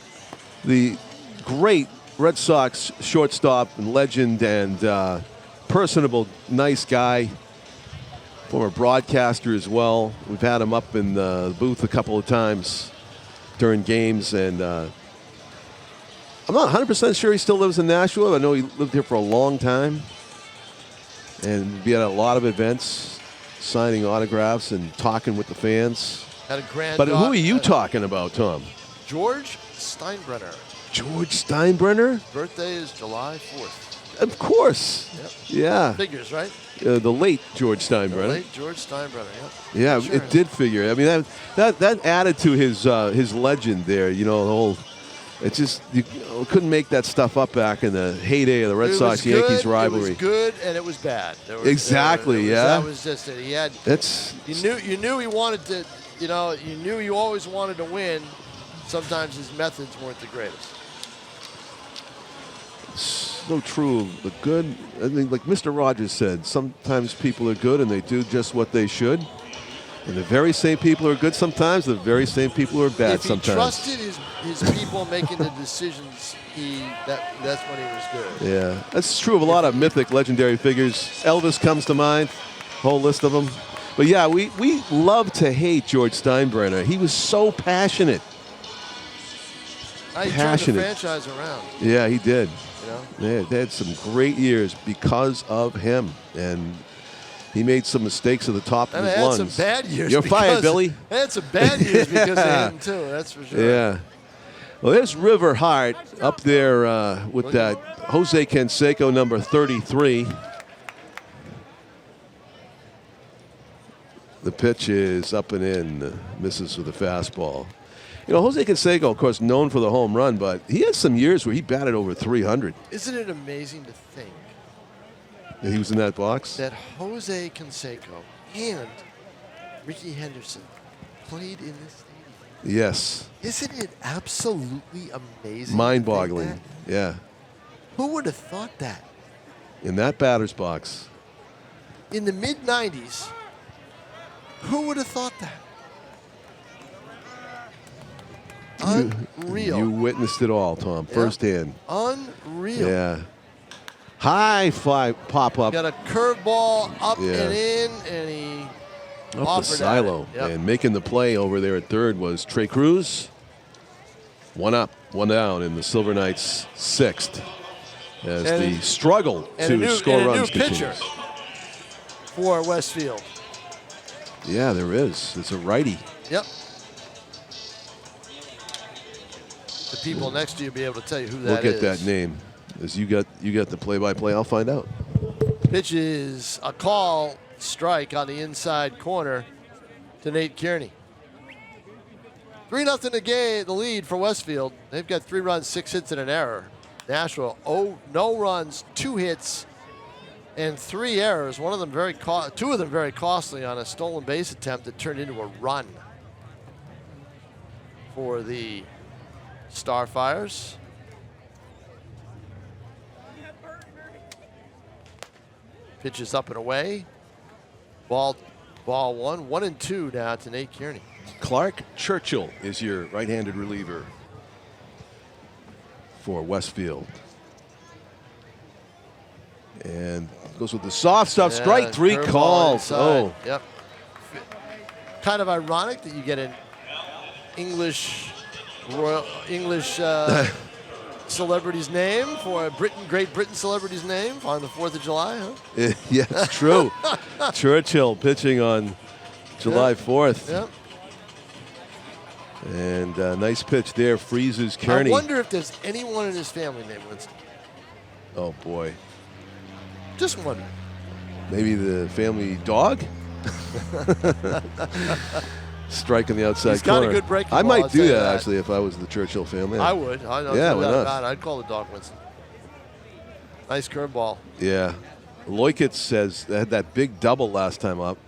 Speaker 3: The great Red Sox shortstop and legend and personable, nice guy. Former broadcaster as well. We've had him up in the booth a couple of times during games, and I'm not 100% sure he still lives in Nashua. I know he lived here for a long time, and be at a lot of events, signing autographs and talking with the fans.
Speaker 4: Had a grand.
Speaker 3: But who are you talking about, Tom?
Speaker 4: George Steinbrenner.
Speaker 3: George Steinbrenner?
Speaker 4: Birthday is July 4th.
Speaker 3: Of course.
Speaker 4: Yep.
Speaker 3: Yeah.
Speaker 4: Figures, right?
Speaker 3: The late George Steinbrenner.
Speaker 4: The late George Steinbrenner. Yep.
Speaker 3: Yeah,
Speaker 4: Sure.
Speaker 3: it did figure. I mean, that added to his legend there. The whole. It just you couldn't make that stuff up back in the heyday of the Red Sox-Yankees rivalry.
Speaker 4: It was good and it was bad.
Speaker 3: Exactly.
Speaker 4: That was just it. He had.
Speaker 3: It's.
Speaker 4: You knew he wanted to. You knew he always wanted to win. Sometimes his methods weren't the greatest.
Speaker 3: so true. The good, I mean, like Mr. Rogers said, sometimes people are good and they do just what they should. And the very same people are good sometimes, the very same people are bad sometimes.
Speaker 4: If he trusted his people making the decisions, that's when he was good.
Speaker 3: Yeah, that's true of a lot of mythic, legendary figures. Elvis comes to mind, whole list of them. But yeah, we love to hate George Steinbrenner. He was so passionate.
Speaker 4: He turned the franchise around.
Speaker 3: Yeah, he did.
Speaker 4: You know?
Speaker 3: They had some great years because of him. And he made some mistakes at the top of his lungs.
Speaker 4: Had some bad years.
Speaker 3: You're fired, Billy.
Speaker 4: They had some bad years because of him, too. That's for sure.
Speaker 3: Yeah. Well, there's River Hart up there with that Jose Canseco, number 33. The pitch is up and in. Misses with a fastball. You know, Jose Canseco, of course, known for the home run, but he had some years where he batted over 300.
Speaker 4: Isn't it amazing to think
Speaker 3: that he was in that box?
Speaker 4: That Jose Canseco and Ricky Henderson played in this stadium.
Speaker 3: Yes.
Speaker 4: Isn't it absolutely amazing?
Speaker 3: Mind-boggling. Yeah.
Speaker 4: Who would have thought that?
Speaker 3: In that batter's box.
Speaker 4: In the mid-90s, who would have thought that? Unreal.
Speaker 3: You witnessed it all, Tom, firsthand.
Speaker 4: Unreal.
Speaker 3: Yeah. High fly pop up.
Speaker 4: Got a curveball up and in, and he
Speaker 3: up the silo. And making the play over there at third was Trey Cruz. One up, one down in the Silver Knights' sixth as the struggle to score runs continues.
Speaker 4: Pitcher for Westfield.
Speaker 3: Yeah, there is. It's a righty.
Speaker 4: Yep. The people next to you will be able to tell you who that is.
Speaker 3: We'll get that name. As you got the play-by-play, I'll find out.
Speaker 4: Pitch is a call strike on the inside corner to Nate Kearney. 3-0 the game, the lead for Westfield. They've got 3 runs, 6 hits, and an error. Nashua, no runs, 2 hits, and 3 errors. 2 of them very costly on a stolen base attempt that turned into a run for the Starfires. Pitch is up and away. Ball 1, 1-2 now to Nate Kearney.
Speaker 3: Clark Churchill is your right-handed reliever for Westfield. And goes with the soft stuff. Strike 3 calls. Oh.
Speaker 4: Yep. Kind of ironic that you get an English celebrity's name for a Great Britain celebrity's name on the 4th of July, huh?
Speaker 3: Yeah, it's true. Churchill pitching on July 4th.
Speaker 4: Yep.
Speaker 3: And nice pitch there, freezes Kearney.
Speaker 4: I wonder if there's anyone in his family named Winston.
Speaker 3: Oh, boy.
Speaker 4: Just wonder.
Speaker 3: Maybe the family dog? Strike on the outside
Speaker 4: He's got
Speaker 3: corner.
Speaker 4: a good breaking
Speaker 3: I
Speaker 4: ball,
Speaker 3: might
Speaker 4: I'll
Speaker 3: do
Speaker 4: tell you
Speaker 3: that,
Speaker 4: that.
Speaker 3: actually, if I was the Churchill family.
Speaker 4: I would. I know
Speaker 3: yeah,
Speaker 4: no
Speaker 3: why
Speaker 4: doubt
Speaker 3: not?
Speaker 4: about it. I'd call the dog Winston. Nice curveball.
Speaker 3: Yeah. Loikitz says they had that big double last time up.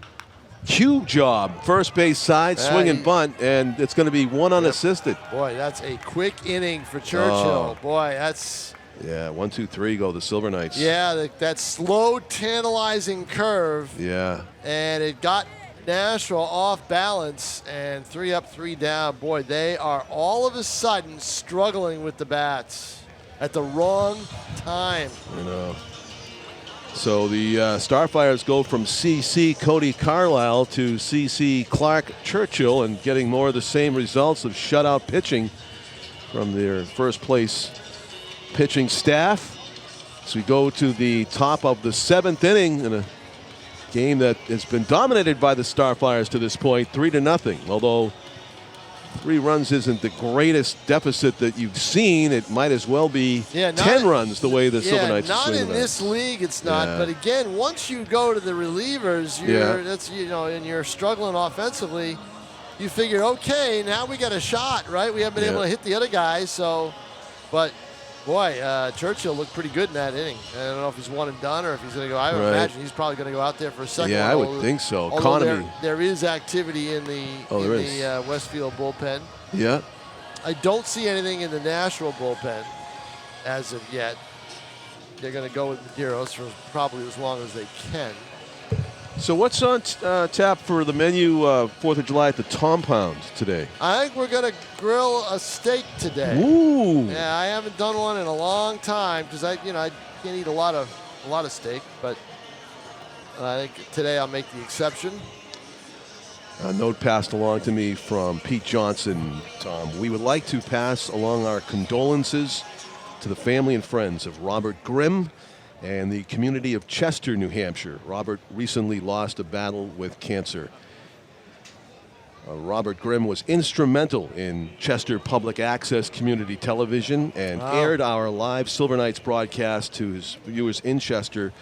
Speaker 3: Cube job, first base side, swing and bunt, and it's going to be 1 unassisted.
Speaker 4: Boy, that's a quick inning for Churchill. Boy, that's...
Speaker 3: Yeah, 1, 2, 3 go the Silver Knights.
Speaker 4: Yeah, that slow, tantalizing curve.
Speaker 3: Yeah.
Speaker 4: And it got Nashua off balance, and 3 up, 3 down. Boy, they are all of a sudden struggling with the bats at the wrong time.
Speaker 3: I know. So the Starfires go from CC Cody Carlisle to CC Clark Churchill, and getting more of the same results of shutout pitching from their first place pitching staff. So we go to the top of the 7th inning in a game that has been dominated by the Starfires to this point, 3-0. Although 3 runs isn't the greatest deficit that you've seen, it might as well be 10 runs the way the Silver Knights are swinging.
Speaker 4: Not in this league, it's not.
Speaker 3: Yeah.
Speaker 4: But again, once you go to the relievers, and you're struggling offensively, you figure, okay, now we got a shot, right? We haven't been able to hit the other guys, but. Boy, Churchill looked pretty good in that inning. I don't know if he's one and done or if he's going to go. I would imagine he's probably going to go out there for a second.
Speaker 3: Yeah, I would think so.
Speaker 4: Economy. There is activity in the Westfield bullpen.
Speaker 3: Yeah.
Speaker 4: I don't see anything in the Nashua bullpen as of yet. they're going to go with Medeiros for probably as long as they can.
Speaker 3: So what's on tap for the menu 4th of July at the Tom Pound today?
Speaker 4: I think we're going to grill a steak today.
Speaker 3: Ooh.
Speaker 4: Yeah, I haven't done one in a long time because I can't eat a lot of steak, but I think today I'll make the exception.
Speaker 3: A note passed along to me from Pete Johnson, Tom. We would like to pass along our condolences to the family and friends of Robert Grimm and the community of Chester, New Hampshire. Robert recently lost a battle with cancer. Robert Grimm was instrumental in Chester Public Access Community Television and aired our live Silver Knights broadcast to his viewers in Chester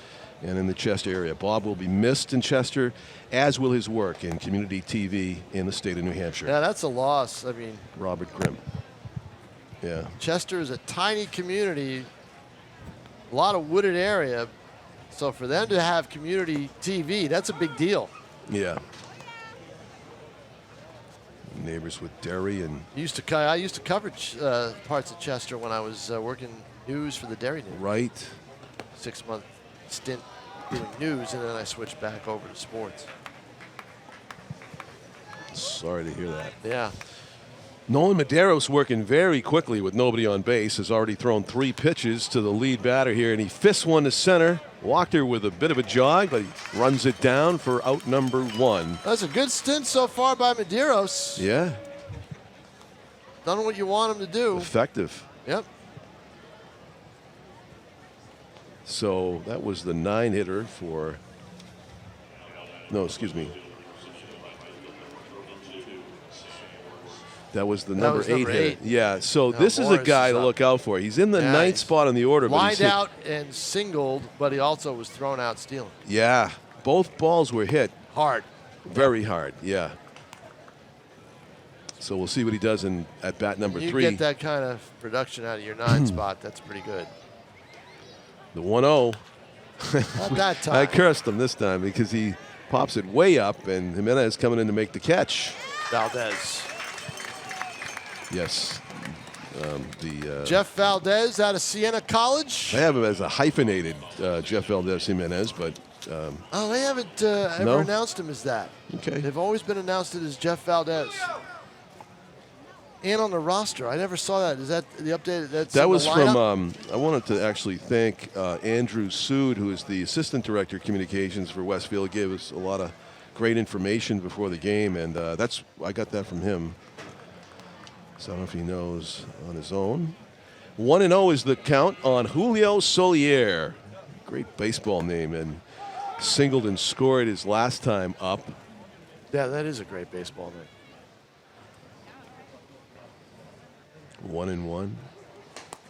Speaker 3: and in the Chester area. Bob will be missed in Chester, as will his work in community TV in the state of New Hampshire.
Speaker 4: Yeah, that's a loss. I mean,
Speaker 3: Robert Grimm. Yeah.
Speaker 4: Chester is a tiny community, a lot of wooded area, so for them to have community TV, that's a big deal.
Speaker 3: Yeah. Neighbors with dairy and
Speaker 4: I used to cover parts of Chester when I was working news for the Dairy News.
Speaker 3: right.
Speaker 4: 6-month stint doing news, and then I switched back over to sports.
Speaker 3: Sorry to hear that.
Speaker 4: Yeah.
Speaker 3: Nolan Medeiros working very quickly with nobody on base. Has already thrown 3 pitches to the lead batter here, and he fists one to center. Walked her with a bit of a jog, but he runs it down for out number 1.
Speaker 4: That's a good stint so far by Medeiros.
Speaker 3: Yeah,
Speaker 4: Done what you want him to do.
Speaker 3: effective.
Speaker 4: Yep.
Speaker 3: So that was the 9-hitter for. No, excuse me. That was the number 8
Speaker 4: number
Speaker 3: hitter.
Speaker 4: 8.
Speaker 3: Yeah, so
Speaker 4: Now
Speaker 3: this is a
Speaker 4: Morris
Speaker 3: guy
Speaker 4: is
Speaker 3: to
Speaker 4: up.
Speaker 3: look out for. He's in the
Speaker 4: Yeah,
Speaker 3: 9th
Speaker 4: he's
Speaker 3: spot on the order. But he's
Speaker 4: Lined
Speaker 3: hit-
Speaker 4: out and singled, but he also was thrown out stealing.
Speaker 3: Yeah, both balls were hit
Speaker 4: Hard.
Speaker 3: very hard. Yeah. So we'll see what he does at bat number
Speaker 4: You
Speaker 3: 3.
Speaker 4: get that kind of production out of your 9 spot, that's pretty good.
Speaker 3: The 1-0.
Speaker 4: Not that time.
Speaker 3: I cursed him this time because he pops it way up, and Jimenez coming in to make the catch.
Speaker 4: Valdez.
Speaker 3: Yes.
Speaker 4: Jeff Valdez out of Siena College.
Speaker 3: I have him as a hyphenated Jeff Valdez Jimenez, but
Speaker 4: Oh, they haven't ever
Speaker 3: No?
Speaker 4: announced him as that.
Speaker 3: okay.
Speaker 4: They've always been announced it as Jeff Valdez. And on the roster, I never saw that. Is that the update? That's
Speaker 3: That
Speaker 4: in
Speaker 3: was
Speaker 4: the
Speaker 3: from,
Speaker 4: lineup?
Speaker 3: I wanted to actually thank Andrew Sood, who is the Assistant Director of Communications for Westfield. Gave us a lot of great information before the game, and I got that from him. So I don't know if he knows on his own. 1-0 is the count on Julio Solier. Great baseball name, and singled and scored his last time up.
Speaker 4: Yeah, that is a great baseball name.
Speaker 3: 1-1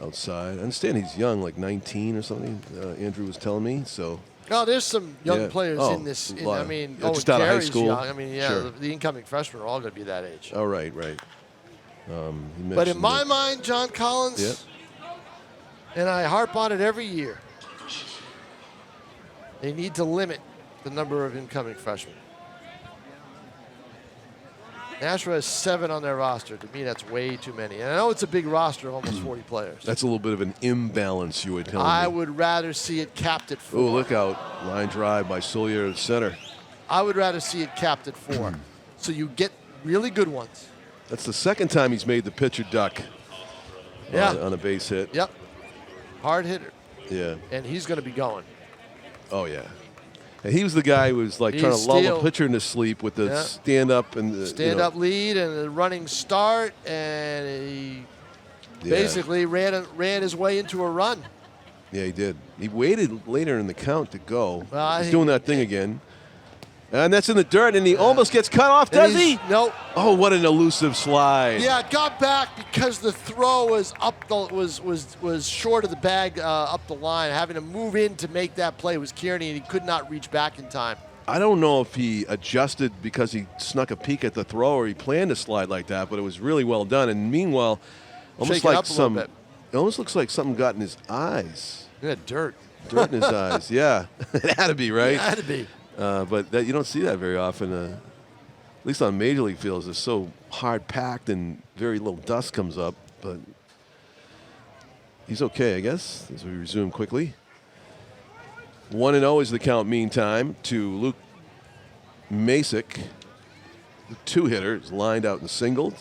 Speaker 3: outside. I understand he's young, like 19 or something. Andrew was telling me. So
Speaker 4: Oh, there's some young
Speaker 3: Yeah.
Speaker 4: players
Speaker 3: Oh,
Speaker 4: in this.
Speaker 3: a lot
Speaker 4: I
Speaker 3: of-
Speaker 4: mean,
Speaker 3: yeah, just out of high
Speaker 4: Gary's
Speaker 3: school.
Speaker 4: young. I mean, yeah,
Speaker 3: Sure.
Speaker 4: the incoming freshmen are all going to be that age.
Speaker 3: oh, right. He
Speaker 4: But in
Speaker 3: mentioned
Speaker 4: my
Speaker 3: that-
Speaker 4: mind, John Collins,
Speaker 3: Yep.
Speaker 4: and I harp on it every year, they need to limit the number of incoming freshmen. Nashua has 7 on their roster. To me, that's way too many. And I know it's a big roster, almost 40 players.
Speaker 3: That's a little bit of an imbalance, you would tell me.
Speaker 4: I would rather see it capped at 4.
Speaker 3: Oh, look out. Line drive by Solier at center.
Speaker 4: I would rather see it capped at 4. So you get really good ones.
Speaker 3: That's the second time he's made the pitcher duck
Speaker 4: Yeah.
Speaker 3: on a base hit.
Speaker 4: Yep. Hard hitter.
Speaker 3: Yeah.
Speaker 4: And he's going to be going.
Speaker 3: Oh, yeah. And he was the guy who was like
Speaker 4: He's
Speaker 3: trying to lull
Speaker 4: steal.
Speaker 3: the pitcher into sleep with the
Speaker 4: Yeah.
Speaker 3: stand up and the
Speaker 4: Stand up lead and a running start, and he
Speaker 3: Yeah.
Speaker 4: basically ran his way into a run.
Speaker 3: Yeah, he did. He waited later in the count to go.
Speaker 4: Well, I
Speaker 3: He's
Speaker 4: think-
Speaker 3: doing that thing again. And that's in the dirt, and he almost gets cut off,
Speaker 4: And
Speaker 3: does he?
Speaker 4: Nope.
Speaker 3: Oh, what an elusive slide.
Speaker 4: Yeah, it got back because the throw was up the was short of the bag up the line. Having to move in to make that play was Kearney, and he could not reach back in time.
Speaker 3: I don't know if he adjusted because he snuck a peek at the throw or he planned to slide like that, but it was really well done. And meanwhile, almost
Speaker 4: Shake it
Speaker 3: like
Speaker 4: up a little bit.
Speaker 3: it almost looks like something got in his eyes.
Speaker 4: Yeah, dirt.
Speaker 3: Dirt in his eyes. Yeah, it had to be, right?
Speaker 4: It had to be.
Speaker 3: But you don't see that very often. At least on major league fields, it's so hard packed and very little dust comes up. But he's okay, I guess, as we resume quickly. 1-0 is the count meantime to Luke Masick. The two-hitter is lined out and singled.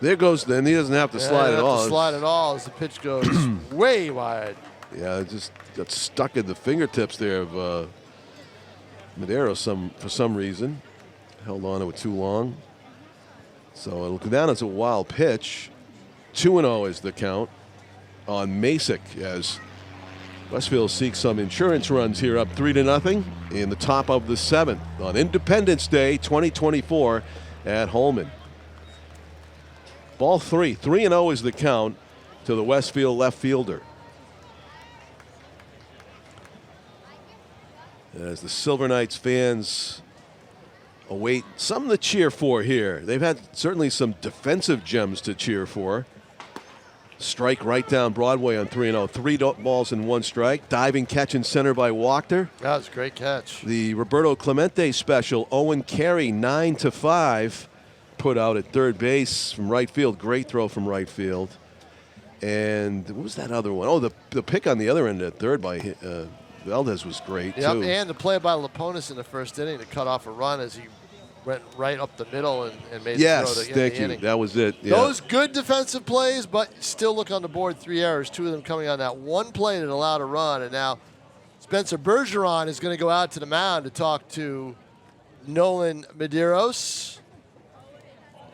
Speaker 3: There goes, then he doesn't have to slide at all.
Speaker 4: Slide at all as the pitch goes way wide.
Speaker 3: Yeah, it just got stuck in the fingertips there of Medeiros for some reason. Held on to it too long. So it'll go down as a wild pitch. 2-0 is the count on Masick as Westfield seeks some insurance runs here, up 3-0 in the top of the 7th on Independence Day 2024 at Holman. Ball 3. 3-0 is the count to the Westfield left fielder. As the Silver Knights fans await something to cheer for here. They've had certainly some defensive gems to cheer for. Strike right down Broadway on 3-0. 3 balls and 1 strike. Diving catch in center by Wachter.
Speaker 4: That was a great catch.
Speaker 3: The Roberto Clemente special. Owen Carey 9-5. Put out at third base from right field. Great throw from right field. And what was that other one? Oh, the pick on the other end at third by Valdez was great, too.
Speaker 4: And the play by Laponis in the first inning to cut off a run as he went right up the middle and made the throw to end the inning.
Speaker 3: That was it. Yeah.
Speaker 4: Those good defensive plays, but still look on the board, 3 errors, 2 of them coming on that one play that allowed a run. And now Spencer Bergeron is going to go out to the mound to talk to Nolan Medeiros.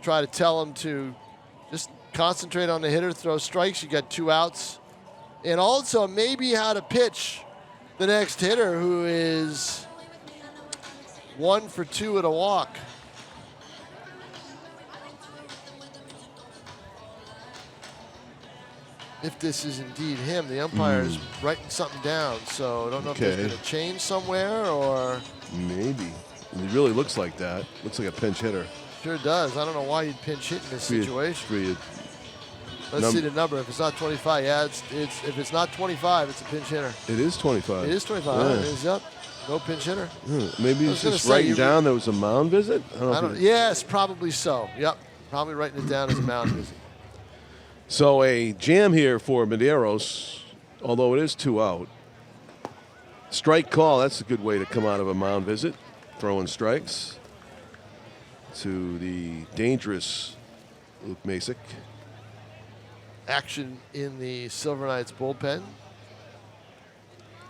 Speaker 4: Try to tell him to just concentrate on the hitter, throw strikes. You got 2 outs. And also maybe how to pitch the next hitter, who is 1 for 2 at a walk. If this is indeed him, the umpire is writing something down. So I don't know if there's going to change somewhere or.
Speaker 3: Maybe. It really looks like that. Looks like a pinch hitter.
Speaker 4: Sure does. I don't know why you'd pinch hit in this situation. Let's see the number. If it's not 25, yeah, if it's not 25, it's a pinch hitter.
Speaker 3: It is 25.
Speaker 4: It is 25.
Speaker 3: Yeah.
Speaker 4: It is up. No pinch hitter.
Speaker 3: Maybe he's just writing down there was a mound visit?
Speaker 4: Yes, probably so. Yep. Probably writing it down as a mound visit.
Speaker 3: So a jam here for Medeiros, although it is 2 out. Strike call, that's a good way to come out of a mound visit. Throwing strikes to the dangerous Luke Masick.
Speaker 4: Action in the Silver Knights bullpen.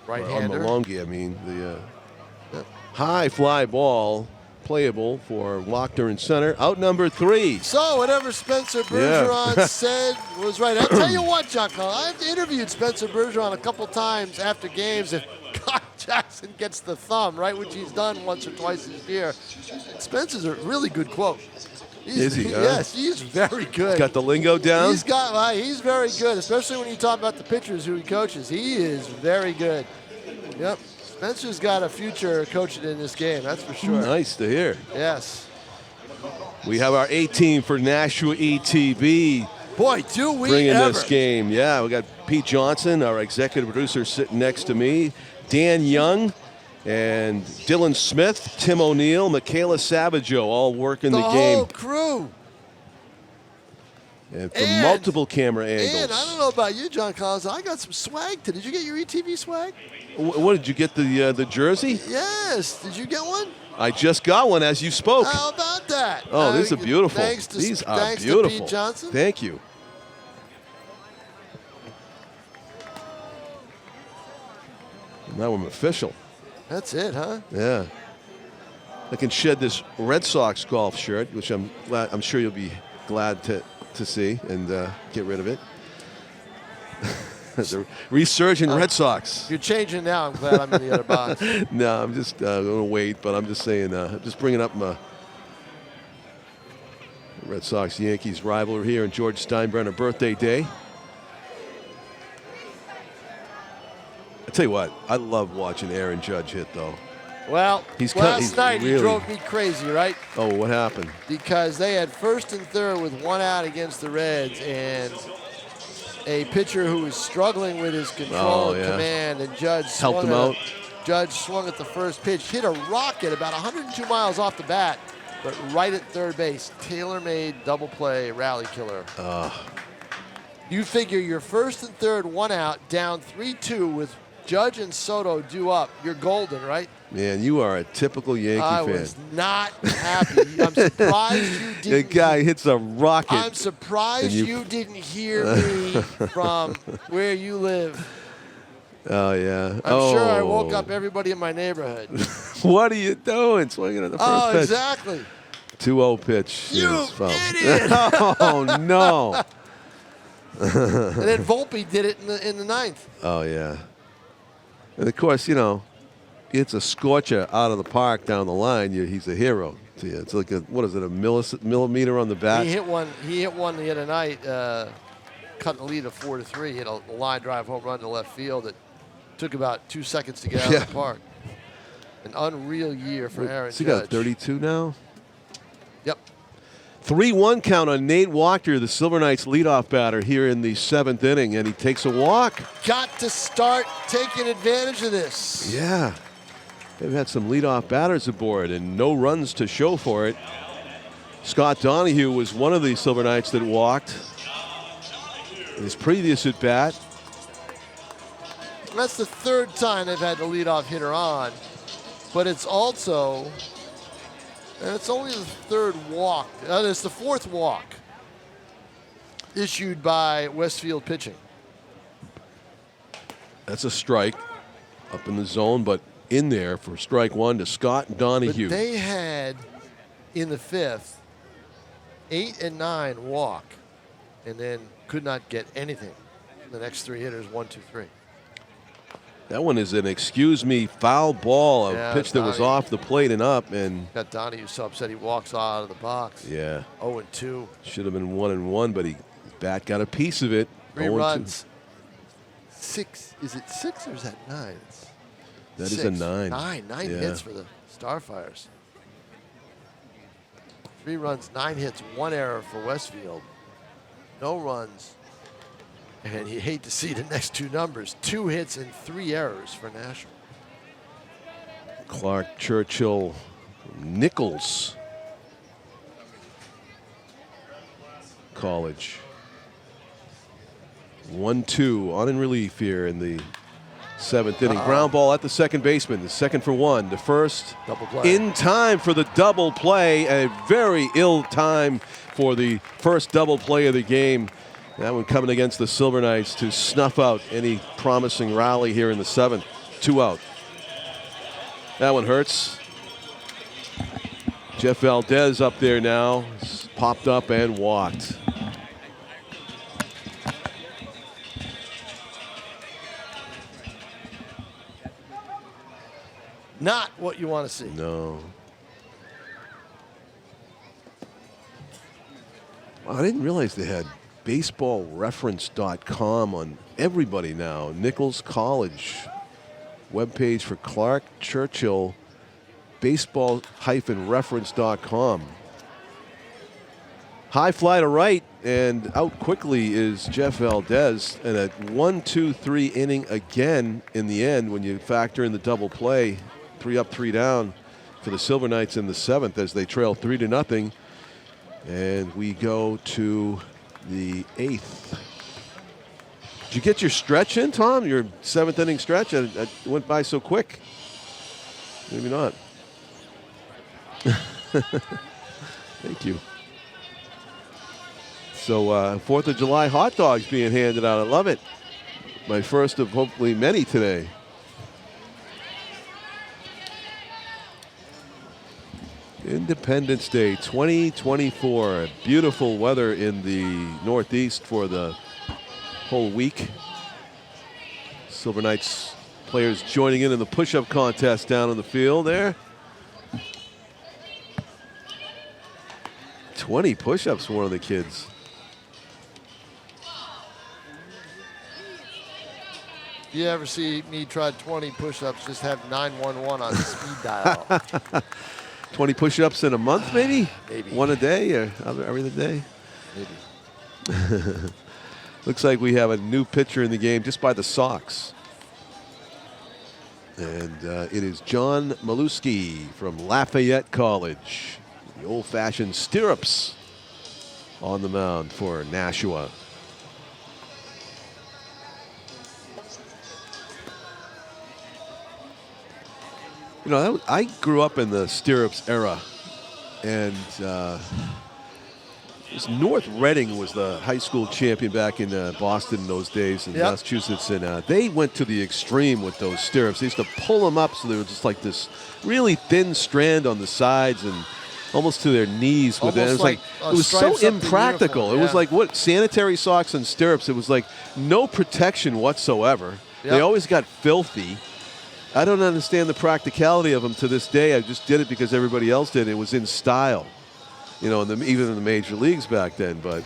Speaker 4: Right-hander.
Speaker 3: Malongi, I mean. The high fly ball, playable for Wachter in center. Out number 3.
Speaker 4: So whatever Spencer Bergeron said was right. I'll tell you what, John Collins, I've interviewed Spencer Bergeron a couple times after games. If Kyle Jackson gets the thumb, right, which he's done once or twice this year, Spencer's a really good quote.
Speaker 3: Is he?
Speaker 4: Yes, he's very good.
Speaker 3: He's got the lingo down?
Speaker 4: He's very good, especially when you talk about the pitchers who he coaches. He is very good. Yep. Spencer's got a future coaching in this game, that's for sure.
Speaker 3: Nice to hear.
Speaker 4: Yes.
Speaker 3: We have our A team for Nashua ETV.
Speaker 4: Boy, do we
Speaker 3: bringing
Speaker 4: ever.
Speaker 3: This game. Yeah, we got Pete Johnson, our executive producer, sitting next to me. Dan Young and Dylan Smith, Tim O'Neill, Michaela Savaggio, all working the game.
Speaker 4: The whole crew.
Speaker 3: And from multiple camera angles.
Speaker 4: And I don't know about you, John Collins, I got some swag today. Did you get your ETV swag?
Speaker 3: What, did you get the jersey?
Speaker 4: Yes. Did you get one?
Speaker 3: I just got one as you spoke.
Speaker 4: How about that?
Speaker 3: Oh, these are beautiful.
Speaker 4: These
Speaker 3: are beautiful.
Speaker 4: To Pete Johnson.
Speaker 3: Thank you. Now I'm official.
Speaker 4: That's it, huh?
Speaker 3: Yeah. I can shed this Red Sox golf shirt, which I'm sure you'll be glad to see and get rid of it. The resurgent Red Sox.
Speaker 4: You're changing now. I'm glad I'm in the other box.
Speaker 3: No, I'm just going to wait, but I'm just saying, just bringing up my Red Sox-Yankees rivalry here on George Steinbrenner birthday day. I tell you what, I love watching Aaron Judge hit, though.
Speaker 4: Well, last night he drove me crazy, right?
Speaker 3: Oh, what happened?
Speaker 4: Because they had first and third with 1 out against the Reds, and a pitcher who was struggling with his control and command, and Judge
Speaker 3: helped him out.
Speaker 4: Judge swung at the first pitch, hit a rocket about 102 miles off the bat, but right at third base. Tailor-made double play rally killer. You figure your first and third 1 out, down 3-2 with Judge and Soto due up. You're golden, right?
Speaker 3: Man, you are a typical Yankee
Speaker 4: I
Speaker 3: fan.
Speaker 4: was not happy. I'm surprised you didn't.
Speaker 3: The guy hits a rocket.
Speaker 4: I'm surprised you didn't hear me from where you live.
Speaker 3: Oh, yeah.
Speaker 4: I'm sure I woke up everybody in my neighborhood.
Speaker 3: What are you doing? Swinging at the first pitch.
Speaker 4: Exactly.
Speaker 3: 2-0 pitch.
Speaker 4: You
Speaker 3: is
Speaker 4: idiot.
Speaker 3: Oh, no.
Speaker 4: And then Volpe did it in the ninth.
Speaker 3: Oh, yeah. And, of course, you know, it's a scorcher out of the park down the line. He's a hero to you. It's like, what is it, a millimeter on the bat?
Speaker 4: He hit one the other night, cut the lead of 4-3. Hit a line drive home run to left field that took about 2 seconds to get out of the park. An unreal year for Aaron
Speaker 3: So he
Speaker 4: Judge.
Speaker 3: got 32 now?
Speaker 4: Yep.
Speaker 3: 3-1 count on Nate Wachter, the Silver Knights leadoff batter here in the 7th inning, and he takes a walk.
Speaker 4: Got to start taking advantage of this.
Speaker 3: Yeah. They've had some leadoff batters aboard and no runs to show for it. Scott Donahue was one of the Silver Knights that walked in his previous at bat.
Speaker 4: That's the third time they've had the leadoff hitter on, but it's also, and it's only the third walk. It's the fourth walk issued by Westfield pitching.
Speaker 3: That's a strike up in the zone, but in there for strike one to Scott Donahue.
Speaker 4: But they had in the fifth 8 and 9 walk, and then could not get anything. The next three hitters, 1, 2, 3.
Speaker 3: That one is an excuse me foul ball, a pitch that was
Speaker 4: Donahue.
Speaker 3: off the plate and up, and
Speaker 4: Got Donahue so upset he walks out of the box.
Speaker 3: yeah,
Speaker 4: 0 and 2.
Speaker 3: should have been 1-1, but his bat got a piece of it.
Speaker 4: 3
Speaker 3: 0-2.
Speaker 4: runs. 6. Is it 6 or is that 9?
Speaker 3: That is a 9.
Speaker 4: 9
Speaker 3: Yeah.
Speaker 4: hits for the Starfires. 3 runs, 9 hits, 1 error for Westfield. No runs. And you hate to see the next two numbers. 2 hits and 3 errors for Nashua.
Speaker 3: Clark Churchill Nichols College. 1-2 on in relief here in the 7th inning. Ground ball at the second baseman. The second for one. The first
Speaker 4: Double play.
Speaker 3: in time for the double play. A very ill time for the first double play of the game. That one coming against the Silver Knights to snuff out any promising rally here in the 7th. 2 out. That one hurts. Jeff Valdez up there now. He's popped up and walked.
Speaker 4: Not what you want to see.
Speaker 3: No. Wow, I didn't realize they had baseballreference.com on everybody now. Nichols College webpage for Clark Churchill, baseball-reference.com. High fly to right, and out quickly is Jeff Valdez. And a 1-2-3 inning again in the end when you factor in the double play. 3 up, 3 down for the Silver Knights in the 7th as they trail 3-0. And we go to the 8th. Did you get your stretch in, Tom? Your 7th inning stretch? It went by so quick. Maybe not. Thank you. So 4th of July hot dogs being handed out. I love it. My first of hopefully many today. Independence Day 2024. Beautiful weather in the Northeast for the whole week. Silver Knights players joining in the push-up contest down on the field there. 20 push-ups for one of the kids.
Speaker 4: You ever see me try 20 push-ups, just have 911 on speed dial.
Speaker 3: 20 push-ups in a month, maybe?
Speaker 4: Maybe.
Speaker 3: One a day or every other day?
Speaker 4: Maybe.
Speaker 3: Looks like we have a new pitcher in the game just by the socks. And it is John Maluski from Lafayette College. The old-fashioned stirrups on the mound for Nashua. You know, I grew up in the stirrups era, and North Reading was the high school champion back in Boston in those days in Massachusetts, and they went to the extreme with those stirrups. They used to pull them up so they were just like this really thin strand on the sides and almost to their knees with it. It was like it was so impractical.
Speaker 4: Uniform,
Speaker 3: It was like what sanitary socks and stirrups. It was like no protection whatsoever.
Speaker 4: Yep.
Speaker 3: They always got filthy. I don't understand the practicality of them to this day. I just did it because everybody else did. It was in style, you know, even in the major leagues back then. But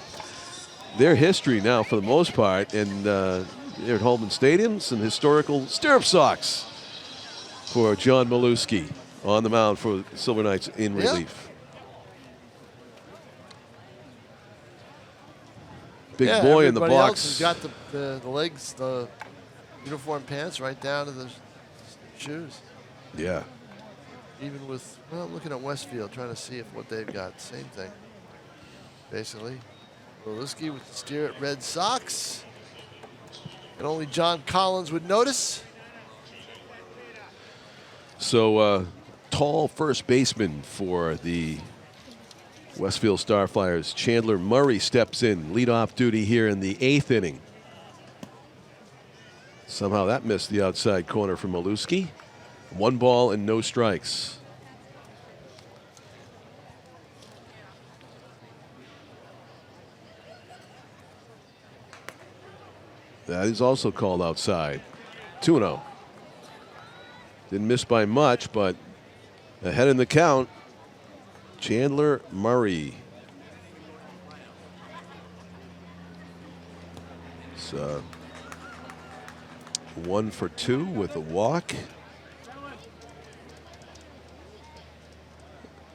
Speaker 3: their history now, for the most part, and here at Holman Stadium, some historical stirrup socks for John Maluski on the mound for the Silver Knights in relief. Big boy in the
Speaker 4: everybody
Speaker 3: box.
Speaker 4: Else has got the legs, the uniform pants right down to the shoes.
Speaker 3: Yeah.
Speaker 4: Even with, well, looking at Westfield, trying to see if what they've got. Same thing, basically. Maluski with the steer at Red Sox. And only John Collins would notice.
Speaker 3: So, tall first baseman for the Westfield Starfires. Chandler Murray steps in, leadoff duty here in the 8th inning. Somehow that missed the outside corner from Maluski. 1 ball and no strikes. That is also called outside. 2-0. Didn't miss by much, but ahead in the count, Chandler Murray. So 1 for 2 with a walk.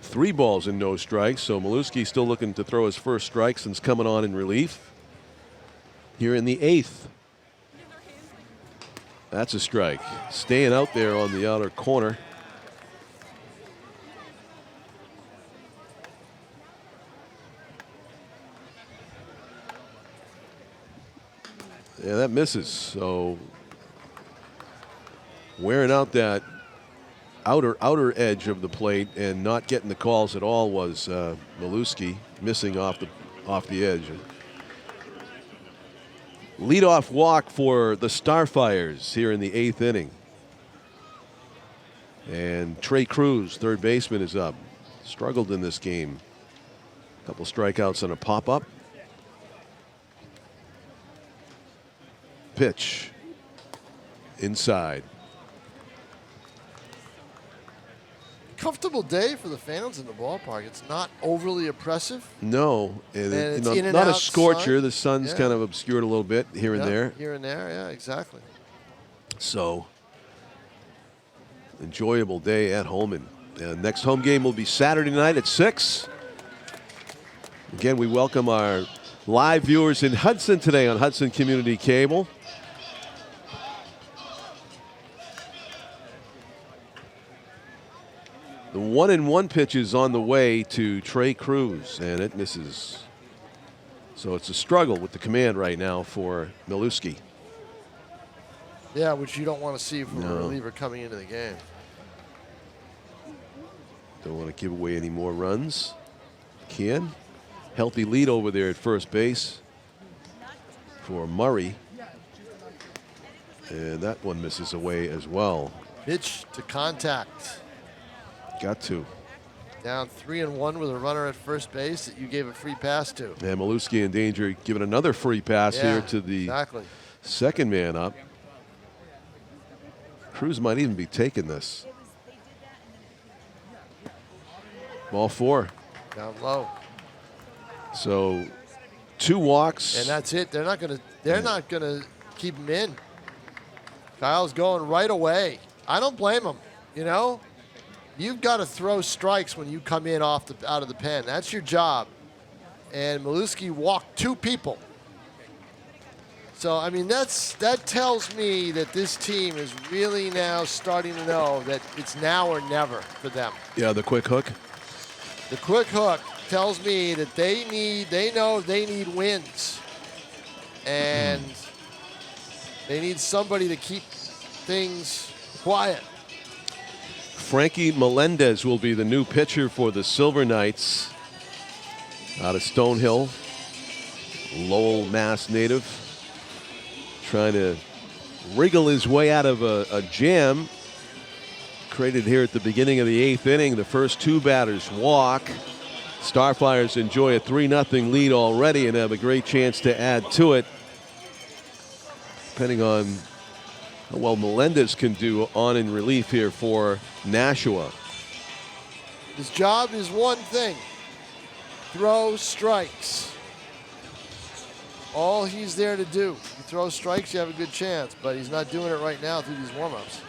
Speaker 3: 3 balls and no strikes. So Maluski still looking to throw his first strike since coming on in relief. Here in the 8th. That's a strike. Staying out there on the outer corner. Yeah, that misses. So wearing out that outer edge of the plate and not getting the calls at all was Maluski, missing off the edge. Leadoff walk for the Starfires here in the 8th inning. And Trey Cruz, third baseman, is up. Struggled in this game. A couple strikeouts on a pop-up. Pitch. Inside.
Speaker 4: Comfortable day for the fans in the ballpark. It's not overly oppressive.
Speaker 3: No,
Speaker 4: And it's in and
Speaker 3: not a
Speaker 4: out
Speaker 3: scorcher.
Speaker 4: sun.
Speaker 3: The sun's kind of obscured a little bit here and there.
Speaker 4: Here and there, yeah, exactly.
Speaker 3: So, enjoyable day at Holman. Next home game will be Saturday night at 6. Again, we welcome our live viewers in Hudson today on Hudson Community Cable. The 1-1 pitch is on the way to Trey Cruz, and it misses. So it's a struggle with the command right now for Maluski.
Speaker 4: Yeah, which you don't want to see from a reliever coming into the game.
Speaker 3: Don't want to give away any more runs. Can. Healthy lead over there at first base for Murray. And that one misses away as well.
Speaker 4: Pitch to contact.
Speaker 3: Got to.
Speaker 4: Down 3-1 with a runner at first base that you gave a free pass to.
Speaker 3: And Maluski in danger, giving another free pass here to the second man up. Cruz might even be taking this. Ball 4.
Speaker 4: Down low.
Speaker 3: So 2 walks.
Speaker 4: And that's it. They're not gonna keep him in. Kyle's going right away. I don't blame him. You know? You've got to throw strikes when you come in out of the pen. That's your job. And Maluski walked 2 people. So, I mean, that tells me that this team is really now starting to know that it's now or never for them.
Speaker 3: Yeah, the quick hook.
Speaker 4: The quick hook tells me that they know they need wins. And they need somebody to keep things quiet.
Speaker 3: Frankie Melendez will be the new pitcher for the Silver Knights out of Stonehill. Lowell, Mass native. Trying to wriggle his way out of a jam created here at the beginning of the 8th inning. The first 2 batters walk. Starfires enjoy a 3-0 lead already and have a great chance to add to it, depending on how well Melendez can do on in relief here for Nashua.
Speaker 4: His job is one thing: throw strikes. All he's there to do. You throw strikes, you have a good chance, but he's not doing it right now through these warm-ups.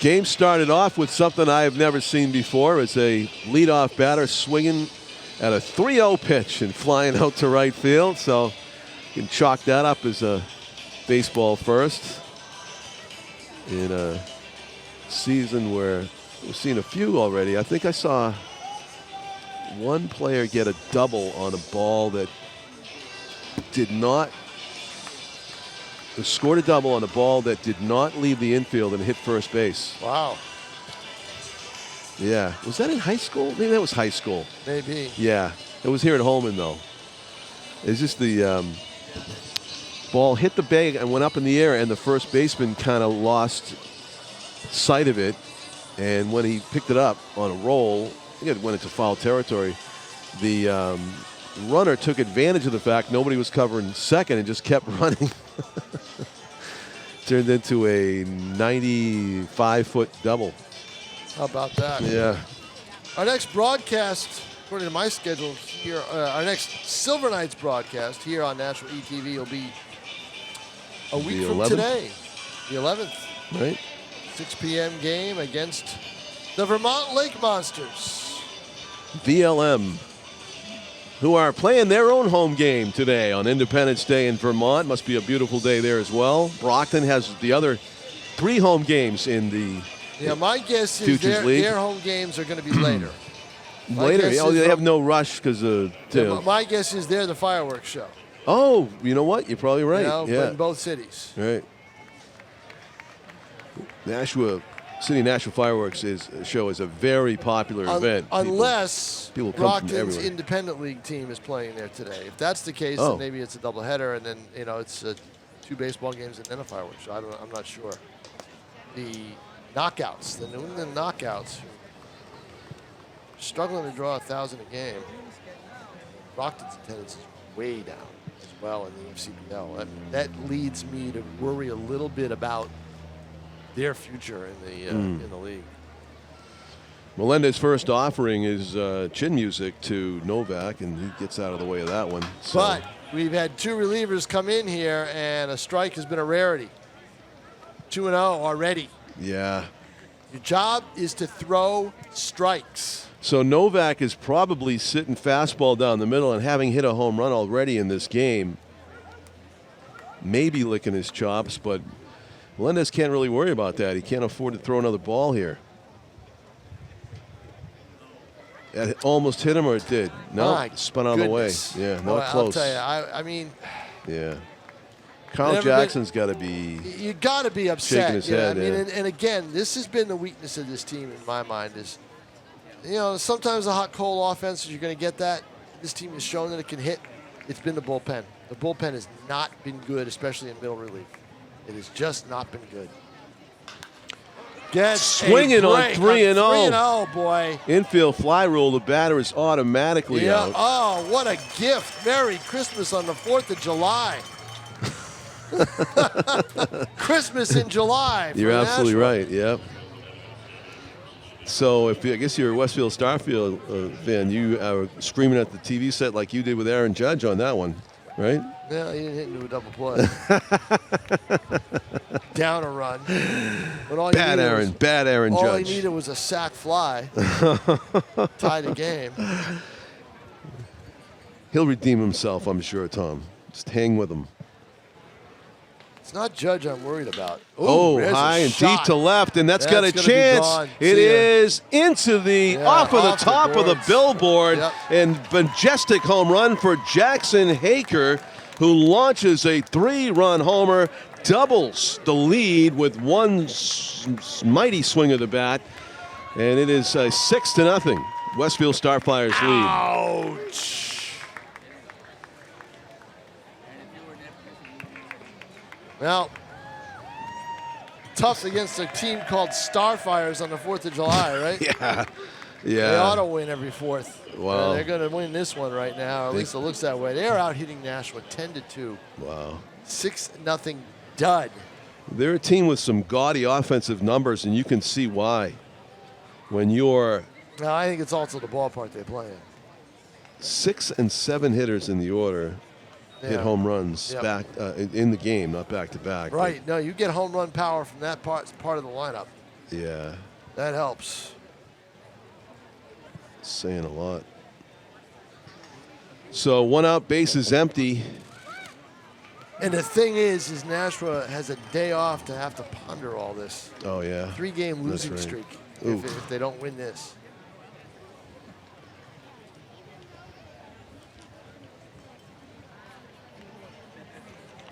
Speaker 3: Game started off with something I have never seen before. It's a leadoff batter swinging at a 3-0 pitch and flying out to right field. So you can chalk that up as a baseball first in a season where we've seen a few already. I think I saw one player get a double on a ball that did not scored a double on a ball that did not leave the infield and hit first base.
Speaker 4: Wow.
Speaker 3: Yeah. Was that in high school? Maybe that was high school.
Speaker 4: Maybe.
Speaker 3: Yeah. It was here at Holman, though. It's just the ball hit the bag and went up in the air, and the first baseman kind of lost sight of it. And when he picked it up on a roll, I think it went into foul territory. The runner took advantage of the fact nobody was covering second and just kept running. Turned into a 95-foot double.
Speaker 4: How about that?
Speaker 3: Yeah.
Speaker 4: Our next broadcast, according to my schedule here, our next Silver Knights broadcast here on Nashua ETV will be a week from
Speaker 3: 11th?
Speaker 4: today, the 11th.
Speaker 3: Right.
Speaker 4: 6 p.m. game against the Vermont Lake Monsters.
Speaker 3: VLM, who are playing their own home game today on Independence Day in Vermont. Must be a beautiful day there as well. Brockton has the other 3 home games in the
Speaker 4: my guess is
Speaker 3: Futures League.
Speaker 4: their home games are going to be later.
Speaker 3: Later?
Speaker 4: guess
Speaker 3: Oh,
Speaker 4: is
Speaker 3: they have no rush because of...
Speaker 4: My guess is they're the fireworks show.
Speaker 3: Oh, you know what? You're probably right.
Speaker 4: But
Speaker 3: Yeah.
Speaker 4: in both cities.
Speaker 3: Right. City Nashua Fireworks show is a very popular event.
Speaker 4: Unless
Speaker 3: people come from
Speaker 4: Brockton's
Speaker 3: everywhere.
Speaker 4: Independent League team is playing there today. If that's the case,
Speaker 3: Oh.
Speaker 4: then maybe it's a doubleheader, and then it's 2 baseball games and then a fireworks show. I'm not sure. The knockouts, the New England knockouts, struggling to draw 1,000 a game. Brockton's attendance is way down as well in the FCBL. That leads me to worry a little bit about their future in the league.
Speaker 3: Melendez's first offering is chin music to Novak, and he gets out of the way of that one. So.
Speaker 4: But we've had 2 relievers come in here, and a strike has been a rarity. 2-0 already.
Speaker 3: Yeah.
Speaker 4: Your job is to throw strikes.
Speaker 3: So Novak is probably sitting fastball down the middle and having hit a home run already in this game. Maybe licking his chops, but Melendez can't really worry about that. He can't afford to throw another ball here. It almost hit him, or it did? No,
Speaker 4: My
Speaker 3: spun out of the way.
Speaker 4: goodness.
Speaker 3: Yeah, not
Speaker 4: Well,
Speaker 3: close.
Speaker 4: I'll tell you, I mean,
Speaker 3: Yeah. Carl
Speaker 4: Never
Speaker 3: Jackson's got to be...
Speaker 4: you got to be upset.
Speaker 3: Shaking his head,
Speaker 4: I mean,
Speaker 3: yeah.
Speaker 4: and again, this has been the weakness of this team in my mind is, sometimes the hot, cold offense, you're going to get that. This team has shown that it can hit. It's been the bullpen. The bullpen has not been good, especially in middle relief. It has just not been good. Gets
Speaker 3: Swinging on 3-0.
Speaker 4: 3-0, boy.
Speaker 3: Infield fly rule, the batter is automatically
Speaker 4: Yeah.
Speaker 3: out.
Speaker 4: Oh, what a gift. Merry Christmas on the 4th of July. Christmas in July.
Speaker 3: You're
Speaker 4: for
Speaker 3: absolutely
Speaker 4: Nashua.
Speaker 3: right, yep. So I guess you're a Westfield Starfield fan, you are screaming at the TV set like you did with Aaron Judge on that one, right?
Speaker 4: Yeah, he didn't hit into a double play. Down a run. But all
Speaker 3: Bad Aaron
Speaker 4: all
Speaker 3: Judge.
Speaker 4: he needed was a sack fly. Tie the game.
Speaker 3: He'll redeem himself, I'm sure, Tom. Just hang with him.
Speaker 4: It's not Judge I'm worried about.
Speaker 3: Oh,
Speaker 4: there's a
Speaker 3: high and deep
Speaker 4: shot.
Speaker 3: to left, and that's got a
Speaker 4: That's gonna be
Speaker 3: chance.
Speaker 4: gone.
Speaker 3: It
Speaker 4: See ya.
Speaker 3: is into the off of the top of the
Speaker 4: boards.
Speaker 3: billboard,
Speaker 4: Yep.
Speaker 3: and majestic home run for Jackson Haker, who launches a 3-run homer, doubles the lead with one mighty swing of the bat, and it is 6-0. Westfield Starfires lead.
Speaker 4: Ouch. Well, tough against a team called Starfires on the 4th of July, right?
Speaker 3: Yeah.
Speaker 4: They ought to win every 4th.
Speaker 3: Wow.
Speaker 4: They're going to win this one right now, or at least it looks that way. They're out hitting Nashua 10-2.
Speaker 3: Wow.
Speaker 4: 6-0 dud.
Speaker 3: They're a team with some gaudy offensive numbers, and you can see why. When you're
Speaker 4: Now, I think it's also the ballpark they play in.
Speaker 3: 6 and 7 hitters in the order hit
Speaker 4: Yeah.
Speaker 3: home runs
Speaker 4: Yep.
Speaker 3: back in the game, not back to back.
Speaker 4: Right. No, you get home run power from that part of the lineup.
Speaker 3: But yeah,
Speaker 4: That helps.
Speaker 3: saying a lot. So 1 out, base is empty.
Speaker 4: And the thing is Nashua has a day off to have to ponder all this.
Speaker 3: Oh yeah.
Speaker 4: 3-game
Speaker 3: That's
Speaker 4: losing
Speaker 3: right.
Speaker 4: streak
Speaker 3: Oof.
Speaker 4: if they don't win this.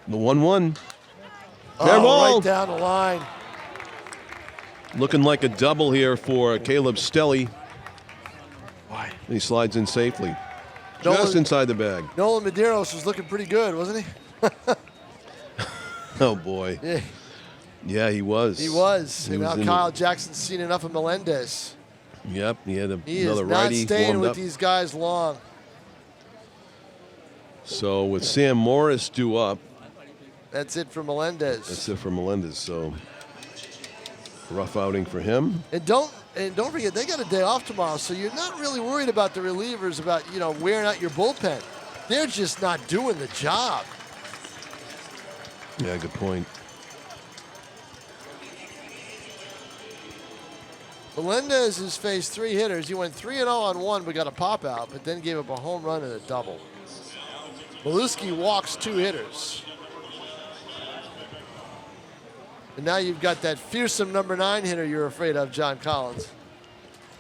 Speaker 3: The 1-1. Fair
Speaker 4: Oh,
Speaker 3: ball.
Speaker 4: right down the line.
Speaker 3: Looking like a double here for Caleb Stelly. And he slides in safely. Just
Speaker 4: Nolan-
Speaker 3: inside the bag.
Speaker 4: Nolan Medeiros was looking pretty good, wasn't he?
Speaker 3: Oh boy.
Speaker 4: Yeah,
Speaker 3: Yeah, he was.
Speaker 4: he was.
Speaker 3: He
Speaker 4: And
Speaker 3: was
Speaker 4: now
Speaker 3: in
Speaker 4: Kyle Jackson's seen enough of Melendez.
Speaker 3: Yep, he had
Speaker 4: He
Speaker 3: another
Speaker 4: is not
Speaker 3: righty
Speaker 4: staying
Speaker 3: warmed
Speaker 4: with
Speaker 3: up.
Speaker 4: these guys long.
Speaker 3: So with Sam Morris due up,
Speaker 4: That's it for Melendez.
Speaker 3: that's it for Melendez. So rough outing for him.
Speaker 4: And don't forget, they got a day off tomorrow, so you're not really worried about the relievers, about wearing out your bullpen. They're just not doing the job.
Speaker 3: Yeah, good point.
Speaker 4: Melendez has faced 3 hitters. He went 3-0 on one, but got a pop out, but then gave up a home run and a double. Maluski walks 2 hitters. And now you've got that fearsome number 9 hitter you're afraid of, John Collins.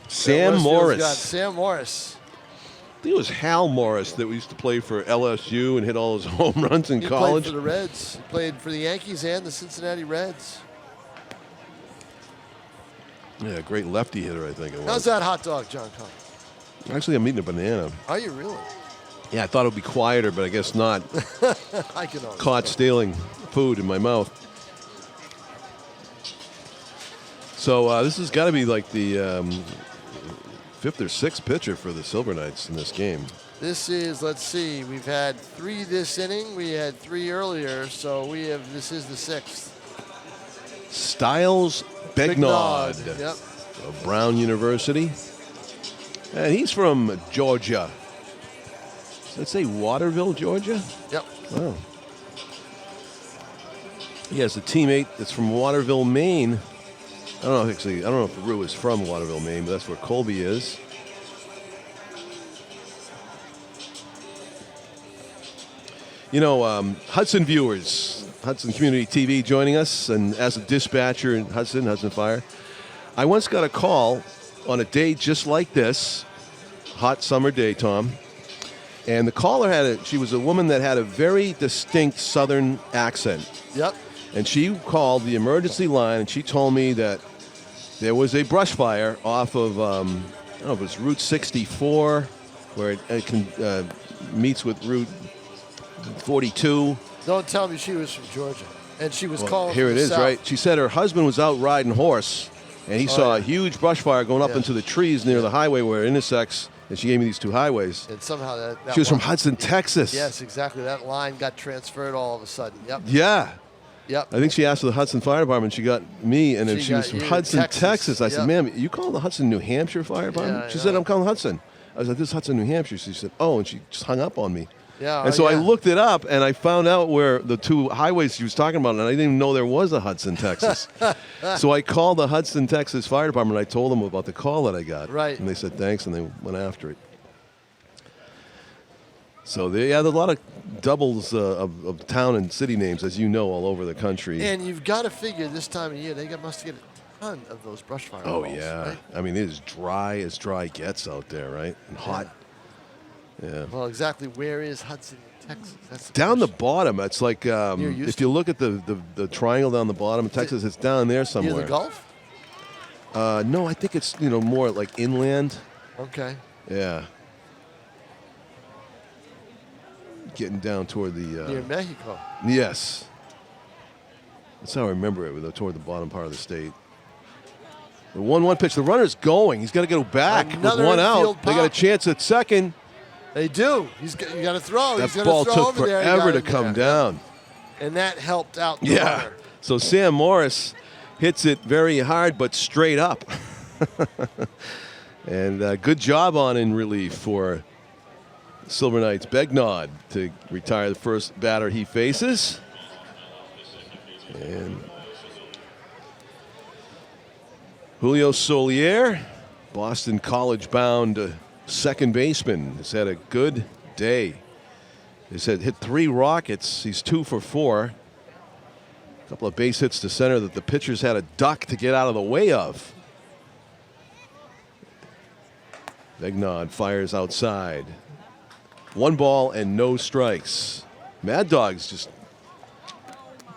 Speaker 3: Sam
Speaker 4: Westfield's
Speaker 3: Morris.
Speaker 4: got Sam Morris.
Speaker 3: I think it was Hal Morris that used to play for LSU and hit all his home runs in
Speaker 4: He
Speaker 3: college.
Speaker 4: played for the Reds. He played for the Yankees and the Cincinnati Reds.
Speaker 3: Yeah, great lefty hitter, I think it was.
Speaker 4: How's that hot dog, John Collins?
Speaker 3: Actually, I'm eating a banana.
Speaker 4: Are you really?
Speaker 3: Yeah, I thought it would be quieter, but I guess not.
Speaker 4: I can only.
Speaker 3: Caught stealing food in my mouth. So this has got to be like the 5th or 6th pitcher for the Silver Knights in this game.
Speaker 4: This is, let's see, we've had 3 this inning. We had 3 earlier, so this is the 6th.
Speaker 3: Styles Begnod
Speaker 4: Yep.
Speaker 3: of Brown University. And he's from Georgia. Does it say Waterville, Georgia?
Speaker 4: Yep.
Speaker 3: Wow. He has a teammate that's from Waterville, Maine. I don't know if Rue is from Waterville, Maine, but that's where Colby is. Hudson viewers, Hudson Community TV joining us, and as a dispatcher in Hudson Fire, I once got a call on a day just like this, hot summer day, Tom, and the caller she was a woman that had a very distinct Southern accent.
Speaker 4: Yep.
Speaker 3: And she called the emergency line, and she told me that there was a brush fire off of, I don't know if it's Route 64, where it meets with Route 42.
Speaker 4: Don't tell me she was from Georgia. And she was calling
Speaker 3: Here
Speaker 4: from
Speaker 3: it
Speaker 4: the
Speaker 3: is,
Speaker 4: south.
Speaker 3: right? She said her husband was out riding horse, and he saw a huge brush fire going up
Speaker 4: Yeah.
Speaker 3: into the trees near the highway where it intersects, and she gave me these 2 highways.
Speaker 4: And somehow that
Speaker 3: She was from
Speaker 4: one-
Speaker 3: Hudson, Texas.
Speaker 4: Yes, exactly. That line got transferred all of a sudden. Yep.
Speaker 3: Yeah.
Speaker 4: Yep.
Speaker 3: I think she asked for the Hudson Fire Department. She got me, and then
Speaker 4: She
Speaker 3: she was
Speaker 4: got
Speaker 3: from
Speaker 4: you,
Speaker 3: Hudson, Texas. I
Speaker 4: Yep.
Speaker 3: said, ma'am, you call the Hudson, New Hampshire Fire Department?
Speaker 4: Yeah,
Speaker 3: She
Speaker 4: I
Speaker 3: said,
Speaker 4: know.
Speaker 3: I'm calling Hudson. I was like, this is Hudson, New Hampshire. She said, oh, and she just hung up on me.
Speaker 4: Yeah.
Speaker 3: And so I
Speaker 4: yeah.
Speaker 3: looked it up, and I found out where the 2 highways she was talking about, and I didn't even know there was a Hudson, Texas. So I called the Hudson, Texas Fire Department. I told them about the call that I got.
Speaker 4: Right.
Speaker 3: And they said thanks, and they went after it. So there's a lot of doubles of town and city names, as you know, all over the country.
Speaker 4: And you've got to figure this time of year they must get a ton of those brush fire
Speaker 3: Oh,
Speaker 4: balls,
Speaker 3: yeah.
Speaker 4: right?
Speaker 3: I mean, it is dry as dry gets out there, right? And hot. Yeah.
Speaker 4: Well, exactly where is Hudson, Texas? That's
Speaker 3: Down the
Speaker 4: question.
Speaker 3: bottom, it's like if
Speaker 4: Houston?
Speaker 3: you look at the triangle down the bottom of Texas, it's down there somewhere.
Speaker 4: Near the Gulf?
Speaker 3: No, I think it's more like inland.
Speaker 4: Okay.
Speaker 3: Yeah. Getting down toward the.
Speaker 4: Near Mexico.
Speaker 3: Yes. That's how I remember it, toward the bottom part of the state. The 1-1 pitch. The runner's going. He's got to go back
Speaker 4: Another
Speaker 3: with one out.
Speaker 4: infield
Speaker 3: They got a
Speaker 4: pop.
Speaker 3: chance at second.
Speaker 4: They do. You got to throw.
Speaker 3: That
Speaker 4: He's
Speaker 3: ball
Speaker 4: gonna throw
Speaker 3: took
Speaker 4: over there. He
Speaker 3: forever
Speaker 4: got
Speaker 3: to
Speaker 4: in
Speaker 3: come
Speaker 4: there.
Speaker 3: down.
Speaker 4: And that helped out the
Speaker 3: Yeah.
Speaker 4: runner.
Speaker 3: So Sam Morris hits it very hard but straight up. And good job on in relief for Silver Knights. Begnod to retire the first batter he faces. And Julio Solier, Boston College-bound second baseman, has had a good day. He said hit 3 rockets. He's 2 for 4. A couple of base hits to center that the pitchers had a duck to get out of the way of. Begnod fires outside. 1 ball and no strikes. Mad Dog's just,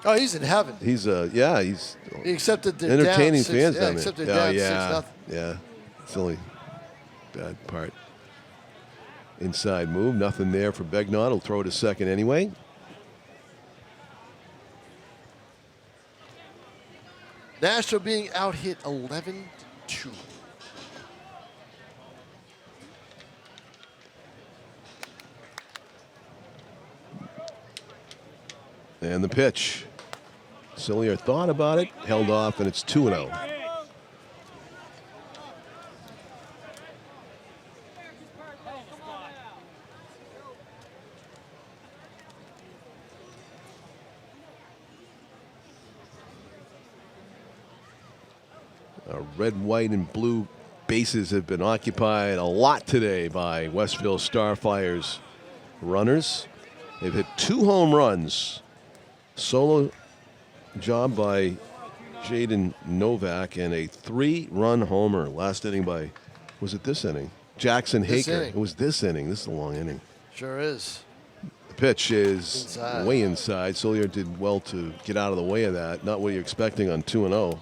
Speaker 4: Oh, he's in heaven.
Speaker 3: he's
Speaker 4: He accepted the
Speaker 3: entertaining
Speaker 4: down
Speaker 3: fans
Speaker 4: six,
Speaker 3: down
Speaker 4: except
Speaker 3: there.
Speaker 4: they're down
Speaker 3: yeah,
Speaker 4: 6-0.
Speaker 3: yeah. It's the only bad part. Inside move, nothing there for Begnod. He'll throw to second anyway.
Speaker 4: Nashua being out hit 11-2.
Speaker 3: And the pitch. Sillier thought about it, held off, and it's 2-0. Red, white, and blue bases have been occupied a lot today by Westfield Starfires runners. They've hit 2 home runs. Solo job by Jaden Novak and a 3-run homer. Last inning by, was it this inning? Jackson
Speaker 4: This
Speaker 3: Haker.
Speaker 4: inning.
Speaker 3: It was this inning. This is a long inning.
Speaker 4: Sure is.
Speaker 3: The pitch is
Speaker 4: Inside.
Speaker 3: way inside. Solier did well to get out of the way of that. Not what you're expecting on 2-0.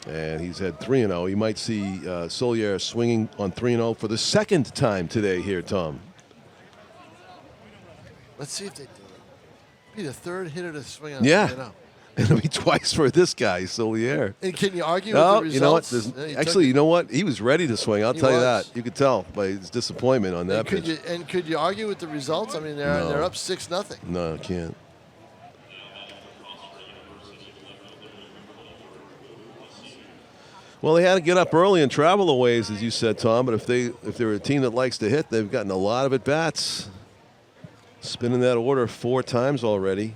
Speaker 3: And he's had 3-0. You might see Solier swinging on 3-0 for the second time today here, Tom.
Speaker 4: Let's see if they do it. Be the third hitter to swing on
Speaker 3: Yeah.
Speaker 4: 3-0.
Speaker 3: It'll be twice for this guy, Solier.
Speaker 4: And can you argue with
Speaker 3: No,
Speaker 4: the
Speaker 3: you know what?
Speaker 4: results?
Speaker 3: There's-
Speaker 4: Yeah, he
Speaker 3: actually,
Speaker 4: took
Speaker 3: you know what? He was ready to swing. I'll
Speaker 4: He
Speaker 3: tell you
Speaker 4: was.
Speaker 3: that. You could tell by his disappointment on
Speaker 4: it.
Speaker 3: that
Speaker 4: And could,
Speaker 3: pitch.
Speaker 4: could you argue with the results? I mean,
Speaker 3: No.
Speaker 4: they're up 6-0.
Speaker 3: No, I can't. Well, they had to get up early and travel a ways, as you said, Tom. But if they're a team that likes to hit, they've gotten a lot of at bats. Spinning that order 4 times already.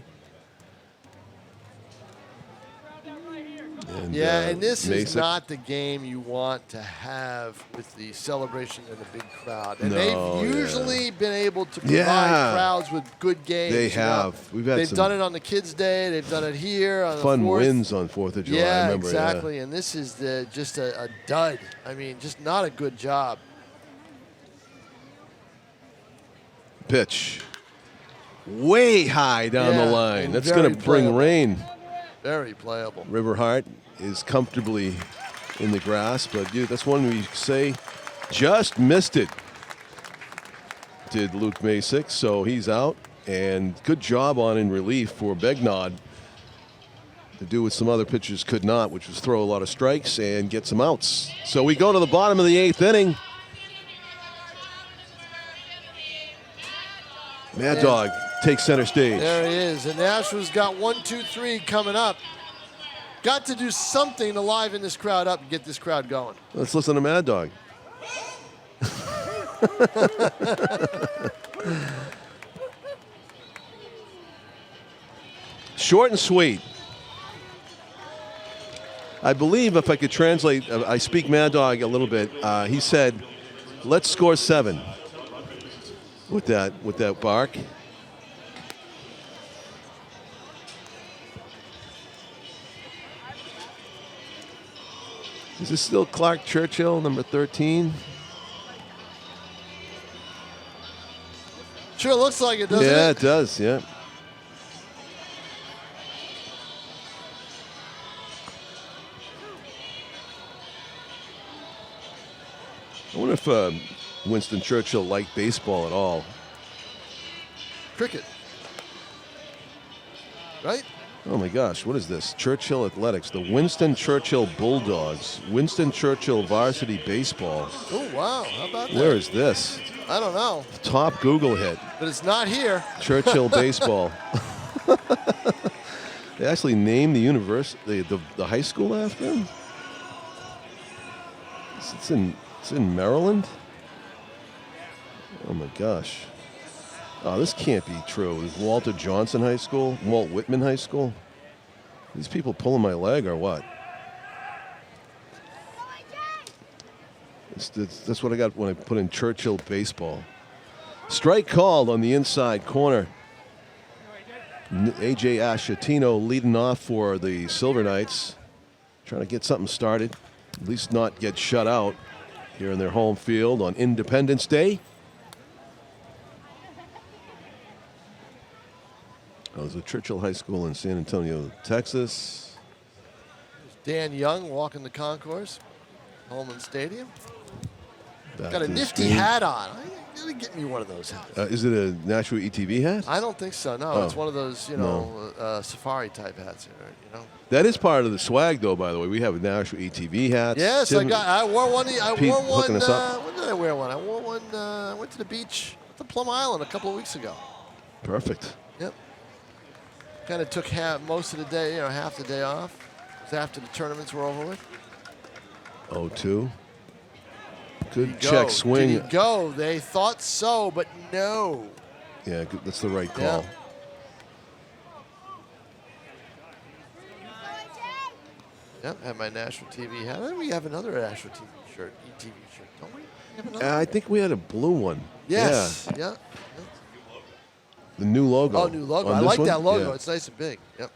Speaker 3: And,
Speaker 4: Yeah, and this is
Speaker 3: Masick-
Speaker 4: not the game you want to have with the celebration and the big crowd. And
Speaker 3: No,
Speaker 4: they've
Speaker 3: yeah.
Speaker 4: usually been able to provide
Speaker 3: Yeah.
Speaker 4: crowds with good games.
Speaker 3: They
Speaker 4: you know.
Speaker 3: have. We've had
Speaker 4: They've
Speaker 3: some
Speaker 4: done it on the Kids' Day. They've done it here on
Speaker 3: fun
Speaker 4: the 4th.
Speaker 3: wins on 4th of July. I
Speaker 4: Yeah,
Speaker 3: remember,
Speaker 4: exactly. And this is just a dud. I mean, just not a good job.
Speaker 3: Pitch. Way high down
Speaker 4: Yeah,
Speaker 3: the line.
Speaker 4: and
Speaker 3: That's
Speaker 4: very
Speaker 3: going to bring
Speaker 4: playable.
Speaker 3: rain.
Speaker 4: Very playable.
Speaker 3: Riverheart is comfortably in the grass, but that's one we say just missed it. Did Luke Masick, so he's out. And good job on in relief for Begnod to do what some other pitchers could not, which was throw a lot of strikes and get some outs. So we go to the bottom of the 8th inning. Mad Dog takes center stage.
Speaker 4: There he is. And Nashua's got 1, 2, 3 coming up. Got to do something to liven this crowd up and get this crowd going.
Speaker 3: Let's listen to Mad Dog. Short and sweet. I believe if I could translate, I speak Mad Dog a little bit. He said, "Let's score 7." With that bark, Is this still Clark Churchill, number 13?
Speaker 4: Sure looks like it, doesn't
Speaker 3: Yeah,
Speaker 4: it?
Speaker 3: it does, yeah. I wonder if Winston Churchill liked baseball at all.
Speaker 4: Cricket. Right?
Speaker 3: Oh my gosh, what is this? Churchill Athletics, the Winston Churchill Bulldogs, Winston Churchill Varsity Baseball.
Speaker 4: Oh, wow. How about that?
Speaker 3: Where is this?
Speaker 4: I don't know.
Speaker 3: Top Google hit.
Speaker 4: But it's not here.
Speaker 3: Churchill Baseball. They actually named the university, the high school after him. It's in Maryland. Oh my gosh. Oh, this can't be true. Is Walter Johnson High School? Walt Whitman High School? These people pulling my leg or what? That's what I got when I put in Churchill Baseball. Strike called on the inside corner. A.J. Ashatino leading off for the Silver Knights. Trying to get something started. At least not get shut out here in their home field on Independence Day. It was a Churchill High School in San Antonio, Texas.
Speaker 4: Dan Young walking the concourse. Holman Stadium.
Speaker 3: Back
Speaker 4: Got a
Speaker 3: to the
Speaker 4: nifty
Speaker 3: screen.
Speaker 4: hat on. I gotta get me one of those hats.
Speaker 3: Is it a Nashua ETV hat?
Speaker 4: I don't think so. No,
Speaker 3: Oh.
Speaker 4: it's one of those, safari type hats.
Speaker 3: That is part of the swag, though. By the way, we have Nashua ETV hats.
Speaker 4: Yes,
Speaker 3: Tim-
Speaker 4: I wore one. I
Speaker 3: Pete
Speaker 4: wore one.
Speaker 3: hooking us up.
Speaker 4: When did I wear one? I wore one. I went to the beach at Plum Island a couple of weeks ago.
Speaker 3: Perfect.
Speaker 4: Yep. Kind of took most of the day, half the day off. It was after the tournaments were over with.
Speaker 3: 0-2. Good
Speaker 4: Did he
Speaker 3: check
Speaker 4: go?
Speaker 3: swing.
Speaker 4: Did he go? They thought so, but no.
Speaker 3: Yeah, that's the right call.
Speaker 4: Yeah. Yep, have my national TV hat. I think we have another national TV shirt, ETV shirt, don't we? We have another?
Speaker 3: I think we had a blue one.
Speaker 4: Yes. Yeah.
Speaker 3: Yeah. The new logo.
Speaker 4: Oh, new logo.
Speaker 3: On
Speaker 4: I
Speaker 3: this
Speaker 4: like
Speaker 3: one?
Speaker 4: that logo.
Speaker 3: Yeah.
Speaker 4: It's nice and big. Yep.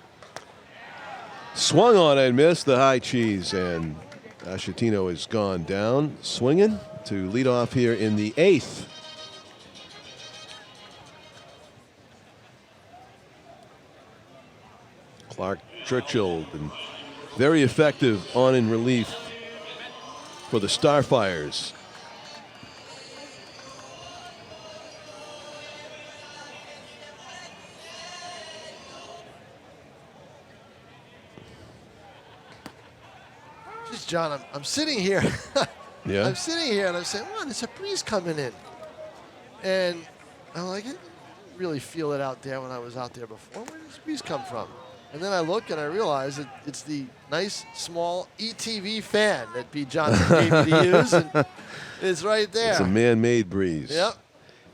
Speaker 3: Swung on and missed the high cheese, and Ashatino has gone down, swinging to lead off here in the 8th. Clark Churchill been very effective on in relief for the Starfires.
Speaker 4: Just John, I'm sitting here.
Speaker 3: Yeah.
Speaker 4: I'm sitting here and I'm saying, wow, there's a breeze coming in. And I'm like, I didn't really feel it out there when I was out there before. Where does this breeze come from? And then I look and I realize that it's the nice, small ETV fan that Pete Johnson gave me to use. And it's right there.
Speaker 3: It's a man-made breeze.
Speaker 4: Yep.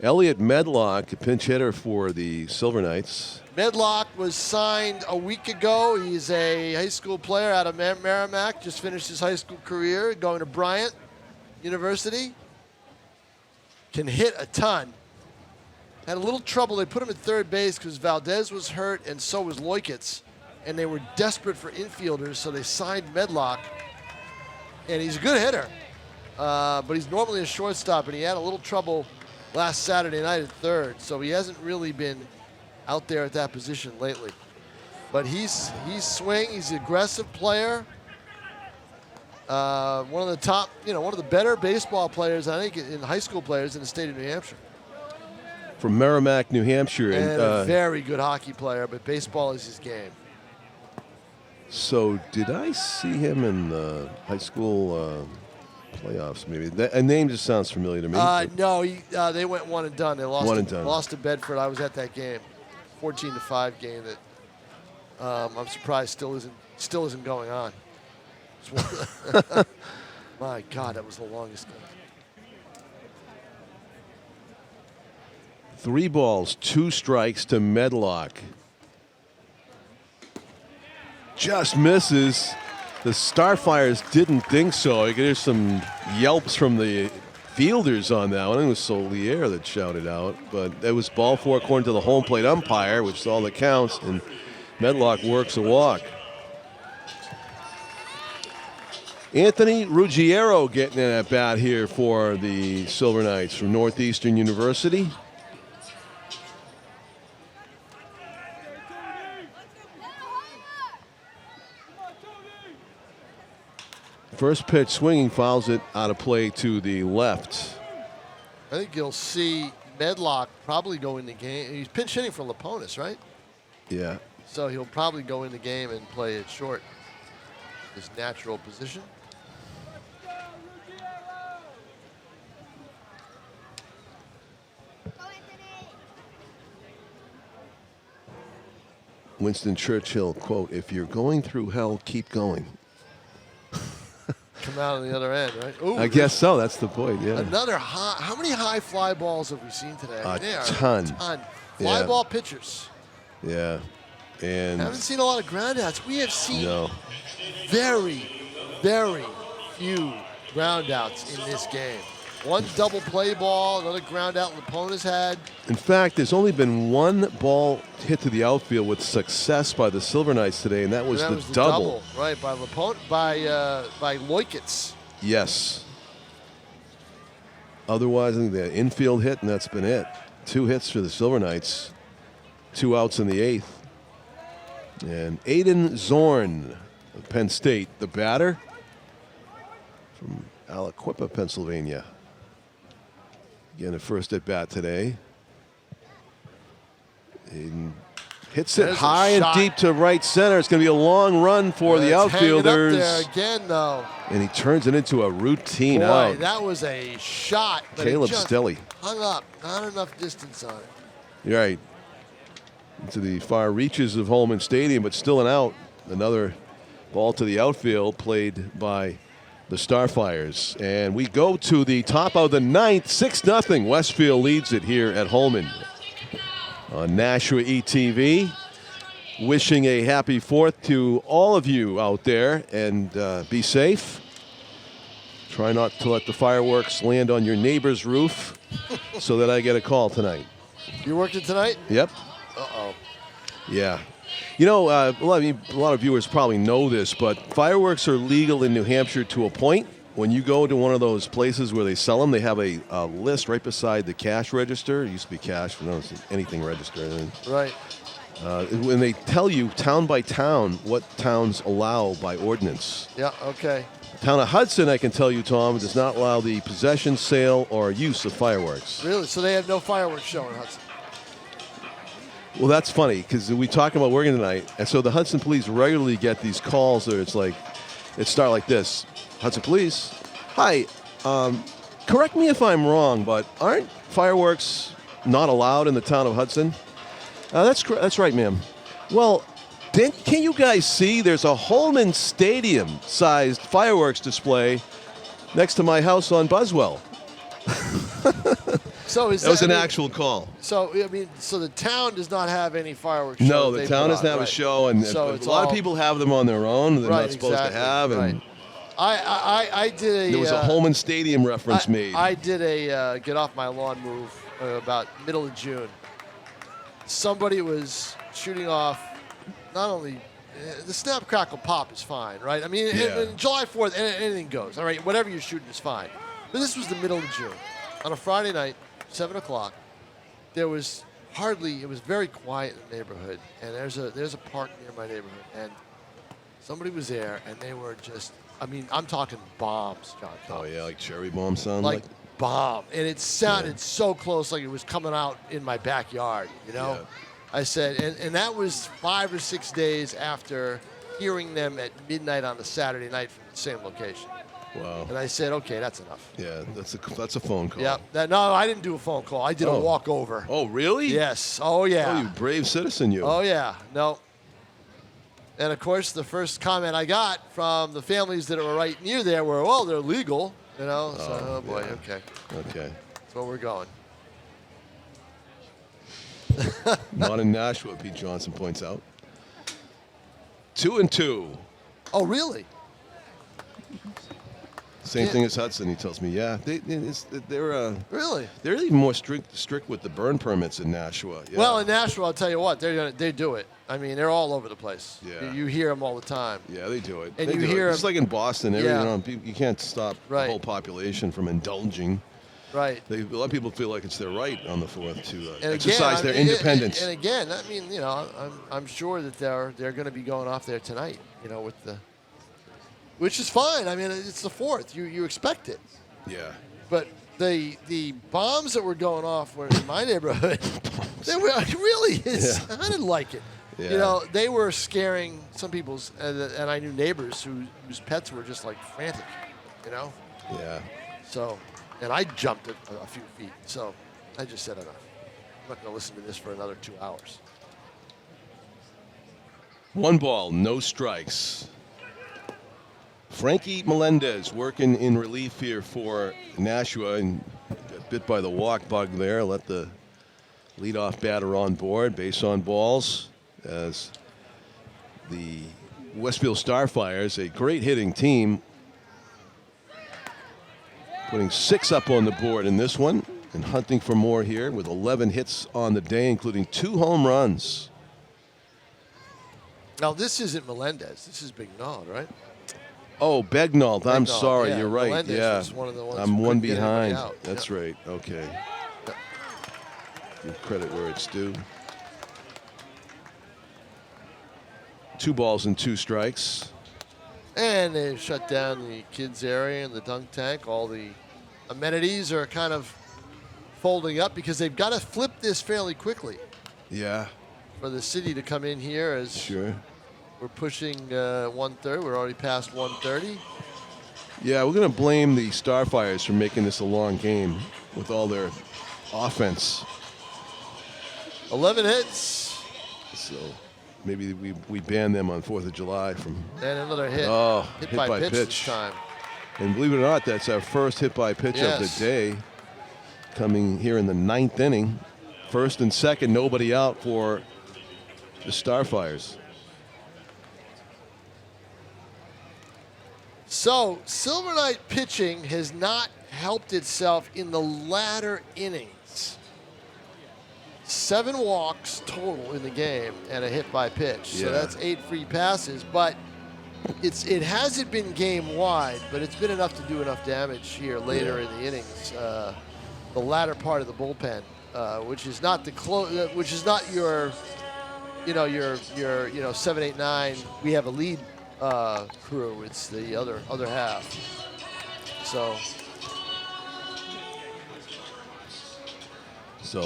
Speaker 3: Elliot Medlock, a pinch hitter for the Silver Knights.
Speaker 4: Medlock was signed a week ago. He's a high school player out of Merrimack. Just finished his high school career, going to Bryant University. Can hit a ton. Had a little trouble. They put him at third base because Valdez was hurt and so was Loikitz. And they were desperate for infielders, so they signed Medlock. And he's a good hitter. But he's normally a shortstop, and he had a little trouble last Saturday night at third. So he hasn't really been out there at that position lately. But he's swing. He's an aggressive player. One of the top, one of the better baseball players, I think, in high school players in the state of New Hampshire.
Speaker 3: From Merrimack, New Hampshire.
Speaker 4: And a very good hockey player, but baseball is his game.
Speaker 3: So did I see him in the high school playoffs? Maybe a name just sounds familiar to me.
Speaker 4: No, they went one and done. They lost.
Speaker 3: One and done.
Speaker 4: Lost to Bedford. I was at that game, 14-5 game that I'm surprised still isn't going on. My God, that was the longest game.
Speaker 3: 3 balls, 2 strikes to Medlock. Just misses. The Starfires didn't think so. You could hear some yelps from the fielders on that one. It was Solier that shouted out. But it was ball 4 according to the home plate umpire, which is all that counts. And Medlock works a walk. Anthony Ruggiero getting in at bat here for the Silver Knights from Northeastern University. First pitch swinging, fouls it out of play to the left.
Speaker 4: I think you'll see Medlock probably go in the game. He's pinch hitting for Laponis, right?
Speaker 3: Yeah.
Speaker 4: So he'll probably go in the game and play it short. His natural position.
Speaker 3: Winston Churchill, quote, "If you're going through hell, keep going."
Speaker 4: Come out on the other end, right? Ooh,
Speaker 3: I guess so. That's the point, yeah.
Speaker 4: another high. How many high fly balls have we seen today?
Speaker 3: A
Speaker 4: They are
Speaker 3: ton.
Speaker 4: Fly
Speaker 3: Yeah.
Speaker 4: ball pitchers.
Speaker 3: Yeah. And
Speaker 4: Haven't seen a lot of ground outs. We have seen
Speaker 3: no.
Speaker 4: very, very few ground outs in this game. One double play ball, another ground out Laponis had.
Speaker 3: In fact, there's only been one ball hit to the outfield with success by the Silver Knights today, and that was, the double.
Speaker 4: Right, by Loikitz.
Speaker 3: Yes. Otherwise, I think the infield hit, and that's been it. 2 hits for the Silver Knights. 2 outs in the 8th. And Aiden Zorn of Penn State, the batter from Aliquippa, Pennsylvania. Again, a first at bat today. Aiden hits it
Speaker 4: There's a
Speaker 3: high and
Speaker 4: shot.
Speaker 3: deep to right center. It's going to be a long run for the
Speaker 4: It's hanging up
Speaker 3: outfielders.
Speaker 4: there again, though.
Speaker 3: And he turns it into a routine
Speaker 4: Boy,
Speaker 3: out.
Speaker 4: that was a shot. But
Speaker 3: Caleb
Speaker 4: it just
Speaker 3: Stelly.
Speaker 4: hung up. Not enough distance on it.
Speaker 3: You're right. Into the far reaches of Holman Stadium, but still an out. Another ball to the outfield played by the Starfires. And we go to the top of the 9th, 6-0. Westfield leads it here at Holman. On Nashua ETV. Wishing a happy 4th to all of you out there, and be safe. Try not to let the fireworks land on your neighbor's roof so that I get a call tonight.
Speaker 4: You working tonight?
Speaker 3: Yep.
Speaker 4: Uh-oh.
Speaker 3: Yeah. You know, a lot of viewers probably know this, but fireworks are legal in New Hampshire to a point. When you go to one of those places where they sell them, they have a list right beside the cash register. It used to be cash, but now it's anything register.
Speaker 4: Right.
Speaker 3: When they tell you town by town what towns allow by ordinance.
Speaker 4: Yeah, okay.
Speaker 3: Town of Hudson, I can tell you, Tom, does not allow the possession, sale, or use of fireworks.
Speaker 4: Really? So they have no fireworks show in Hudson?
Speaker 3: Well, that's funny because we talk about working tonight, and so the Hudson Police regularly get these calls where it's like, it start like this: Hudson Police, hi, correct me if I'm wrong, but aren't fireworks not allowed in the town of Hudson? That's right, ma'am. Well, can you guys see there's a Holman Stadium-sized fireworks display next to my house on Buswell?
Speaker 4: So is
Speaker 3: That was an
Speaker 4: I mean,
Speaker 3: actual call.
Speaker 4: So I mean, so the town does not have any fireworks.
Speaker 3: No,
Speaker 4: shows
Speaker 3: the
Speaker 4: they
Speaker 3: town
Speaker 4: put
Speaker 3: doesn't
Speaker 4: on,
Speaker 3: have
Speaker 4: right.
Speaker 3: a show, and
Speaker 4: So
Speaker 3: a
Speaker 4: it's
Speaker 3: lot of
Speaker 4: all-
Speaker 3: people have them on their own. They're
Speaker 4: Right,
Speaker 3: not supposed
Speaker 4: exactly,
Speaker 3: to have. And
Speaker 4: right. I did a.
Speaker 3: there was a Holman Stadium reference made.
Speaker 4: I did a get off my lawn move about middle of June. Somebody was shooting off. Not only the snap, crackle, pop is fine, right? I mean,
Speaker 3: Yeah.
Speaker 4: in July 4th, anything goes. All right, whatever you're shooting is fine. But this was the middle of June, on a Friday night, 7 o'clock. There was hardly. It was very quiet in the neighborhood, and there's a park near my neighborhood, and somebody was there, and they were just. I mean, I'm talking bombs, John.
Speaker 3: Oh yeah, like cherry bomb sound.
Speaker 4: Like bomb, and it sounded so close, like it was coming out in my backyard. You know,
Speaker 3: Yeah.
Speaker 4: I said, and that was 5 or 6 days after hearing them at midnight on the Saturday night from the same location.
Speaker 3: Wow.
Speaker 4: And I said, okay, that's enough.
Speaker 3: Yeah, that's a phone call.
Speaker 4: Yeah. No, I didn't do a phone call. I did a
Speaker 3: Oh.
Speaker 4: walk over.
Speaker 3: Oh really?
Speaker 4: Yes. Oh yeah.
Speaker 3: Oh, you brave citizen, you.
Speaker 4: Oh yeah. No. And of course, the first comment I got from the families that were right near there were, "Well, they're legal." You know. So, oh boy.
Speaker 3: yeah.
Speaker 4: Okay.
Speaker 3: Okay.
Speaker 4: That's where we're going.
Speaker 3: Not in Nashua, Pete Johnson points out. 2-2.
Speaker 4: Oh really?
Speaker 3: Same thing as Hudson, he tells me. Yeah, they're
Speaker 4: Really?
Speaker 3: they're even more strict with the burn permits in Nashua. Yeah.
Speaker 4: Well, in Nashua, I'll tell you what, they do it. I mean, they're all over the place.
Speaker 3: Yeah.
Speaker 4: You hear them all the time.
Speaker 3: Yeah, they do it.
Speaker 4: And
Speaker 3: They
Speaker 4: you
Speaker 3: do
Speaker 4: hear
Speaker 3: it. Just like in Boston, you can't stop
Speaker 4: Right.
Speaker 3: the whole population from indulging.
Speaker 4: Right.
Speaker 3: A lot of people feel like it's their right on the 4th to
Speaker 4: And
Speaker 3: exercise
Speaker 4: again,
Speaker 3: their independence.
Speaker 4: And again, I mean, I'm sure that they're going to be going off there tonight. Which is fine. I mean, it's the 4th. You expect it.
Speaker 3: Yeah.
Speaker 4: But the bombs that were going off were in my neighborhood. They were really. I didn't like it.
Speaker 3: Yeah.
Speaker 4: They were scaring some people's, and I knew neighbors whose pets were just like frantic.
Speaker 3: Yeah.
Speaker 4: So, and I jumped a few feet. So, I just said enough. I'm not going to listen to this for another 2 hours.
Speaker 3: 1 ball, no strikes. Frankie Melendez working in relief here for Nashua and got bit by the walk bug there. Let the leadoff batter on board, base on balls, as the Westfield Starfires, a great hitting team, putting 6 up on the board in this one and hunting for more here with 11 hits on the day, including 2 home runs.
Speaker 4: Now, this isn't Melendez. This is Bignard, right?
Speaker 3: Oh, Begnault. I'm
Speaker 4: Begnaud,
Speaker 3: sorry.
Speaker 4: yeah.
Speaker 3: You're right.
Speaker 4: Melendez
Speaker 3: Yeah.
Speaker 4: was one of the ones
Speaker 3: I'm
Speaker 4: who
Speaker 3: one
Speaker 4: couldn't get anybody
Speaker 3: behind.
Speaker 4: out.
Speaker 3: That's
Speaker 4: Yep.
Speaker 3: right. Okay.
Speaker 4: Yep.
Speaker 3: Give credit where it's due. 2 balls and 2 strikes.
Speaker 4: And they shut down the kids area and the dunk tank. All the amenities are kind of folding up because they've got to flip this fairly quickly
Speaker 3: Yeah.
Speaker 4: for the city to come in here as
Speaker 3: Sure.
Speaker 4: we're pushing 1:30. We're already past 1:30.
Speaker 3: Yeah, we're going to blame the Starfires for making this a long game with all their offense.
Speaker 4: 11 hits
Speaker 3: So maybe we ban them on 4th of July from.
Speaker 4: and another hit.
Speaker 3: Oh,
Speaker 4: hit by pitch this time.
Speaker 3: And believe it or not, that's our first hit by pitch of
Speaker 4: Yes.
Speaker 3: the day, coming here in the 9th inning. 1st and 2nd, nobody out for the Starfires.
Speaker 4: So, Silver Knight pitching has not helped itself in the latter innings. 7 walks total in the game and a hit by pitch. So
Speaker 3: Yeah.
Speaker 4: that's 8 free passes, but it hasn't been game wide, but it's been enough to do enough damage here later in the innings. The latter part of the bullpen, which is not which is not your 7, 8, 9. We have a lead crew. It's the other half.
Speaker 3: So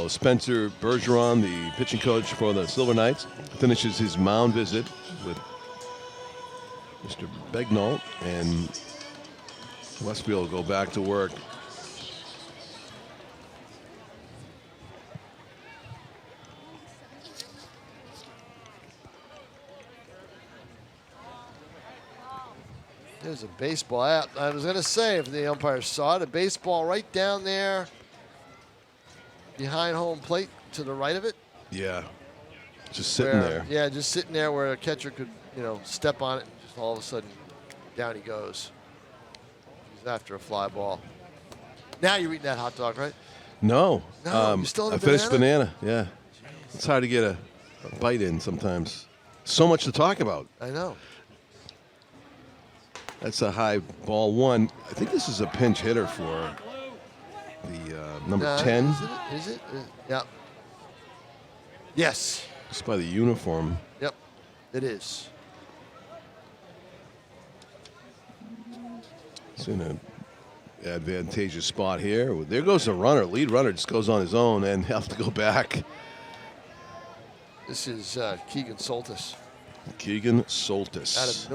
Speaker 3: Spencer Bergeron, the pitching coach for the Silver Knights, finishes his mound visit with Mr. Begnault, and Westfield will go back to work.
Speaker 4: There's a baseball. I was going to say, if the umpire saw it, a baseball right down there behind home plate to the right of it.
Speaker 3: Yeah, just sitting there.
Speaker 4: Yeah, just sitting there where a catcher could, step on it and just all of a sudden down he goes. He's after a fly ball. Now you're eating that hot dog, right?
Speaker 3: No,
Speaker 4: No, you still
Speaker 3: I
Speaker 4: have a
Speaker 3: finished
Speaker 4: banana?
Speaker 3: banana. Yeah, it's hard to get a bite in sometimes. So much to talk about.
Speaker 4: I know.
Speaker 3: That's a high ball 1. I think this is a pinch hitter for the number 10.
Speaker 4: Is it? Yeah. Yes.
Speaker 3: Just by the uniform.
Speaker 4: Yep. It is.
Speaker 3: It's in an advantageous spot here. There goes the runner. Lead runner just goes on his own and have to go back.
Speaker 4: This is Keegan Soltis
Speaker 3: Keegan Soltis.
Speaker 4: out of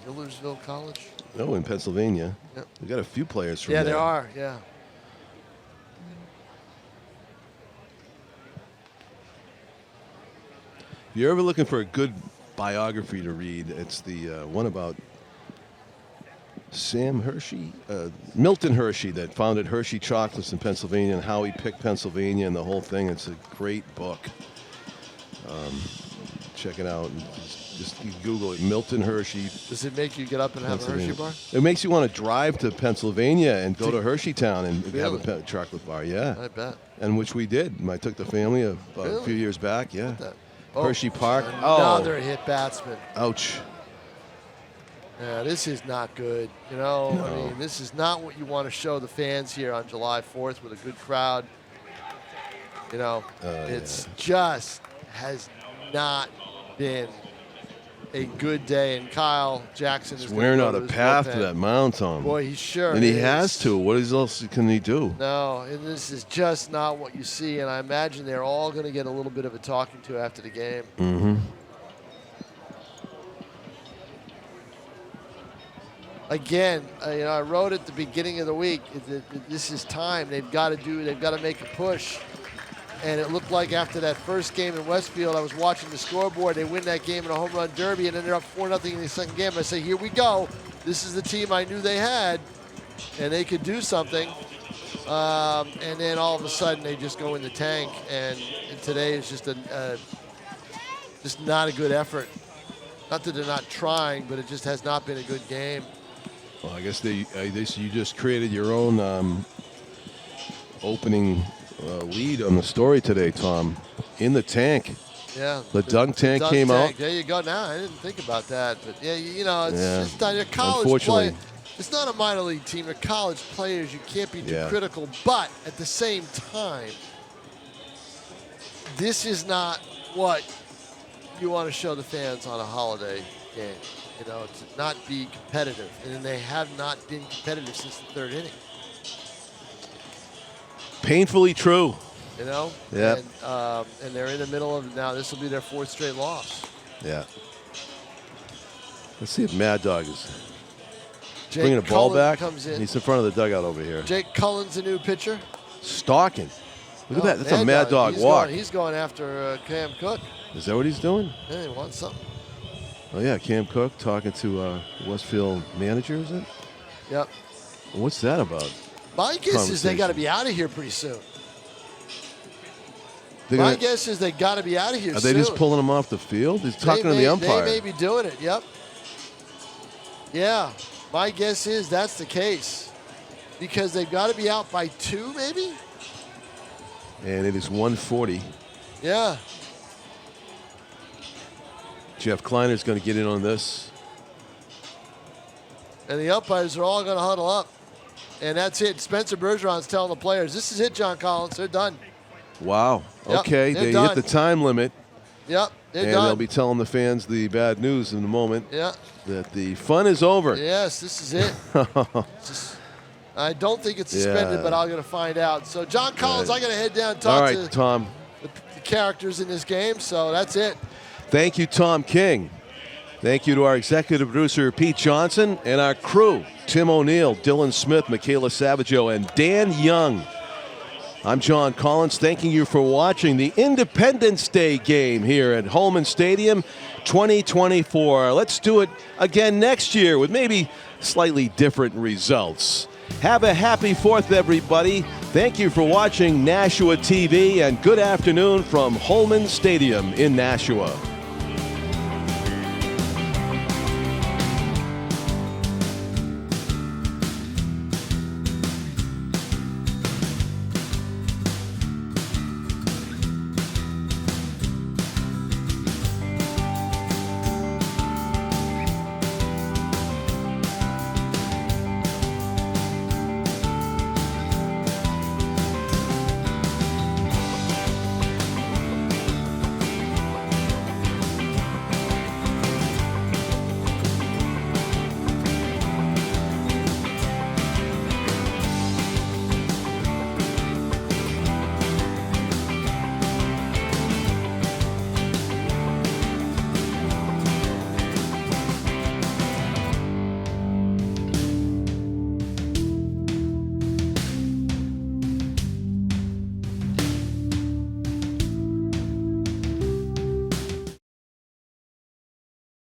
Speaker 4: Millersville College.
Speaker 3: Oh, in Pennsylvania.
Speaker 4: Yep.
Speaker 3: We got a few players from
Speaker 4: Yeah,
Speaker 3: there.
Speaker 4: there are. Yeah.
Speaker 3: If you're ever looking for a good biography to read, it's the one about Sam Hershey, Milton Hershey, that founded Hershey Chocolates in Pennsylvania, and how he picked Pennsylvania and the whole thing. It's a great book. check it out. And just Google it, Milton Hershey.
Speaker 4: Does it make you get up and have a Hershey bar?
Speaker 3: It makes you want to drive to Pennsylvania and go to Hersheytown and
Speaker 4: Really?
Speaker 3: have a chocolate bar. Yeah,
Speaker 4: I bet.
Speaker 3: and which we did. I took the family a
Speaker 4: Really?
Speaker 3: few years back. Yeah,
Speaker 4: That-
Speaker 3: Hershey Park.
Speaker 4: Another hit batsman.
Speaker 3: Ouch.
Speaker 4: Yeah, this is not good. You know, I mean, this is not what you want to show the fans here on July 4th with a good crowd. You know, it's just has not been a good day. And Kyle Jackson is
Speaker 3: Wearing
Speaker 4: gonna
Speaker 3: out
Speaker 4: go
Speaker 3: a
Speaker 4: to his
Speaker 3: path
Speaker 4: bullpen.
Speaker 3: to that mound, Tom.
Speaker 4: Boy, he sure
Speaker 3: and he
Speaker 4: is.
Speaker 3: has to. What else can he do?
Speaker 4: No, and this is just not what you see. And I imagine they're all going to get a little bit of a talking to after the game.
Speaker 3: Mm-hmm.
Speaker 4: Again, you know, I wrote at the beginning of the week that this is time. They've got to make a push. And it looked like after that first game in Westfield, I was watching the scoreboard. They win that game in a home run derby and ended up 4-0 in the second game. I say, here we go. This is the team I knew they had, and they could do something. And then all of a sudden, they just go in the tank. And today is just just not a good effort. Not that they're not trying, but it just has not been a good game.
Speaker 3: Well, I guess you just created your own opening lead on the story today, Tom. In the tank.
Speaker 4: Yeah.
Speaker 3: The dunk tank came out.
Speaker 4: There you go. Now I didn't think about that, but yeah, you know, it's
Speaker 3: Yeah.
Speaker 4: just they're college
Speaker 3: Unfortunately.
Speaker 4: play. It's not a minor league team. They're college players. You can't be too
Speaker 3: Yeah.
Speaker 4: critical, but at the same time, this is not what you want to show the fans on a holiday game. You know, to not be competitive, and they have not been competitive since the third inning.
Speaker 3: Painfully true.
Speaker 4: You know,
Speaker 3: Yep.
Speaker 4: and they're in the middle of now. This will be their fourth straight loss.
Speaker 3: Yeah. Let's see if Mad Dog is
Speaker 4: Jake
Speaker 3: bringing a ball
Speaker 4: Cullen
Speaker 3: back.
Speaker 4: comes in.
Speaker 3: He's in front of the dugout over here.
Speaker 4: Jake Cullen's the new pitcher.
Speaker 3: Stalking. Look at that. That's a
Speaker 4: Mad
Speaker 3: Mad Dog
Speaker 4: He's
Speaker 3: walk.
Speaker 4: He's going after Cam Cook.
Speaker 3: Is that what he's doing?
Speaker 4: Yeah, he wants something.
Speaker 3: Oh, yeah. Cam Cook talking to Westfield manager, is it?
Speaker 4: Yep.
Speaker 3: What's that about?
Speaker 4: My guess is they got to
Speaker 3: Conversation.
Speaker 4: be out of here pretty soon.
Speaker 3: They're
Speaker 4: My
Speaker 3: gonna-
Speaker 4: guess is they got to be out of here
Speaker 3: Are
Speaker 4: soon.
Speaker 3: they just pulling him off the field? He's talking to the umpire.
Speaker 4: They may be doing it, yep. Yeah, my guess is that's the case. Because they've got to be out by 2, maybe?
Speaker 3: And it is 1:40.
Speaker 4: Yeah.
Speaker 3: Jeff Kleiner's going to get in on this.
Speaker 4: And the umpires are all going to huddle up. And that's it. Spencer Bergeron's telling the players, this is it, John Collins. They're done.
Speaker 3: Wow.
Speaker 4: Yep,
Speaker 3: Okay,
Speaker 4: they're
Speaker 3: they
Speaker 4: done.
Speaker 3: hit the time limit,
Speaker 4: Yep, they're
Speaker 3: and
Speaker 4: done.
Speaker 3: they'll be telling the fans the bad news in a moment
Speaker 4: Yeah.
Speaker 3: that the fun is over.
Speaker 4: Yes, this is it. I don't think it's suspended,
Speaker 3: Yeah.
Speaker 4: but I'm going to find out. So, John Collins,
Speaker 3: Right.
Speaker 4: I got to head down and
Speaker 3: All
Speaker 4: talk
Speaker 3: right,
Speaker 4: to
Speaker 3: Tom.
Speaker 4: the characters in this game. So that's it.
Speaker 3: Thank you, Tom King. Thank you to our executive producer, Pete Johnson, and our crew, Tim O'Neill, Dylan Smith, Michaela Savaggio, and Dan Young. I'm John Collins, thanking you for watching the Independence Day game here at Holman Stadium 2024. Let's do it again next year with maybe slightly different results. Have a happy 4th, everybody. Thank you for watching Nashua TV, and good afternoon from Holman Stadium in Nashua.